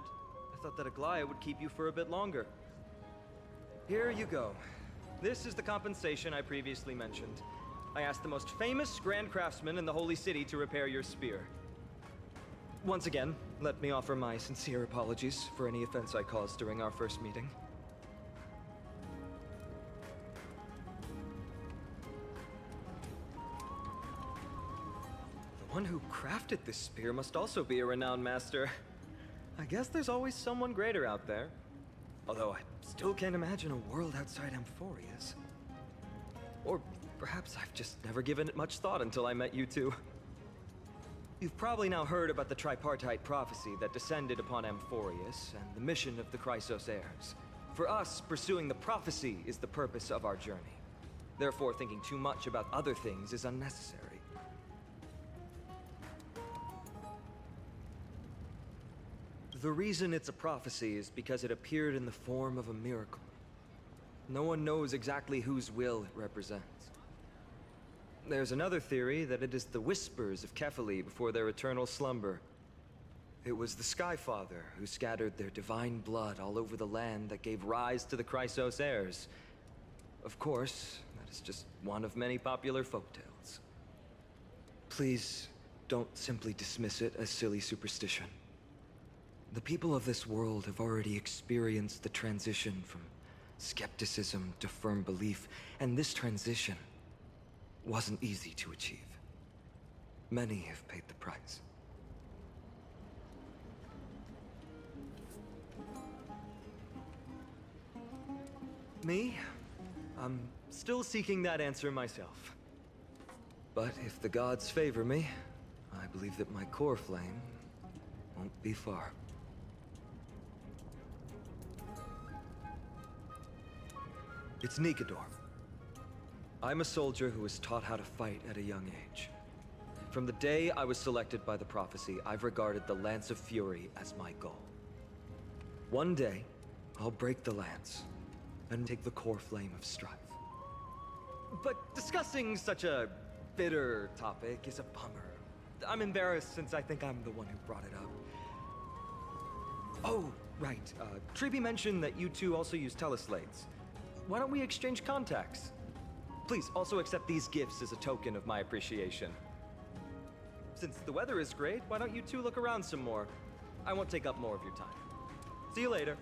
I: I thought that Aglaya would keep you for a bit longer. Here you go. This is the compensation I previously mentioned. I asked the most famous Grand Craftsman in the Holy City to repair your spear. Once again, let me offer my sincere apologies for any offense I caused during our first meeting. The one who crafted this spear must also be a renowned master. I guess there's always someone greater out there. Although I still can't imagine a world outside Amphorius. Or perhaps I've just never given it much thought until I met you two. You've probably now heard about the tripartite prophecy that descended upon Amphorius and the mission of the Chrysos heirs. For us, pursuing the prophecy is the purpose of our journey. Therefore, thinking too much about other things is unnecessary. The reason it's a prophecy is because it appeared in the form of a miracle. No one knows exactly whose will it represents. There's another theory that it is the whispers of Kefali before their eternal slumber. It was the Skyfather who scattered their divine blood all over the land that gave rise to the Chrysos heirs. Of course, that is just one of many popular folktales. Please, don't simply dismiss it as silly superstition. The people of this world have already experienced the transition from skepticism to firm belief, and this transition wasn't easy to achieve. Many have paid the price. Me? I'm still seeking that answer myself. But if the gods favor me, I believe that my core flame won't be far. It's Nikador. I'm a soldier who was taught how to fight at a young age. From the day I was selected by the prophecy, I've regarded the Lance of Fury as my goal. One day, I'll break the lance and take the core flame of strife. But discussing such a bitter topic is a bummer. I'm embarrassed since I think I'm the one who brought it up. Oh, right. Treeby mentioned that you two also use teleslates. Why don't we exchange contacts? Please also accept these gifts as a token of my appreciation. Since the weather is great, why don't you two look around some more? I won't take up more of your time. See you later.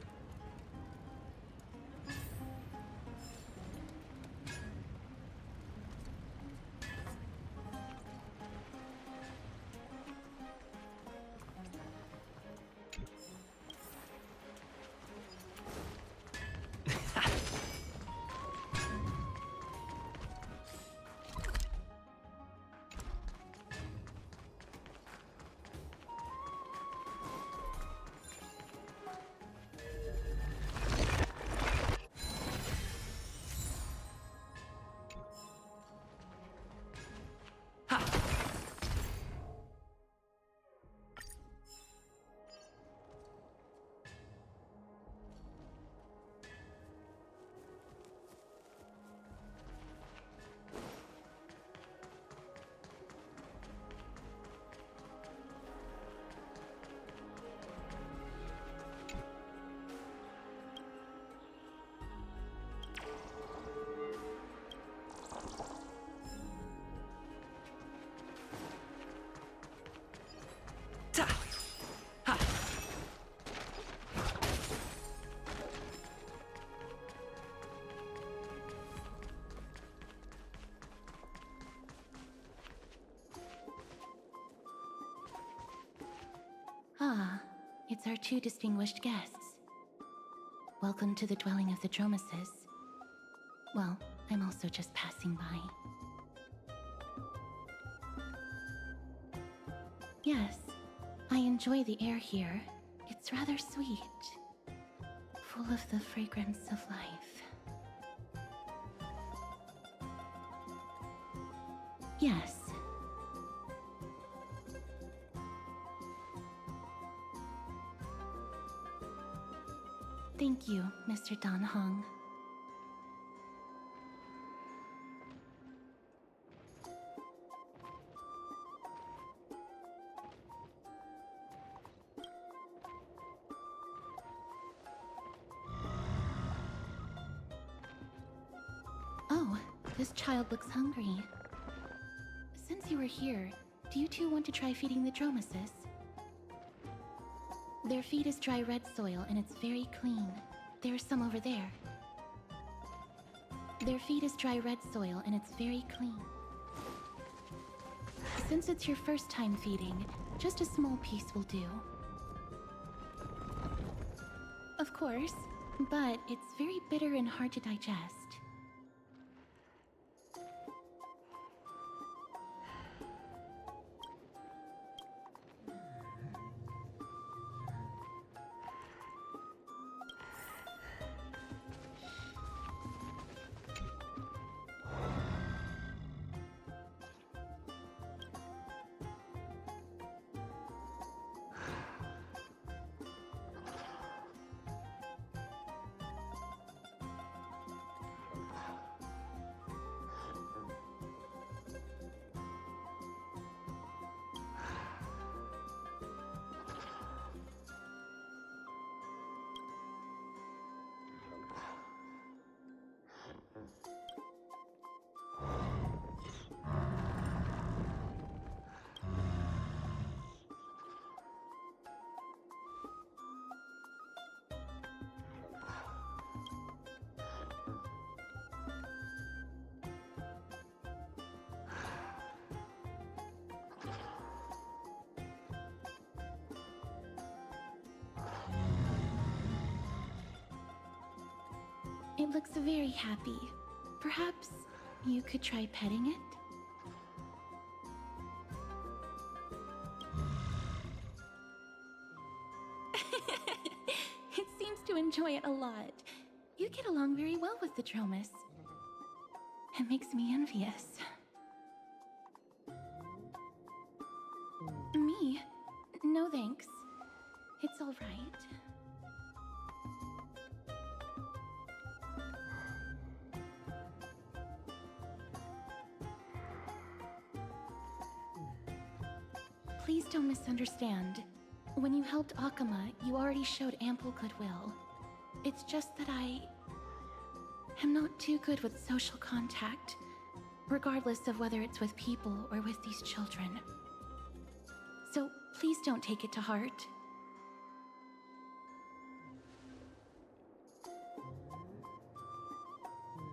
A: Ah, it's our two distinguished guests. Welcome to the dwelling of the Dromases. Well, I'm also just passing by. Yes, I enjoy the air here. It's rather sweet, full of the fragrance of life. Yes. Thank you, Mr. Dan Hong. Oh, this child looks hungry. since you were here, do you two want to try feeding the Dromaeus? Their feed is dry red soil and it's very clean. There's some over there. Their feed is dry red soil and it's very clean. Since it's your first time feeding, just a small piece will do. Of course, but it's very bitter and hard to digest. It looks very happy. Perhaps you could try petting it? It seems to enjoy it a lot. You get along very well with the Dromaeus. It makes me envious. Me? No thanks. It's all right. Please don't misunderstand. When you helped Akama, you already showed ample goodwill. It's just that I am not too good with social contact, regardless of whether it's with people or with these children. So please don't take it to heart.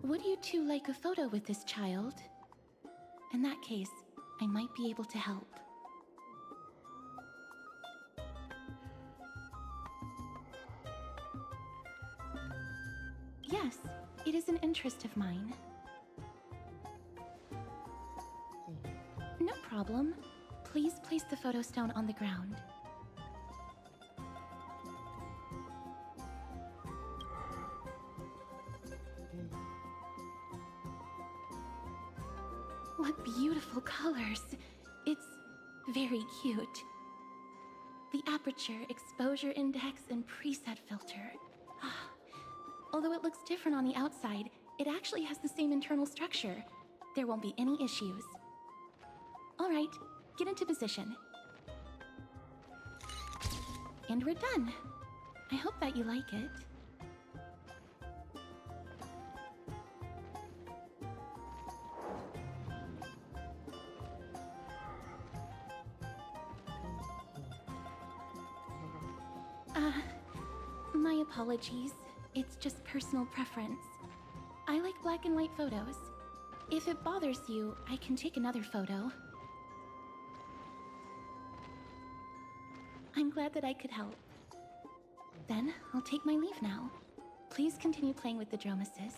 A: Would you two like a photo with this child? In that case, I might be able to help. Yes, it is an interest of mine. No problem. Please place the photo stone on the ground. What beautiful colors! It's very cute. The aperture, exposure index, and preset filter. Although it looks different on the outside, it actually has the same internal structure. There won't be any issues. All right, get into position. And we're done. I hope that you like it. My apologies. It's just personal preference. I like black and white photos. If it bothers you, I can take another photo. I'm glad that I could help. Then, I'll take my leave now. Please continue playing with the Dromaeus.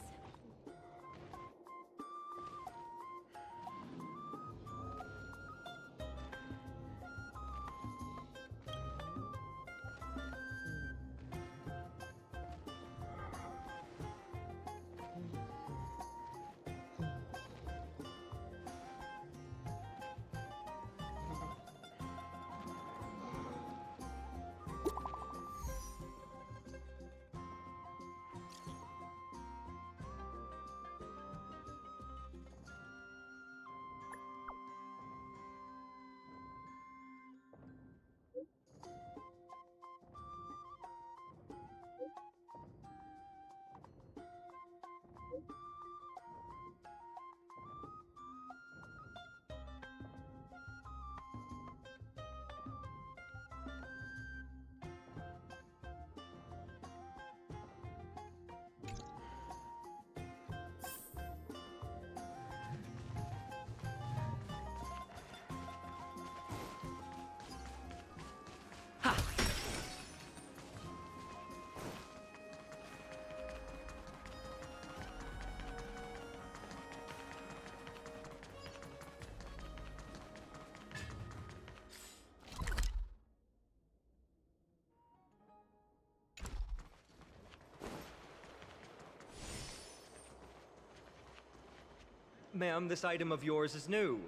I: Ma'am, this item of yours is new.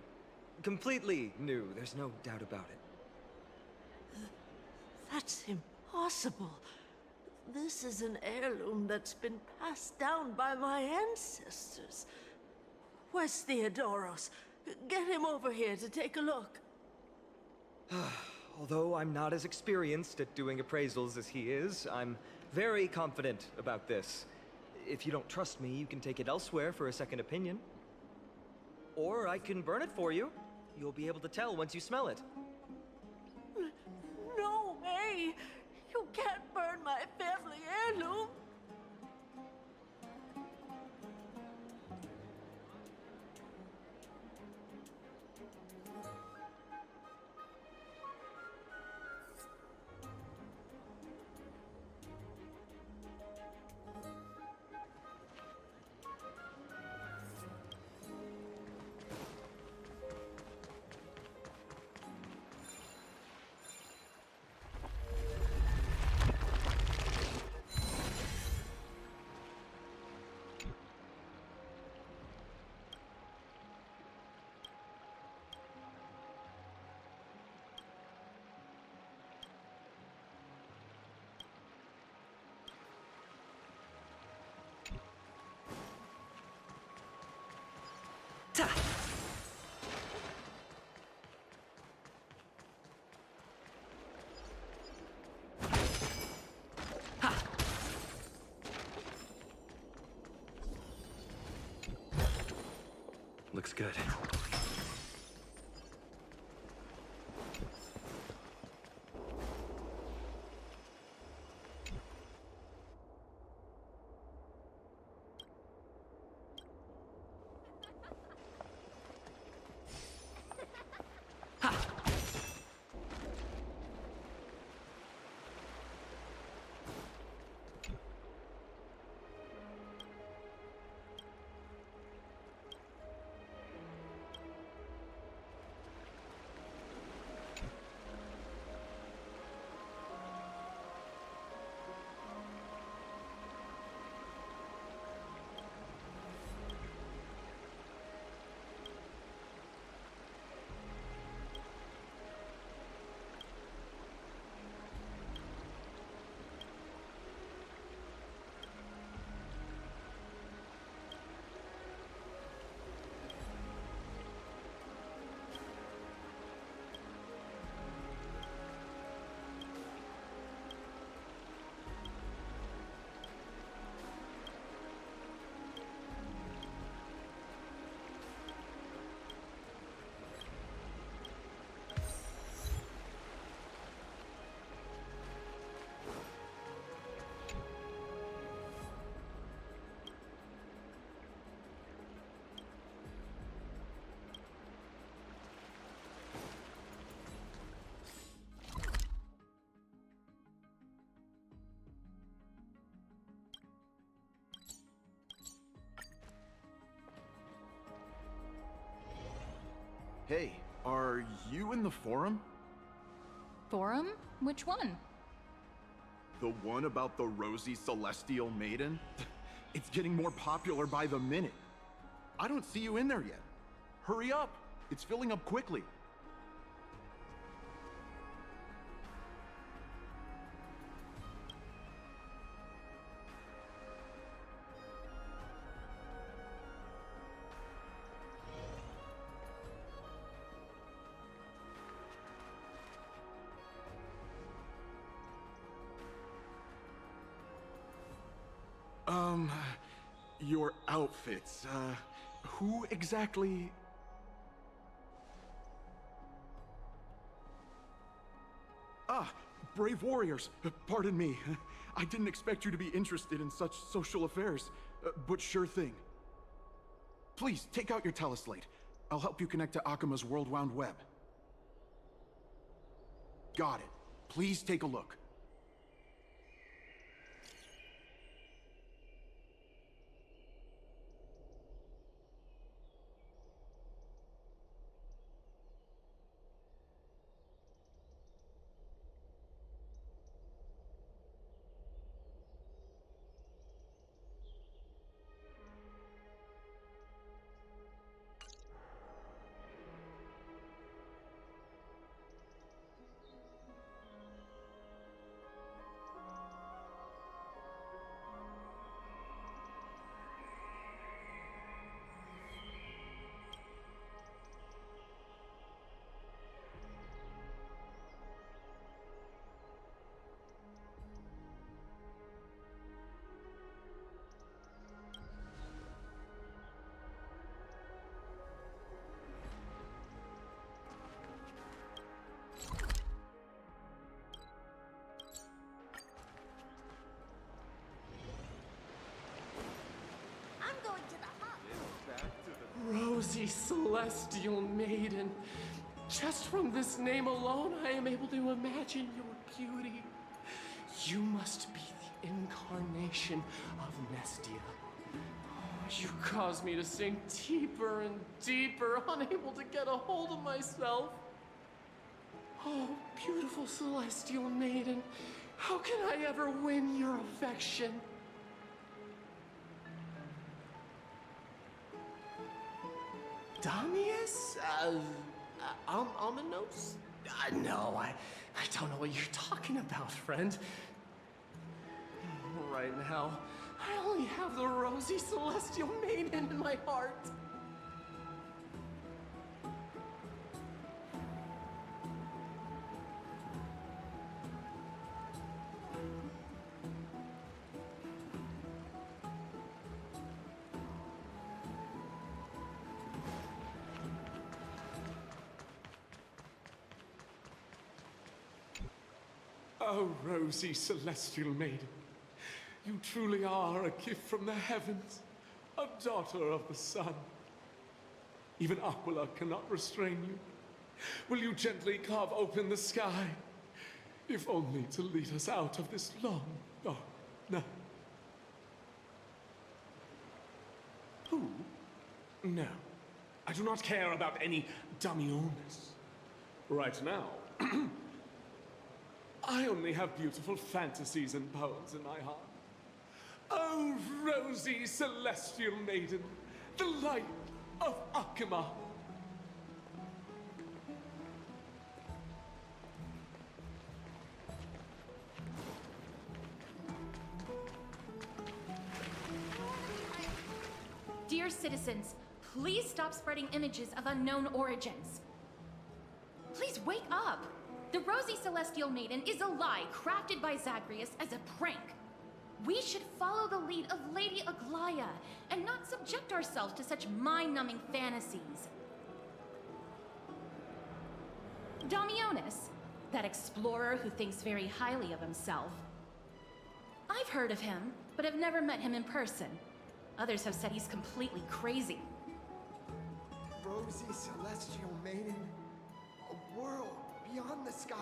I: Completely new, there's no doubt about it.
E: That's impossible. This is an heirloom that's been passed down by my ancestors. Where's Theodoros? Get him over here to take a look.
I: Although I'm not as experienced at doing appraisals as he is, I'm very confident about this. If you don't trust me, you can take it elsewhere for a second opinion. Or I can burn it for you. You'll be able to tell once you smell it.
E: No way! You can't burn my family heirloom!
H: Looks good.
M: Hey, are you in the forum?
N: Forum? Which one?
M: The one about the rosy celestial maiden? It's getting more popular by the minute. I don't see you in there yet. Hurry up! It's filling up quickly. Your outfits, who exactly... Ah, brave warriors, pardon me. I didn't expect you to be interested in such social affairs, but sure thing. Please, take out your teleslate. I'll help you connect to Akima's World Wound Web. Got it. Please take a look.
S: Celestial Maiden. Just from this name alone, I am able to imagine your beauty. You must be the incarnation of Nestia. You caused me to sink deeper and deeper, unable to get a hold of myself. Oh, beautiful Celestial Maiden, how can I ever win your affection? Damius? Almanos? No, I don't know what you're talking about, friend. Right now, I only have the rosy Celestial Maiden in my heart. Oh, rosy Celestial Maiden. You truly are a gift from the heavens, a daughter of the sun. Even Aquila cannot restrain you. Will you gently carve open the sky, if only to lead us out of this long, dark night? Who? No, I do not care about any Damiones. Right now, I only have beautiful fantasies and poems in my heart. Oh, rosy Celestial Maiden, the light of Akima.
A: Dear citizens, please stop spreading images of unknown origins. Please wake up! The Rosy Celestial Maiden is a lie crafted by Zagreus as a prank. We should follow the lead of Lady Aglaya and not subject ourselves to such mind-numbing fantasies. Damiones, that explorer who thinks very highly of himself. I've heard of him, but have never met him in person. Others have said he's completely crazy.
D: Rosy Celestial Maiden, a world beyond the sky.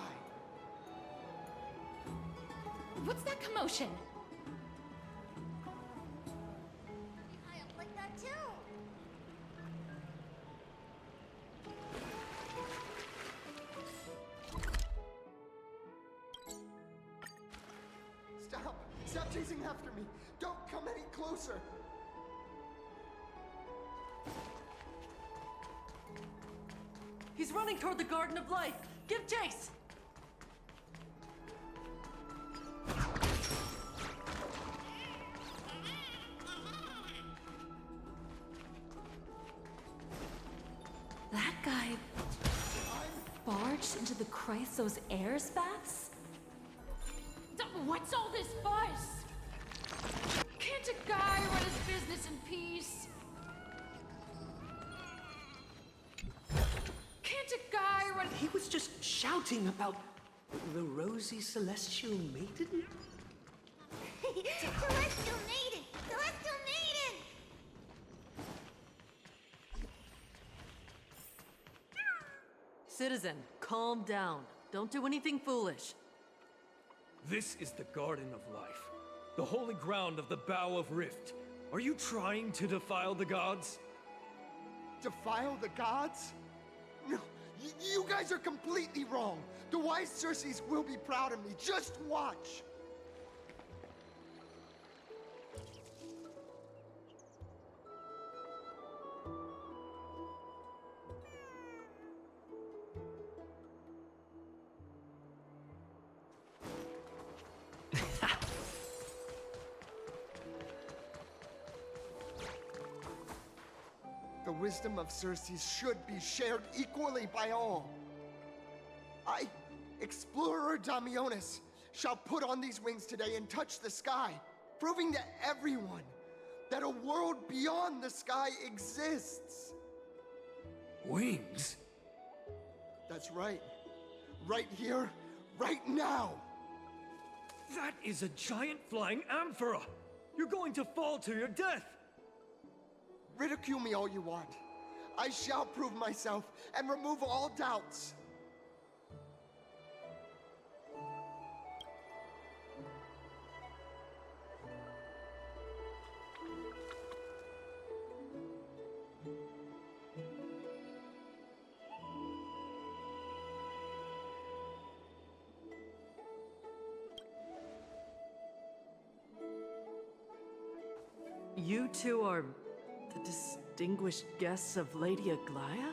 A: What's that commotion?
B: I am like that too.
D: Stop! Stop chasing after me! Don't come any closer!
E: He's running toward the Garden of Life. Give chase!
V: That guy barged into the Chrysos Heirs baths?
N: What's all this fuss? Can't a guy run his business in peace? Can't a guy run...
J: He was just shouting about the Rosy Celestial Maiden?
B: Celestial Maiden! Celestial Maiden!
E: Citizen, calm down. Don't do anything foolish.
O: This is the Garden of Life, the holy ground of the Bow of Rift. Are you trying to defile the gods?
D: Defile the gods? No, you guys are completely wrong. The wise Circes will be proud of me. Just watch. The wisdom of Circes should be shared equally by all. I, Explorer Damiones, shall put on these wings today and touch the sky, proving to everyone that a world beyond the sky exists.
O: Wings?
D: That's right. Right here, right now.
O: That is a giant flying amphora! You're going to fall to your death!
D: Ridicule me all you want. I shall prove myself and remove all doubts.
E: You two are the distinguished guests of Lady Aglaya?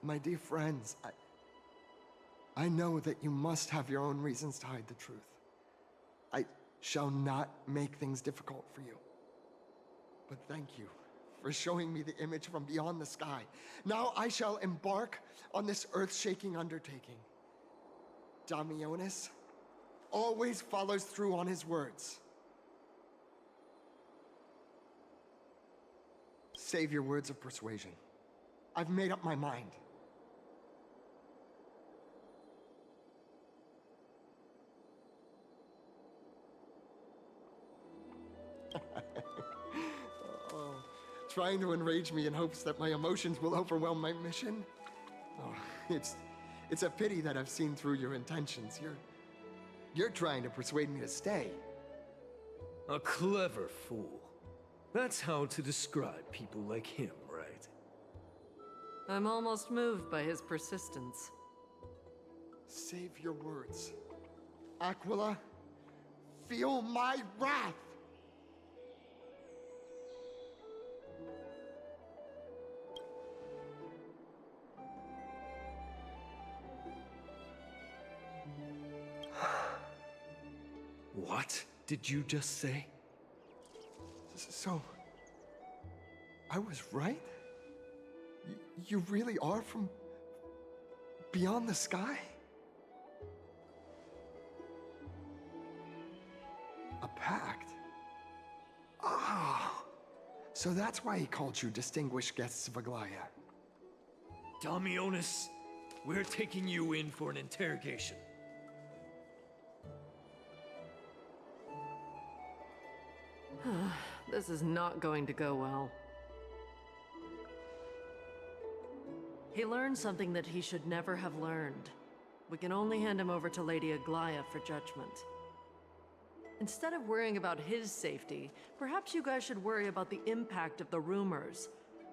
D: My dear friends, I know that you must have your own reasons to hide the truth. I shall not make things difficult for you. But thank you for showing me the image from beyond the sky. Now I shall embark on this earth-shaking undertaking. Damionis always follows through on his words. Save your words of persuasion. I've made up my mind. Oh, trying to enrage me in hopes that my emotions will overwhelm my mission? Oh, it's a pity that I've seen through your intentions. You're trying to persuade me to stay.
O: A clever fool. That's how to describe people like him, right?
E: I'm almost moved by his persistence.
D: Save your words. Aquila, feel my wrath!
O: What did you just say?
D: So, I was right? You really are from beyond the sky? A pact? Ah! So that's why he called you distinguished guests of Aglaya.
O: Damionis, we're taking you in for an interrogation.
E: This is not going to go well. He learned something that he should never have learned. We can only hand him over to Lady Aglaya for judgment. Instead of worrying about his safety, perhaps you guys should worry about the impact of the rumors.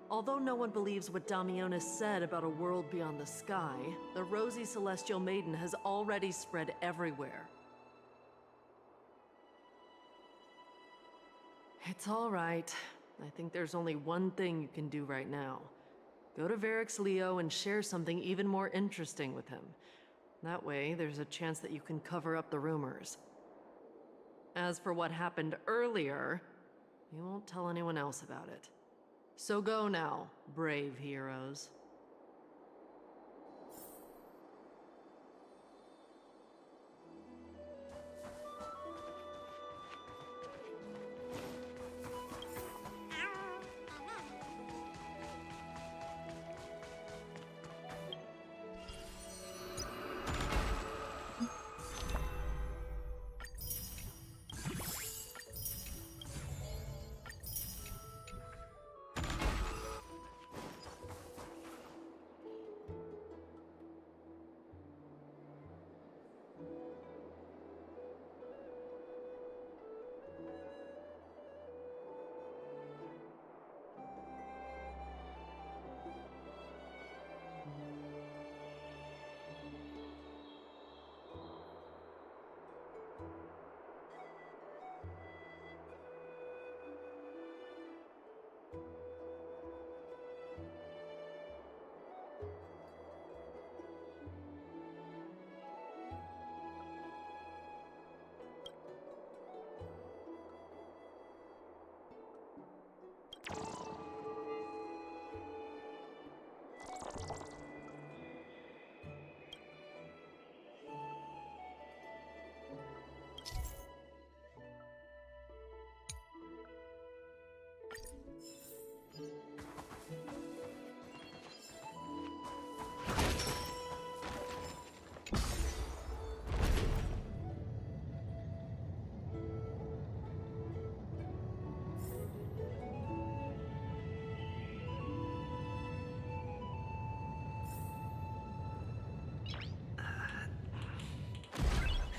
E: Although no one believes what Damionis said about a world beyond the sky, the rosy celestial maiden has already spread everywhere. It's all right. I think there's only one thing you can do right now. Go to Varix Leo and share something even more interesting with him. That way, there's a chance that you can cover up the rumors. As for what happened earlier, you won't tell anyone else about it. So go now, brave heroes.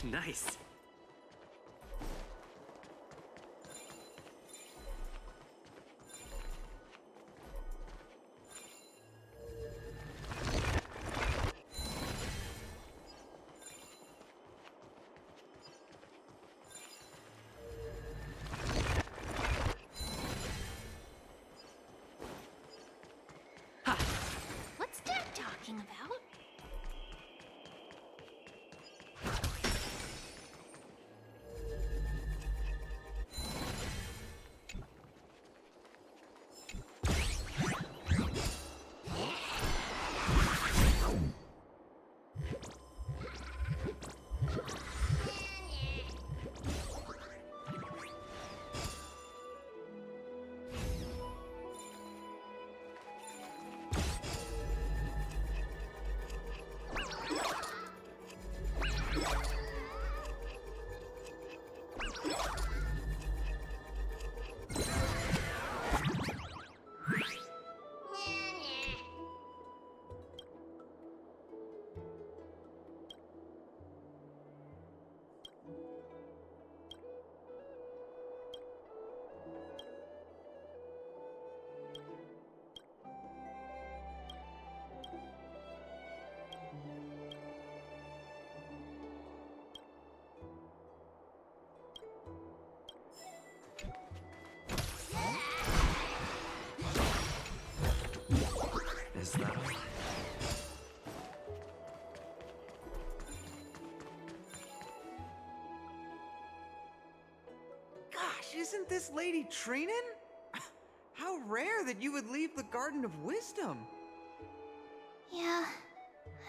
J: Nice.
B: What's Dad talking about?
I: Is that all?
F: Gosh, isn't this lady Trinin? How rare that you would leave the Garden of Wisdom.
B: Yeah,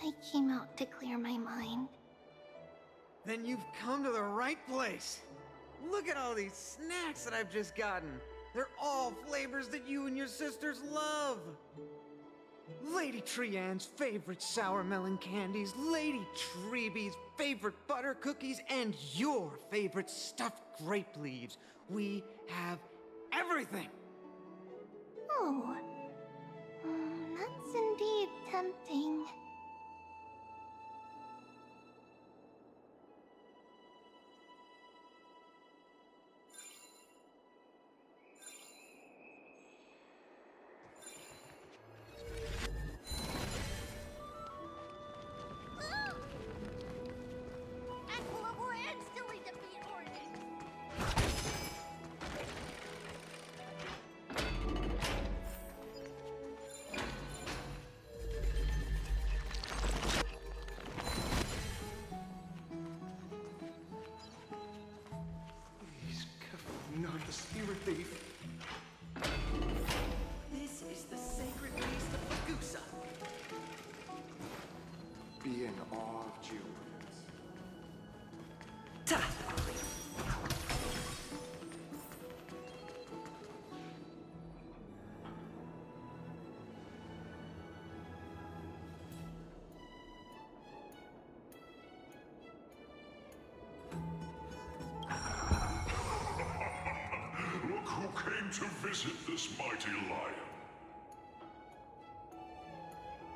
B: I came out to clear my mind.
F: Then you've come to the right place. Look at all these snacks that I've just gotten. They're all flavors that you and your sisters love. Lady Trianne's favorite sour melon candies, Lady Treebee's favorite butter cookies, and your favorite stuffed grape leaves. We have everything.
B: Oh, that's indeed tempting.
S: Not the spirit thief.
F: This is the sacred beast of Magusa.
D: Be in awe of Julius.
F: Ta!
P: Look who came to visit this mighty lion.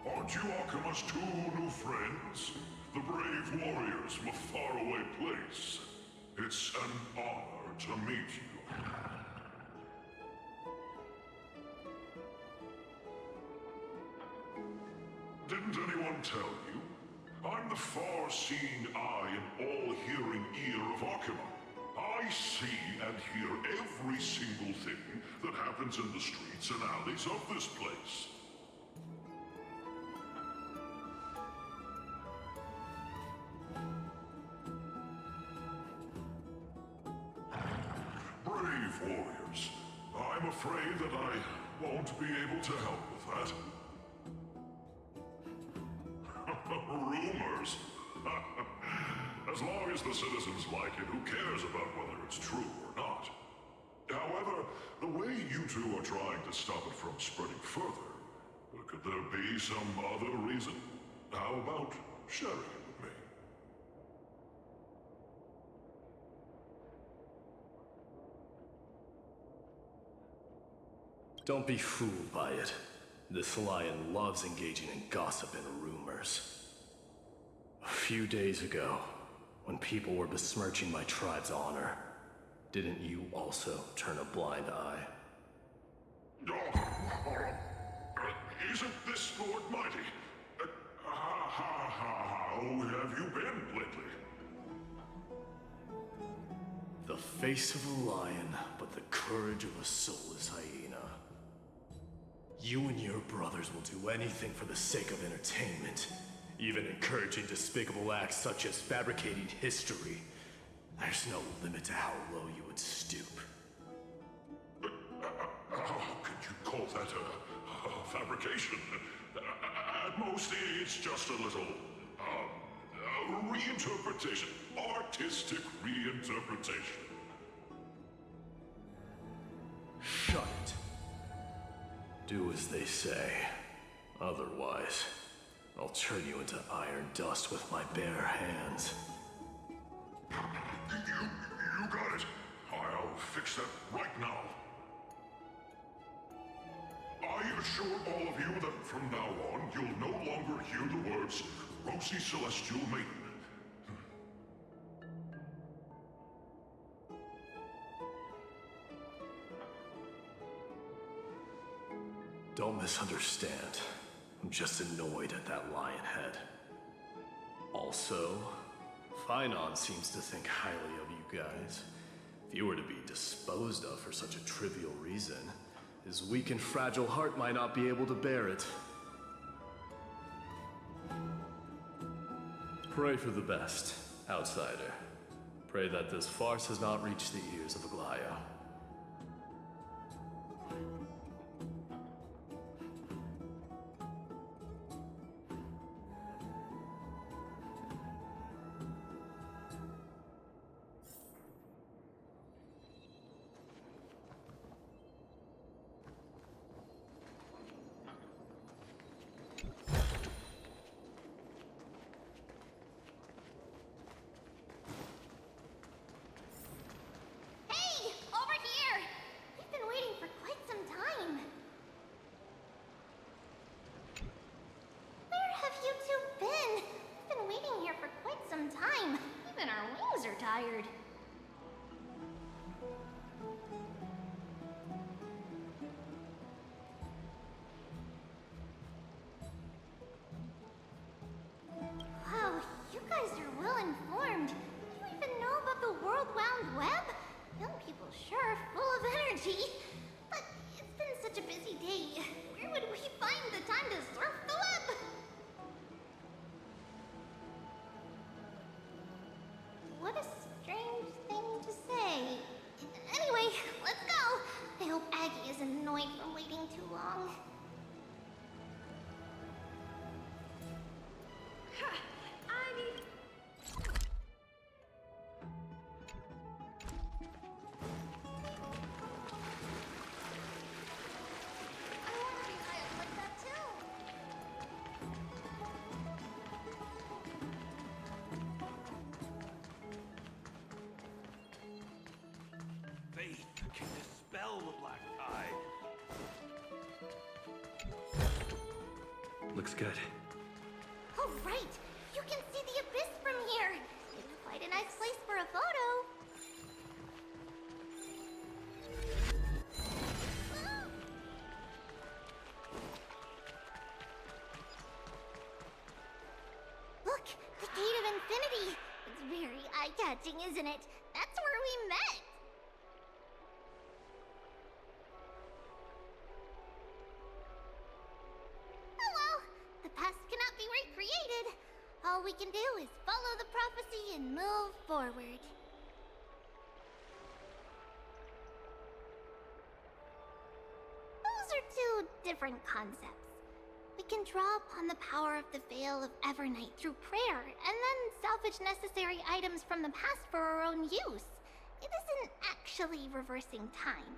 P: Aren't you Akima's two new friends? The brave warriors from a faraway place. It's an honor to meet you. Didn't anyone tell you? I'm the far-seeing eye and all-hearing ear of Akima. I see and hear every single thing that happens in the streets and alleys of this place. Brave warriors. I'm afraid that I won't be able to help with that. Rumors? As long as the citizens like it, who cares about whether it's true or not? However, the way you two are trying to stop it from spreading further, could there be some other reason? How about sharing it with me?
S: Don't be fooled by it. This lion loves engaging in gossip and rumors. A few days ago, When people were besmirching my tribe's honor, didn't you also turn a blind eye?
P: Isn't this Lord Mighty? How have you been lately?
S: The face of a lion, but the courage of a soulless hyena. You and your brothers will do anything for the sake of entertainment, even encouraging despicable acts such as fabricating history. There's no limit to how low you would stoop.
P: How could you call that a fabrication? At most, it's just a little, reinterpretation. Artistic reinterpretation.
S: Shut it. Do as they say. Otherwise, I'll turn you into iron dust with my bare hands.
P: You got it. I'll fix that right now. I assure all of you that from now on, you'll no longer hear the words Rosy Celestial Maiden.
S: Don't misunderstand. I'm just annoyed at that lion head. Also, Finon seems to think highly of you guys. If you were to be disposed of for such a trivial reason, his weak and fragile heart might not be able to bear it. Pray for the best, outsider. Pray that this farce has not reached the ears of Aglaya.
B: Hey! Over here! We've been waiting for quite some time. Where have you two been? We've been waiting here for quite some time. Even our wings are tired. Wow, you guys are well informed. You even know about the World Wound Web? Young people sure are full of energy. But it's been such a busy day. Where would we find the time to surf the web? What a strange thing to say. Anyway, let's go. I hope Aggie isn't annoyed from waiting too long.
O: Faith can dispel the black tide.
I: Looks good.
B: Oh, right! You can see the abyss from here! It's quite a nice place for a photo. Look! The Gate of Infinity! It's very eye-catching, isn't it? That's where we met! Oh well, the past cannot be recreated. All we can do is follow the prophecy and move forward. Those are two different concepts. We can draw upon the power of the Veil of Evernight through prayer, and then salvage necessary items from the past for our own use. It isn't actually reversing time.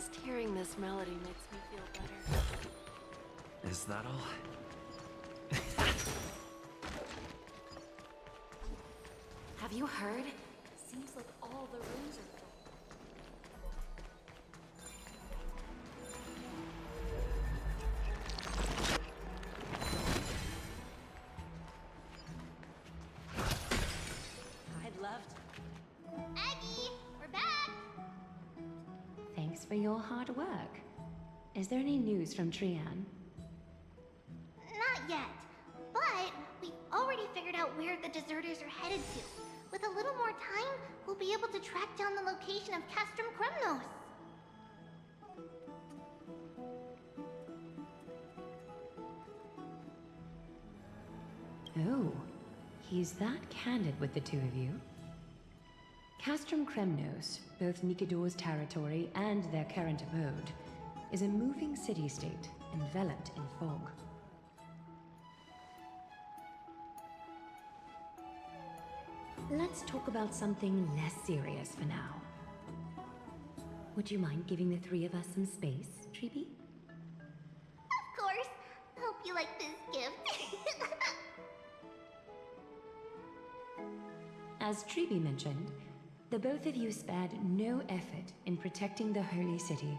E: Just hearing this melody makes me feel better.
U: Is that all?
V: Have you heard? Seems like all the rooms are full. I'd love to.
B: Aggie, we're back!
V: Thanks for your hard work. Is there any news from Trian?
B: Not yet, but we've already figured out where the deserters are headed to. With a little more time, we'll be able to track down the location of Castrum Kremnos.
V: Oh, he's that candid with the two of you. Castrum Kremnos, both Nikador's territory and their current abode, is a moving city-state enveloped in fog. Let's talk about something less serious for now. Would you mind giving the three of us some space, Treeby?
B: Of course. Hope you like this gift.
V: As Treeby mentioned, the both of you spared no effort in protecting the Holy City.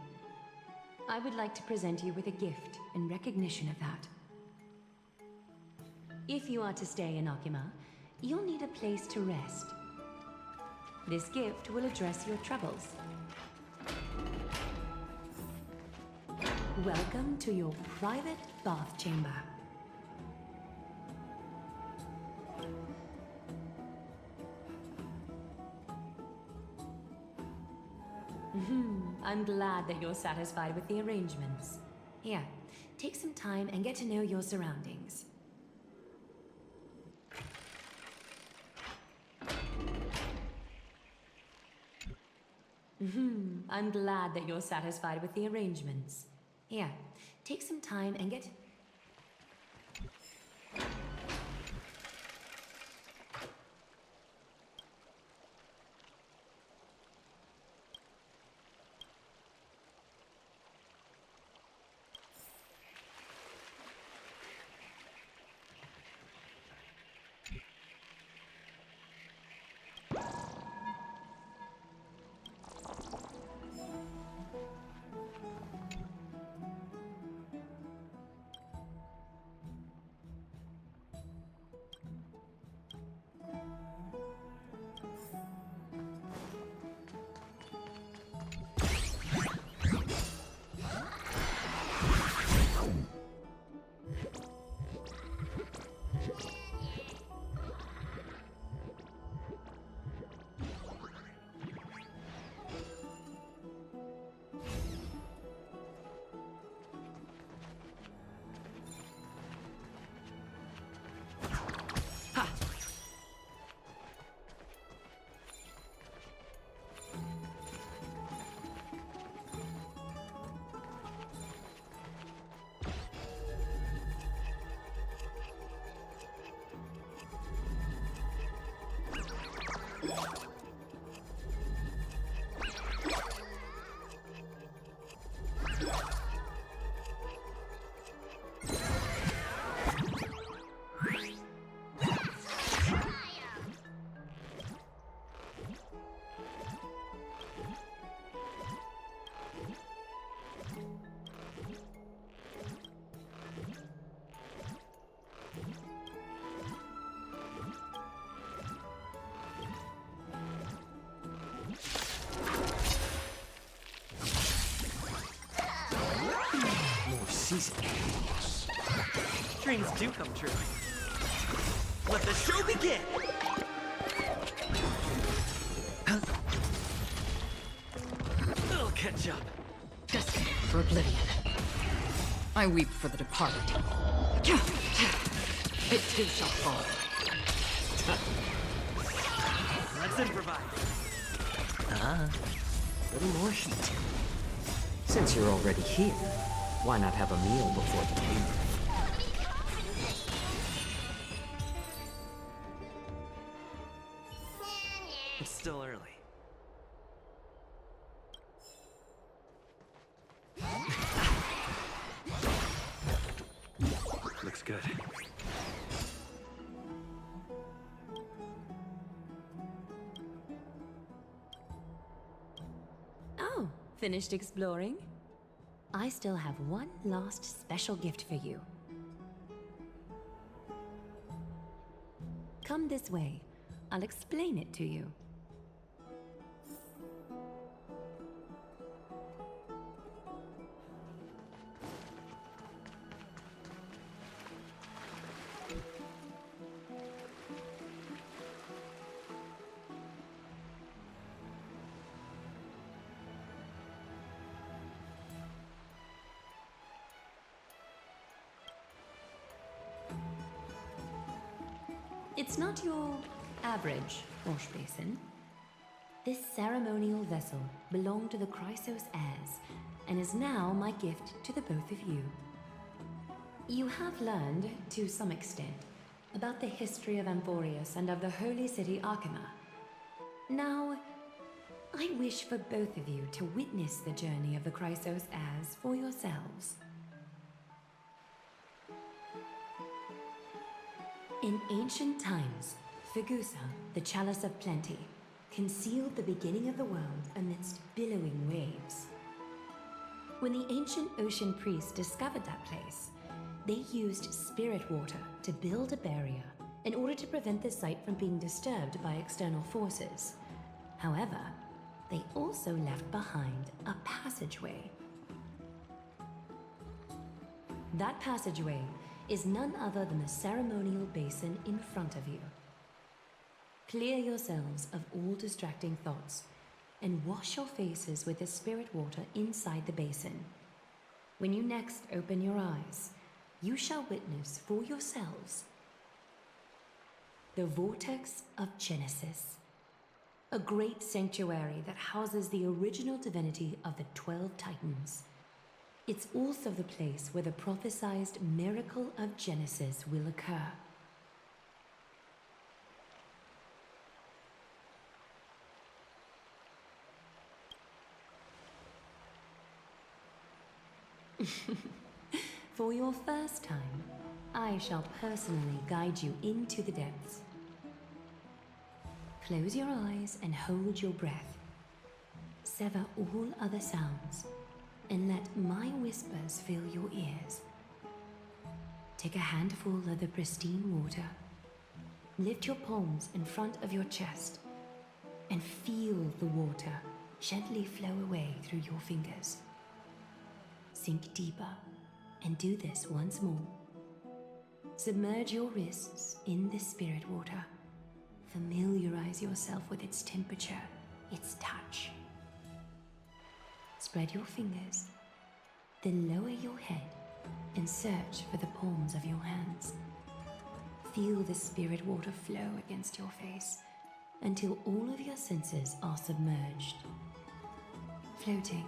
V: I would like to present you with a gift in recognition of that. If you are to stay in Akima, you'll need a place to rest. This gift will address your troubles. Welcome to your private bath chamber. I'm glad that you're satisfied with the arrangements. Here, take some time and get to know your surroundings. I'm glad that you're satisfied with the arrangements. Here, take some time and get...
J: Dreams do come true. Let the show begin! It'll catch up.
N: Destiny for oblivion. I weep for the departed. It too shall fall.
J: Let's improvise.
U: Ah, a little more heat. Since you're already here, why not have a meal before the game?
J: It's still early.
O: Looks good.
V: Oh, finished exploring? I still have one last special gift for you. Come this way. I'll explain it to you. It's not your average wash basin. This ceremonial vessel belonged to the Chrysos heirs and is now my gift to the both of you. You have learned, to some extent, about the history of Amphorius and of the holy city Arkema. Now, I wish for both of you to witness the journey of the Chrysos heirs for yourselves. In ancient times, Fegusa, the Chalice of Plenty, concealed the beginning of the world amidst billowing waves. When the ancient ocean priests discovered that place, they used spirit water to build a barrier in order to prevent the site from being disturbed by external forces. However, they also left behind a passageway. That passageway is none other than the ceremonial basin in front of you. Clear yourselves of all distracting thoughts and wash your faces with the spirit water inside the basin. When you next open your eyes, you shall witness for yourselves the Vortex of Genesis, a great sanctuary that houses the original divinity of the 12 Titans. It's also the place where the prophesized miracle of Genesis will occur. For your first time, I shall personally guide you into the depths. Close your eyes and hold your breath. Sever all other sounds and let my whispers fill your ears. Take a handful of the pristine water. Lift your palms in front of your chest and feel the water gently flow away through your fingers. Sink deeper and do this once more. Submerge your wrists in the spirit water. Familiarize yourself with its temperature, its touch. Spread your fingers, then lower your head and search for the palms of your hands. Feel the spirit water flow against your face until all of your senses are submerged. Floating,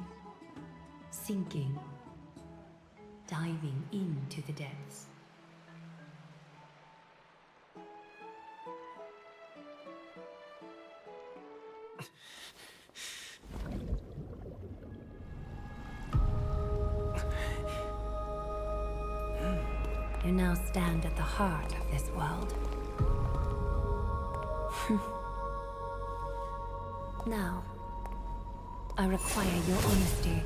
V: sinking, diving into the depths. You now stand at the heart of this world. Now, I require your honesty.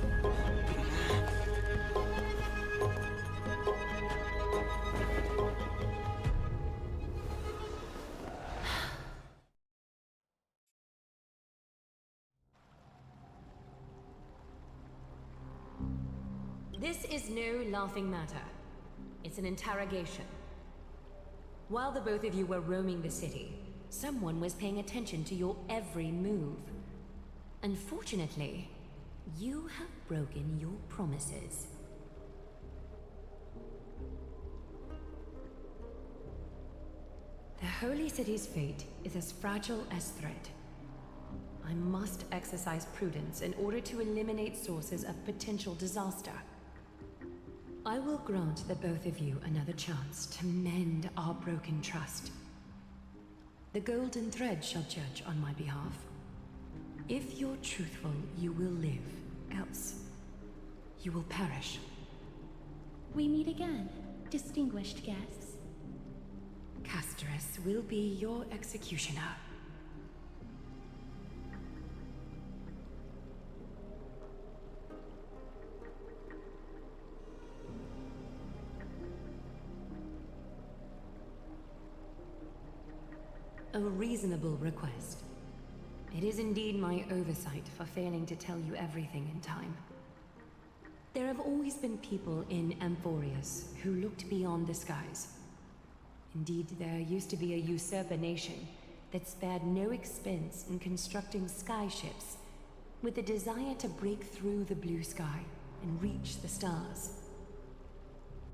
V: This is no laughing matter. It's an interrogation. While the both of you were roaming the city, someone was paying attention to your every move. Unfortunately, you have broken your promises. The Holy City's fate is as fragile as threat. I must exercise prudence in order to eliminate sources of potential disaster. I will grant the both of you another chance to mend our broken trust. The golden thread shall judge on my behalf. If you're truthful, you will live. Else, you will perish.
A: We meet again. distinguished guests.
V: Castress will be your executioner. A reasonable request. It is indeed my oversight for failing to tell you everything in time. There have always been people in Amphorius who looked beyond the skies. Indeed, there used to be a usurper nation that spared no expense in constructing skyships with the desire to break through the blue sky and reach the stars.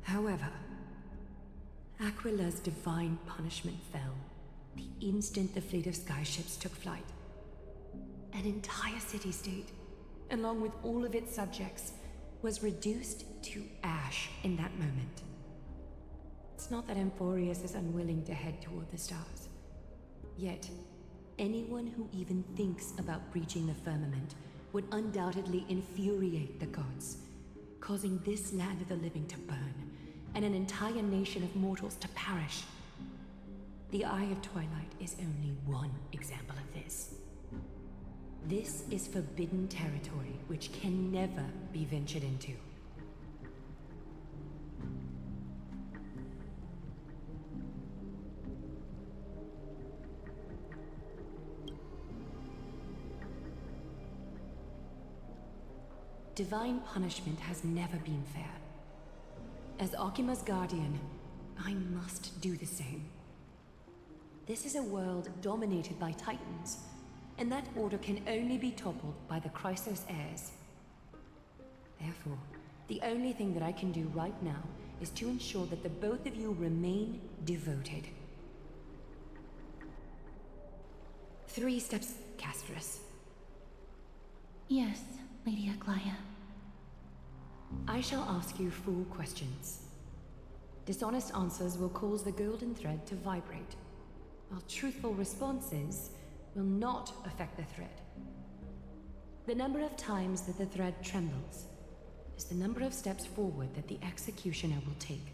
V: However, Aquila's divine punishment fell the instant the fleet of skyships took flight. An entire city-state, along with all of its subjects, was reduced to ash in that moment. It's not that Amphorius is unwilling to head toward the stars. Yet, anyone who even thinks about breaching the firmament would undoubtedly infuriate the gods, causing this land of the living to burn, and an entire nation of mortals to perish. The Eye of Twilight is only one example of this. This is forbidden territory which can never be ventured into. Divine punishment has never been fair. As Okima's guardian, I must do the same. This is a world dominated by Titans, and that order can only be toppled by the Chrysos heirs. Therefore, the only thing that I can do right now is to ensure that the both of you remain devoted. 3 steps, Castress.
A: Yes, Lady Aglaia.
V: I shall ask you 4 questions. Dishonest answers will cause the golden thread to vibrate, while truthful responses will not affect the thread. The number of times that the thread trembles is the number of steps forward that the executioner will take.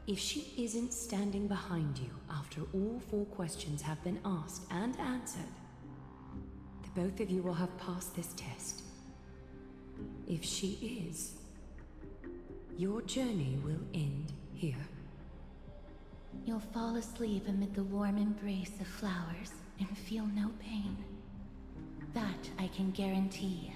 V: If she isn't standing behind you after all 4 questions have been asked and answered, the both of you will have passed this test. If she is, your journey will end here.
A: You'll fall asleep amid the warm embrace of flowers and feel no pain. That I can guarantee.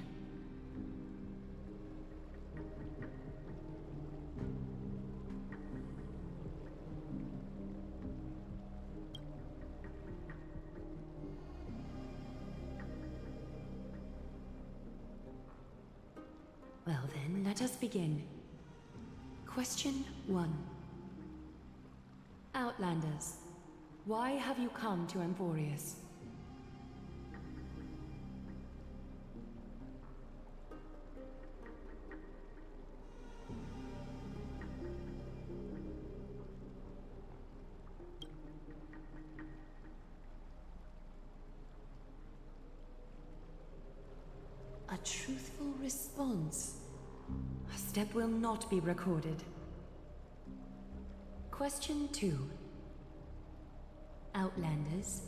V: Well then, let us begin. Question 1. Outlanders, why have you come to Amphorius? A truthful response. A step will not be recorded. Question 2. Outlanders,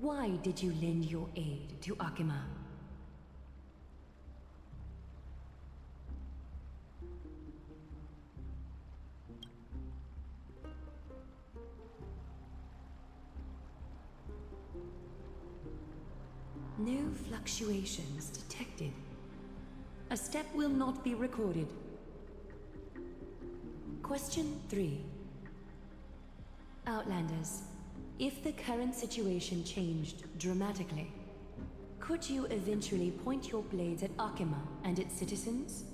V: why did you lend your aid to Akima? No fluctuations detected. A step will not be recorded. Question 3. Outlanders, if the current situation changed dramatically, could you eventually point your blades at Akima and its citizens?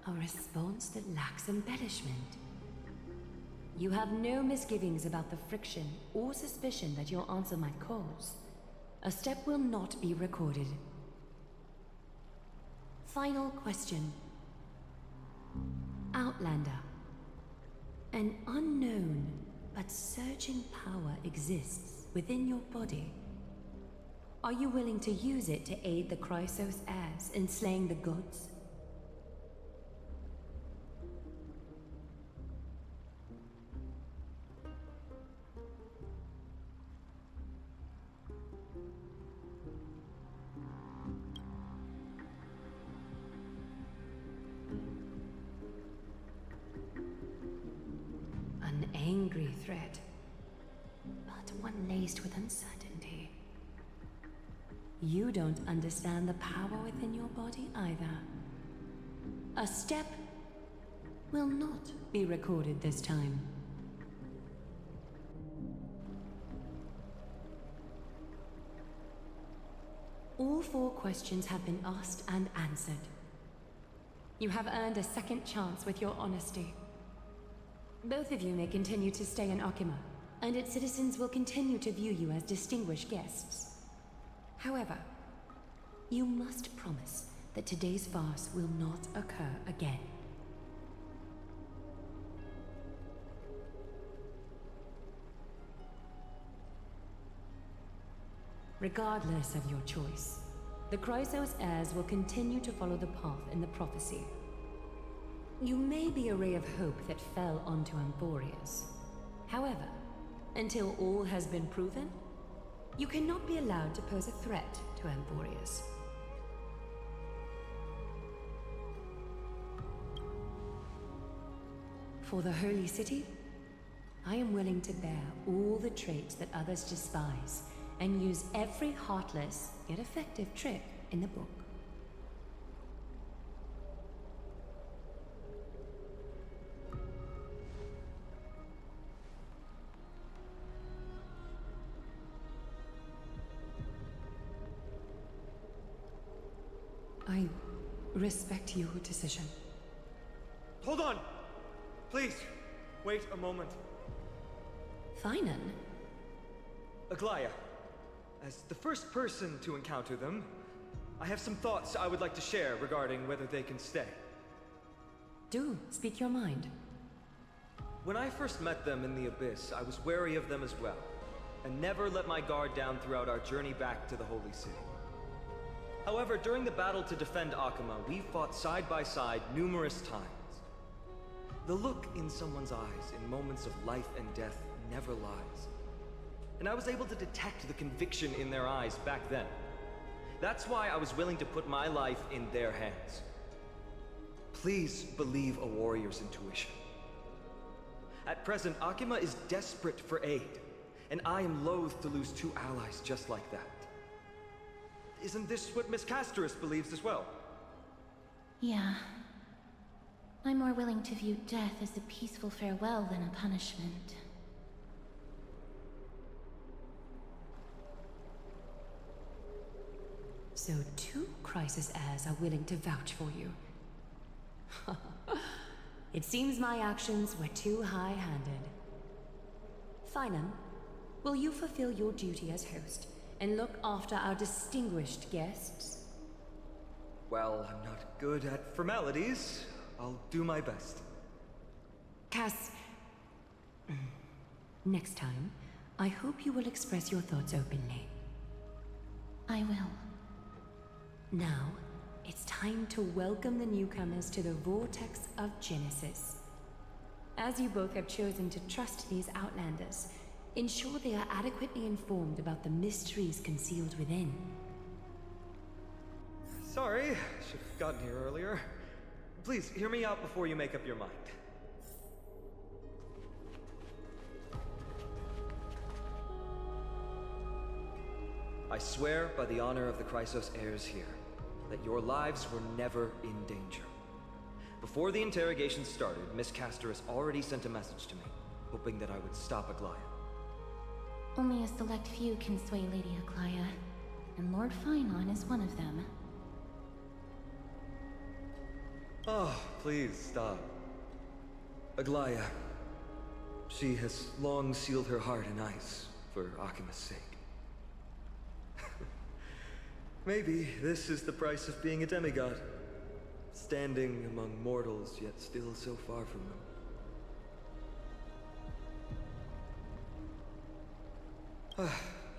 V: A response that lacks embellishment. You have no misgivings about the friction or suspicion that your answer might cause. A step will not be recorded. Final question. Outlander. An unknown but surging power exists within your body. Are you willing to use it to aid the Chrysos heirs in slaying the gods? An angry threat, but one laced with uncertainty. You don't understand the power within your body either. A step will not be recorded this time. All 4 questions have been asked and answered. You have earned a second chance with your honesty. Both of you may continue to stay in Akima, and its citizens will continue to view you as distinguished guests. However, you must promise that today's farce will not occur again. Regardless of your choice, the Chrysos heirs will continue to follow the path in the prophecy. You may be a ray of hope that fell onto Amphorius. However, until all has been proven, you cannot be allowed to pose a threat to Amphorius. For the Holy City, I am willing to bear all the traits that others despise and use every heartless yet effective trick in the book. I respect your decision.
I: Hold on! Please, wait a moment.
V: Finan?
I: Aglaya, as the first person to encounter them, I have some thoughts I would like to share regarding whether they can stay.
V: Do speak your mind.
I: When I first met them in the Abyss, I was wary of them as well, and never let my guard down throughout our journey back to the Holy City. However, during the battle to defend Akima, we fought side by side numerous times. The look in someone's eyes in moments of life and death never lies. And I was able to detect the conviction in their eyes back then. That's why I was willing to put my life in their hands. Please believe a warrior's intuition. At present, Akima is desperate for aid, and I am loath to lose 2 allies just like that. Isn't this what Miss Casterus believes as well?
A: Yeah. I'm more willing to view death as a peaceful farewell than a punishment.
V: So 2 Chrysos heirs are willing to vouch for you. It seems my actions were too high-handed. Finan, will you fulfill your duty as host and look after our distinguished guests?
I: Well, I'm not good at formalities. I'll do my best.
V: Cass... Next time, I hope you will express your thoughts openly.
A: I will.
V: Now, it's time to welcome the newcomers to the Vortex of Genesis. As you both have chosen to trust these Outlanders, ensure they are adequately informed about the mysteries concealed within.
I: Sorry, should have gotten here earlier. Please, hear me out before you make up your mind. I swear by the honor of the Chrysos heirs here, that your lives were never in danger. Before the interrogation started, Miss Casterus already sent a message to me, hoping that I would stop Aglaya.
A: Only a select few can sway Lady Aglaya, and Lord Finon is one of them.
I: Oh, please stop. Aglaya, She has long sealed her heart in ice for Akima's sake. Maybe this is the price of being a demigod. Standing among mortals, yet still so far from them.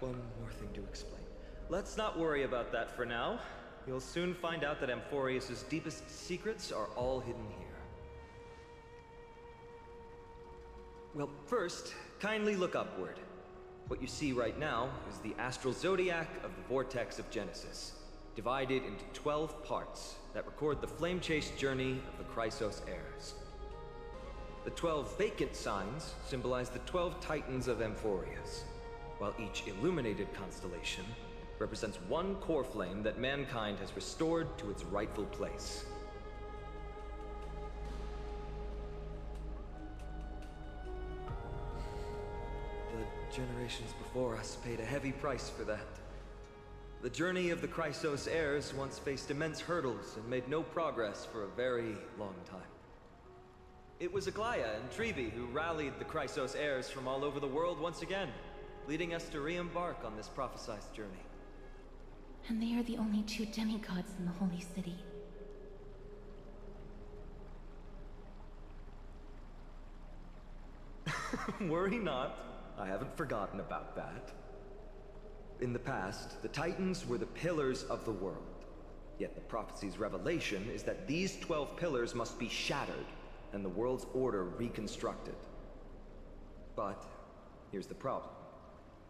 I: One more thing to explain. Let's not worry about that for now. You'll soon find out that Amphorius' deepest secrets are all hidden here. Well, first, kindly look upward. What you see right now is the astral zodiac of the Vortex of Genesis, divided into 12 parts that record the flame-chased journey of the Chrysos heirs. The 12 vacant signs symbolize the 12 titans of Amphorius, while each illuminated constellation represents one core flame that mankind has restored to its rightful place. The generations before us paid a heavy price for that. The journey of the Chrysos heirs once faced immense hurdles and made no progress for a very long time. It was Aglaya and Treבי who rallied the Chrysos heirs from all over the world once again, leading us to re-embark on this prophesized journey.
A: And they are the only two demigods in the Holy City.
I: Worry not. I haven't forgotten about that. In the past, the Titans were the pillars of the world. Yet the prophecy's revelation is that these 12 pillars must be shattered, and the world's order reconstructed. But here's the problem.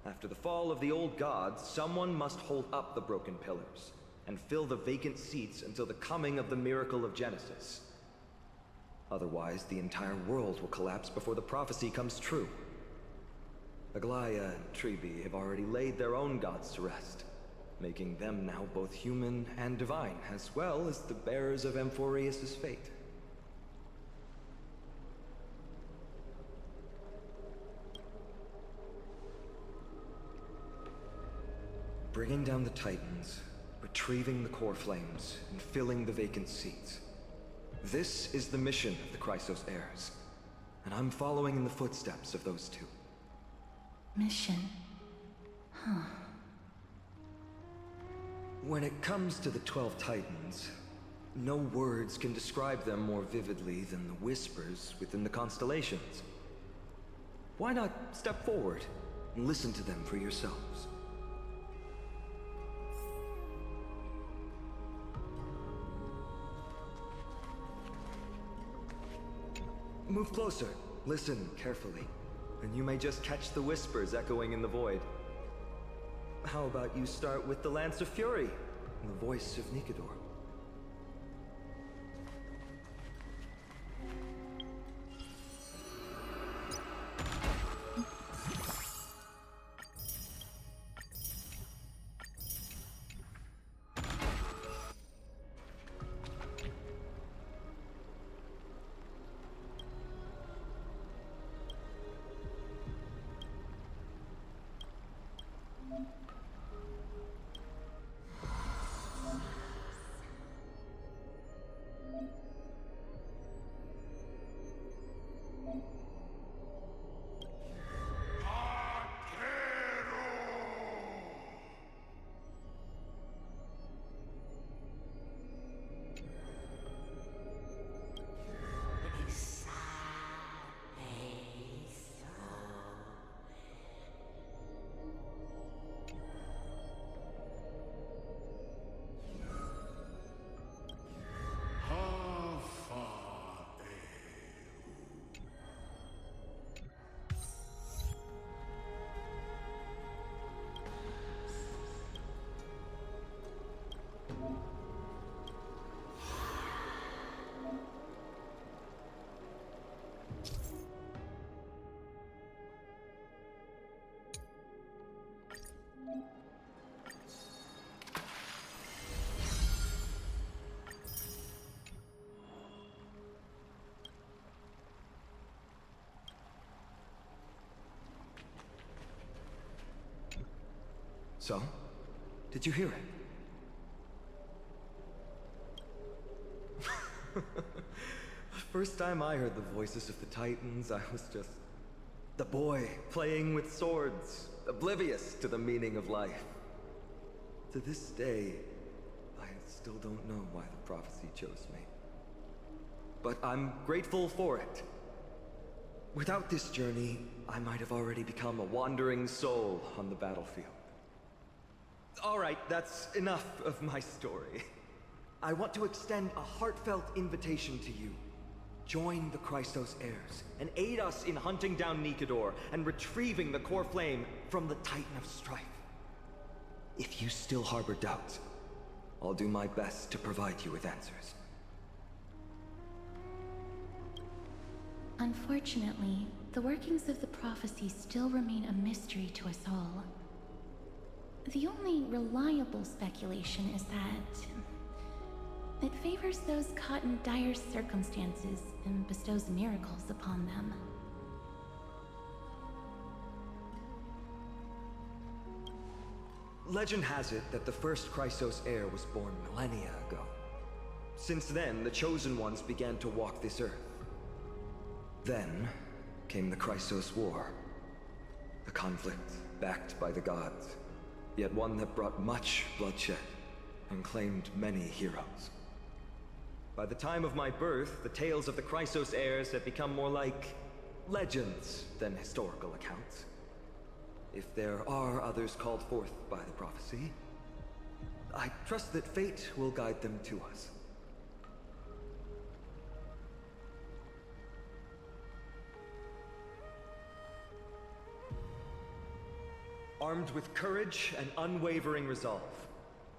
I: After the fall of the old gods, someone must hold up the broken pillars and fill the vacant seats until the coming of the miracle of Genesis. Otherwise, the entire world will collapse before the prophecy comes true. Aglaya and Treבי have already laid their own gods to rest, making them now both human and divine, as well as the bearers of Amphorius' fate. Bringing down the Titans, retrieving the core flames, and filling the vacant seats. This is the mission of the Chrysos heirs, and I'm following in the footsteps of those two.
A: Mission? Huh.
I: When it comes to the 12 Titans, no words can describe them more vividly than the whispers within the constellations. Why not step forward and listen to them for yourselves? Move closer, listen carefully, and you may just catch the whispers echoing in the void. How about you start with the Lance of Fury, and the voice of Nikador? So, did you hear it? The first time I heard the voices of the Titans, I was just The boy playing with swords, oblivious to the meaning of life. To this day, I still don't know why the prophecy chose me. But I'm grateful for it. Without this journey, I might have already become a wandering soul on the battlefield. All right, that's enough of my story. I want to extend a heartfelt invitation to you. Join the Christos heirs and aid us in hunting down Nikador and retrieving the core flame from the Titan of Strife. If you still harbor doubts, I'll do my best to provide you with answers.
A: Unfortunately, the workings of the prophecy still remain a mystery to us all. The only reliable speculation is that it favors those caught in dire circumstances and bestows miracles upon them.
I: Legend has it that the first Chrysos heir was born millennia ago. Since then, the Chosen Ones began to walk this earth. Then came the Chrysos War. A conflict backed by the gods, yet one that brought much bloodshed and claimed many heroes. By the time of my birth, the tales of the Chrysos heirs had become more like legends than historical accounts. If there are others called forth by the prophecy, I trust that fate will guide them to us. Armed with courage and unwavering resolve,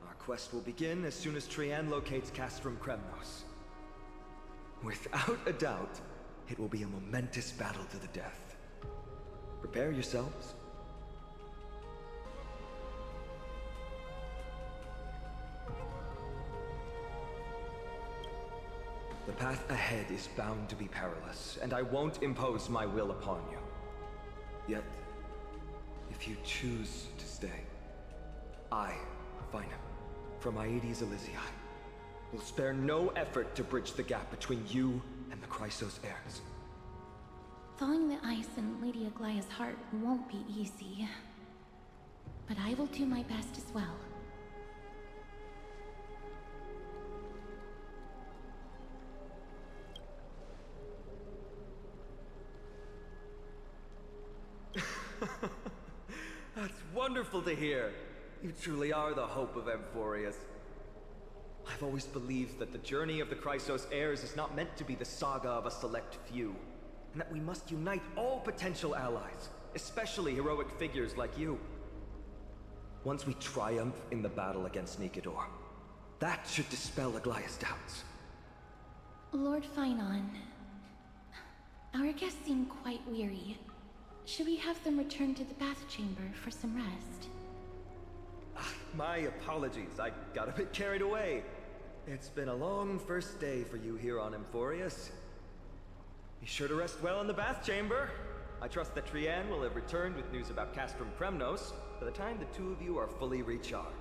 I: our quest will begin as soon as Trian locates Castrum Kremnos. Without a doubt, it will be a momentous battle to the death. Prepare yourselves. The path ahead is bound to be perilous, and I won't impose my will upon you. Yet, if you choose to stay, I, Finam, from Aedes Elysiae, will spare no effort to bridge the gap between you and the Chrysos heirs.
A: Thawing the ice in Lady Aglaya's heart won't be easy, but I will do my best as well.
I: That's wonderful to hear. You truly are the hope of Amphorius. I've always believed that the journey of the Chrysos heirs is not meant to be the saga of a select few, and that we must unite all potential allies, especially heroic figures like you. Once we triumph in the battle against Nikador, that should dispel Aglaya's doubts.
A: Lord Finon, our guests seem quite weary. Should we have them return to the bath chamber for some rest?
I: My apologies, I got a bit carried away. It's been a long first day for you here on Amphorius. Be sure to rest well in the bath chamber. I trust that Trian will have returned with news about Castrum Kremnos by the time the two of you are fully recharged.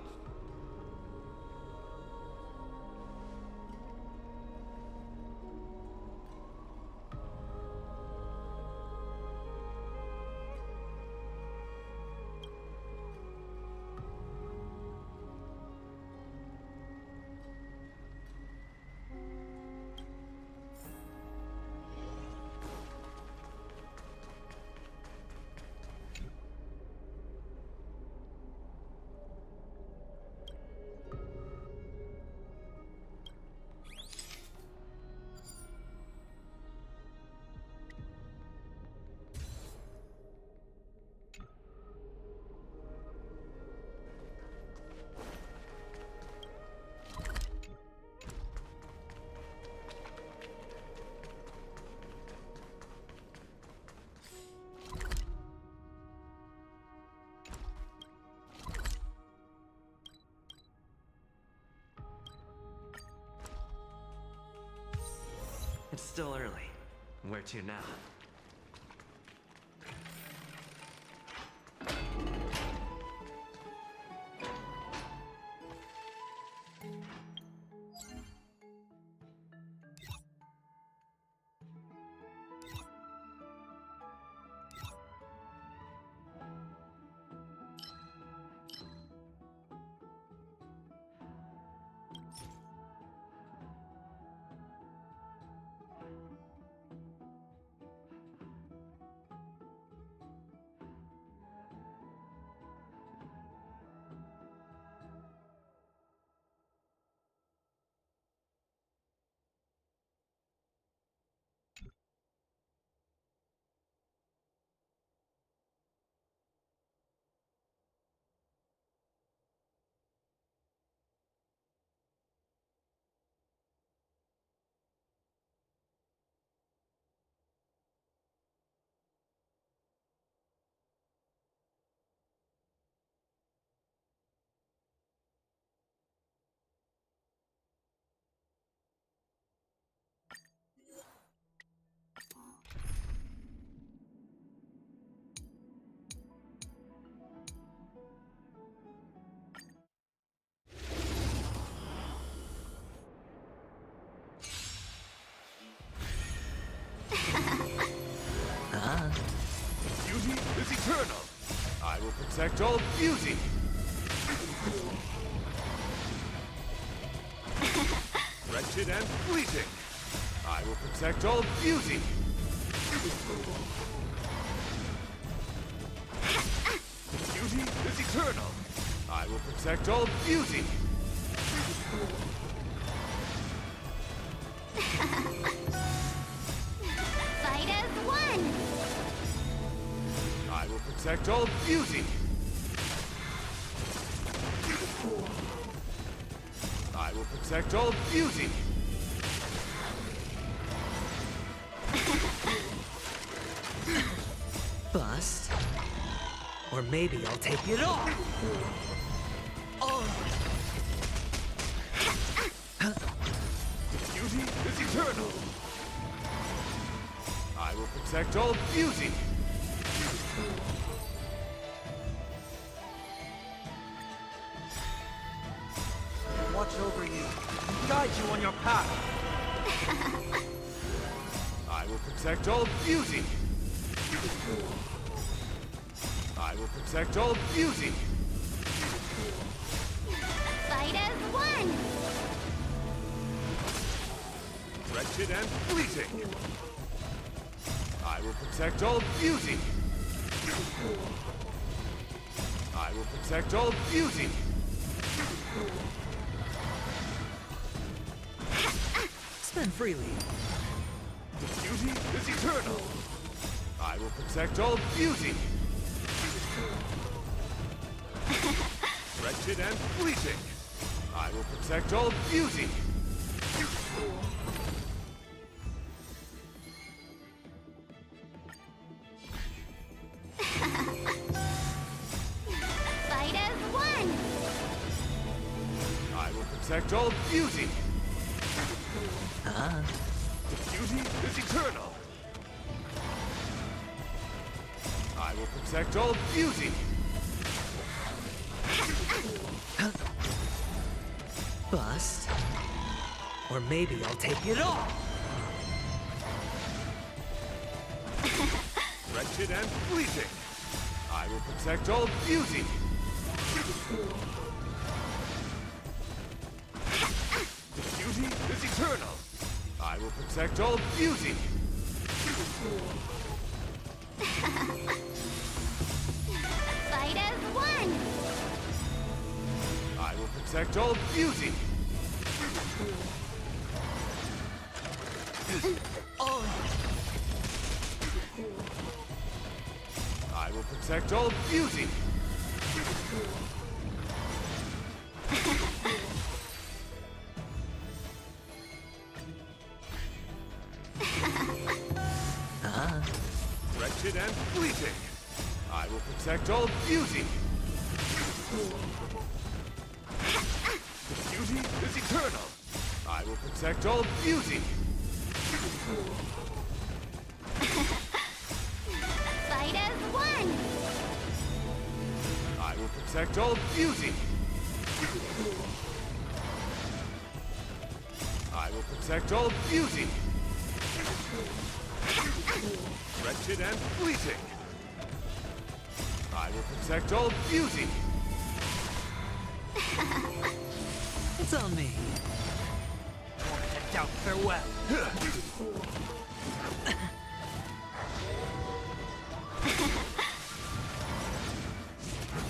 J: It's still early. Where to now?
G: eternal. I will protect all beauty. Wretched and fleeting. I will protect all beauty. Beauty is eternal. I will protect all beauty.
B: Fight as one!
G: I will protect all beauty. I will protect all beauty.
J: Bust. Or maybe I'll take it all.
G: Beauty is eternal. I will protect all beauty.
K: Watch over you and guide you on your path.
G: I will protect all beauty. I will protect all beauty.
B: Fight as one!
G: Wretched and fleeting. I will protect all beauty. I will protect all beauty.
J: Spend freely.
G: Beauty is eternal. I will protect all beauty. Wretched and fleeting. I will protect all beauty.
B: Fight as one!
G: I will protect all beauty.
J: Ah.
G: Beauty is eternal. I will protect all beauty.
J: Bust. Or maybe I'll take it all.
G: Wretched and fleeting. I will protect all beauty. Beauty is eternal. I will protect all beauty.
B: Fight as one!
G: I will protect all beauty. I will protect all beauty.
J: Ah.
G: Wretched and fleeting. I will protect all beauty. Beauty is eternal. I will protect all beauty.
B: Fight as one!
G: I will protect all beauty. I will protect all beauty. Wretched and fleeting. I will protect all beauty.
J: It's on me.
K: Doubt farewell.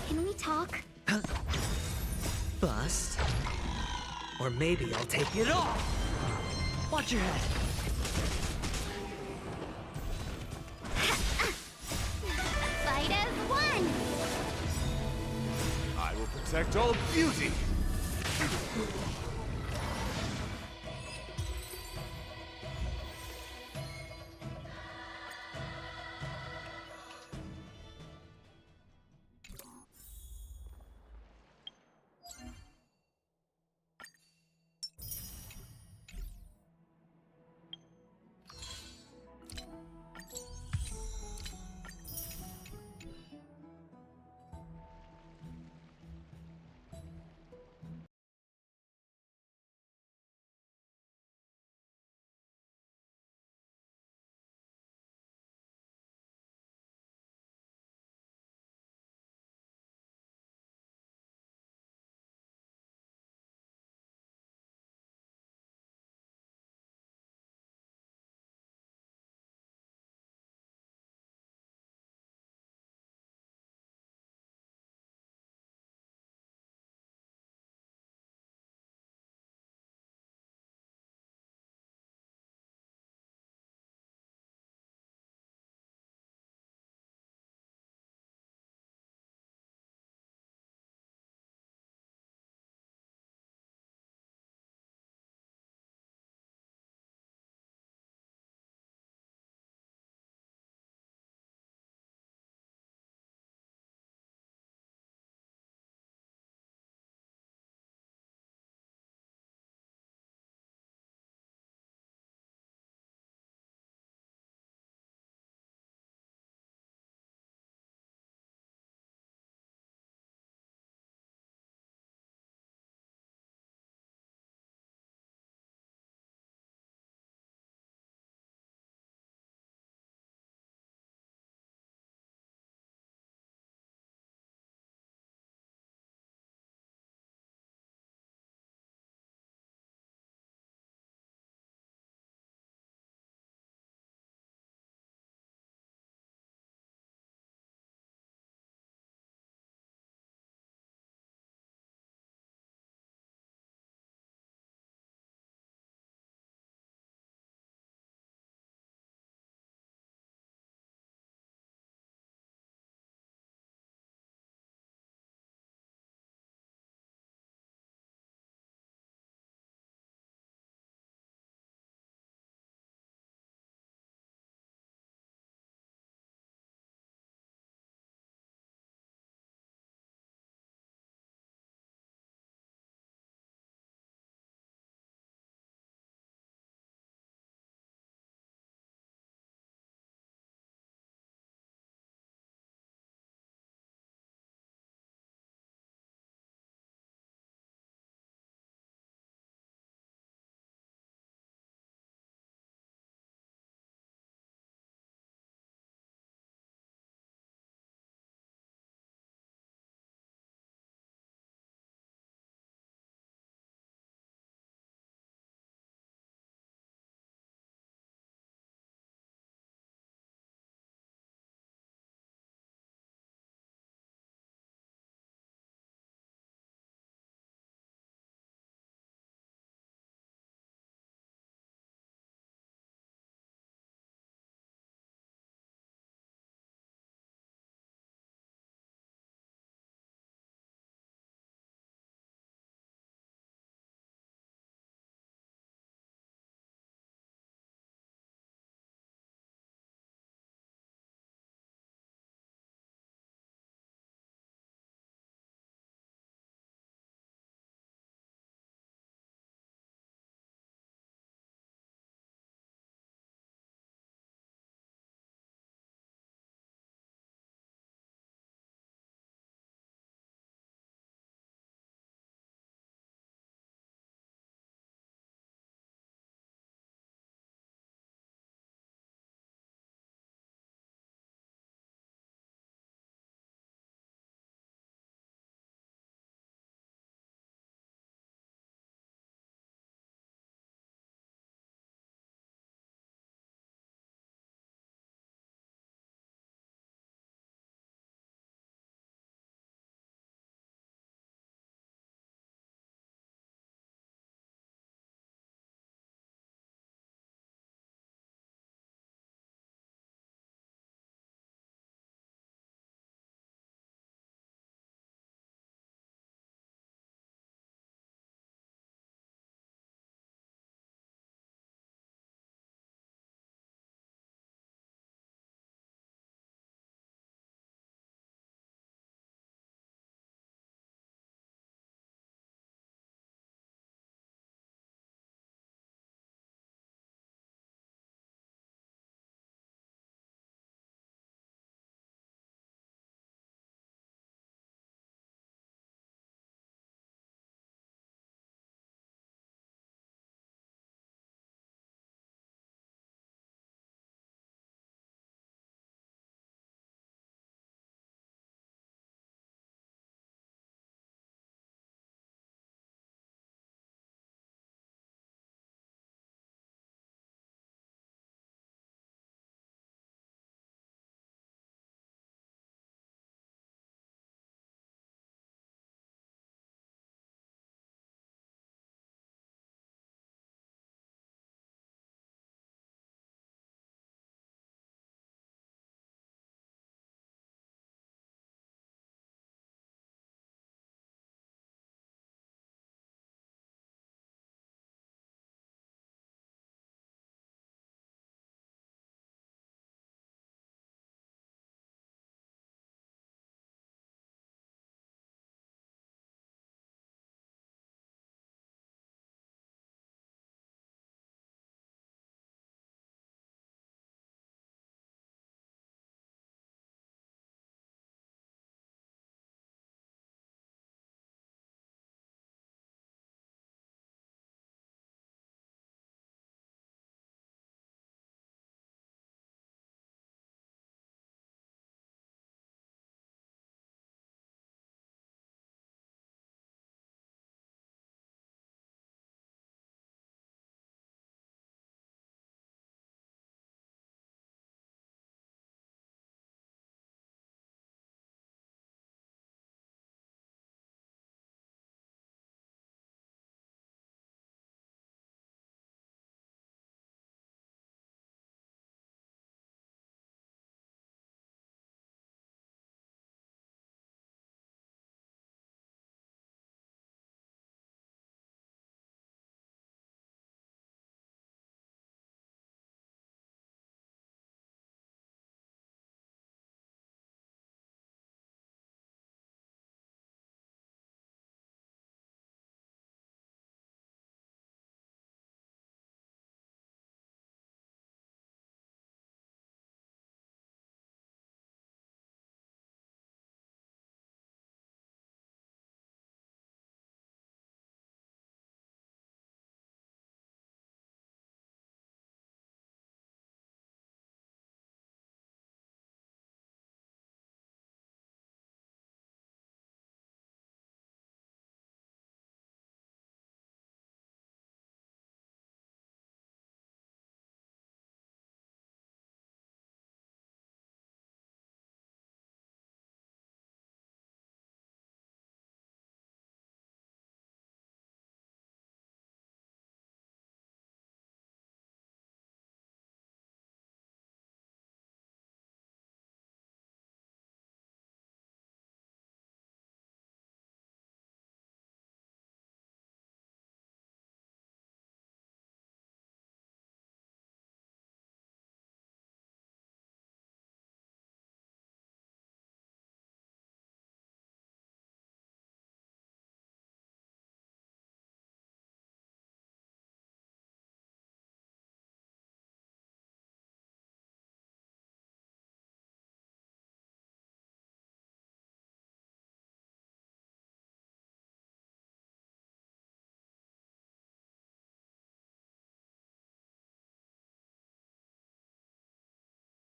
B: Can we talk?
J: Bust. Or maybe I'll take it all. Watch your head.
B: Fight as one!
G: I will protect all beauty.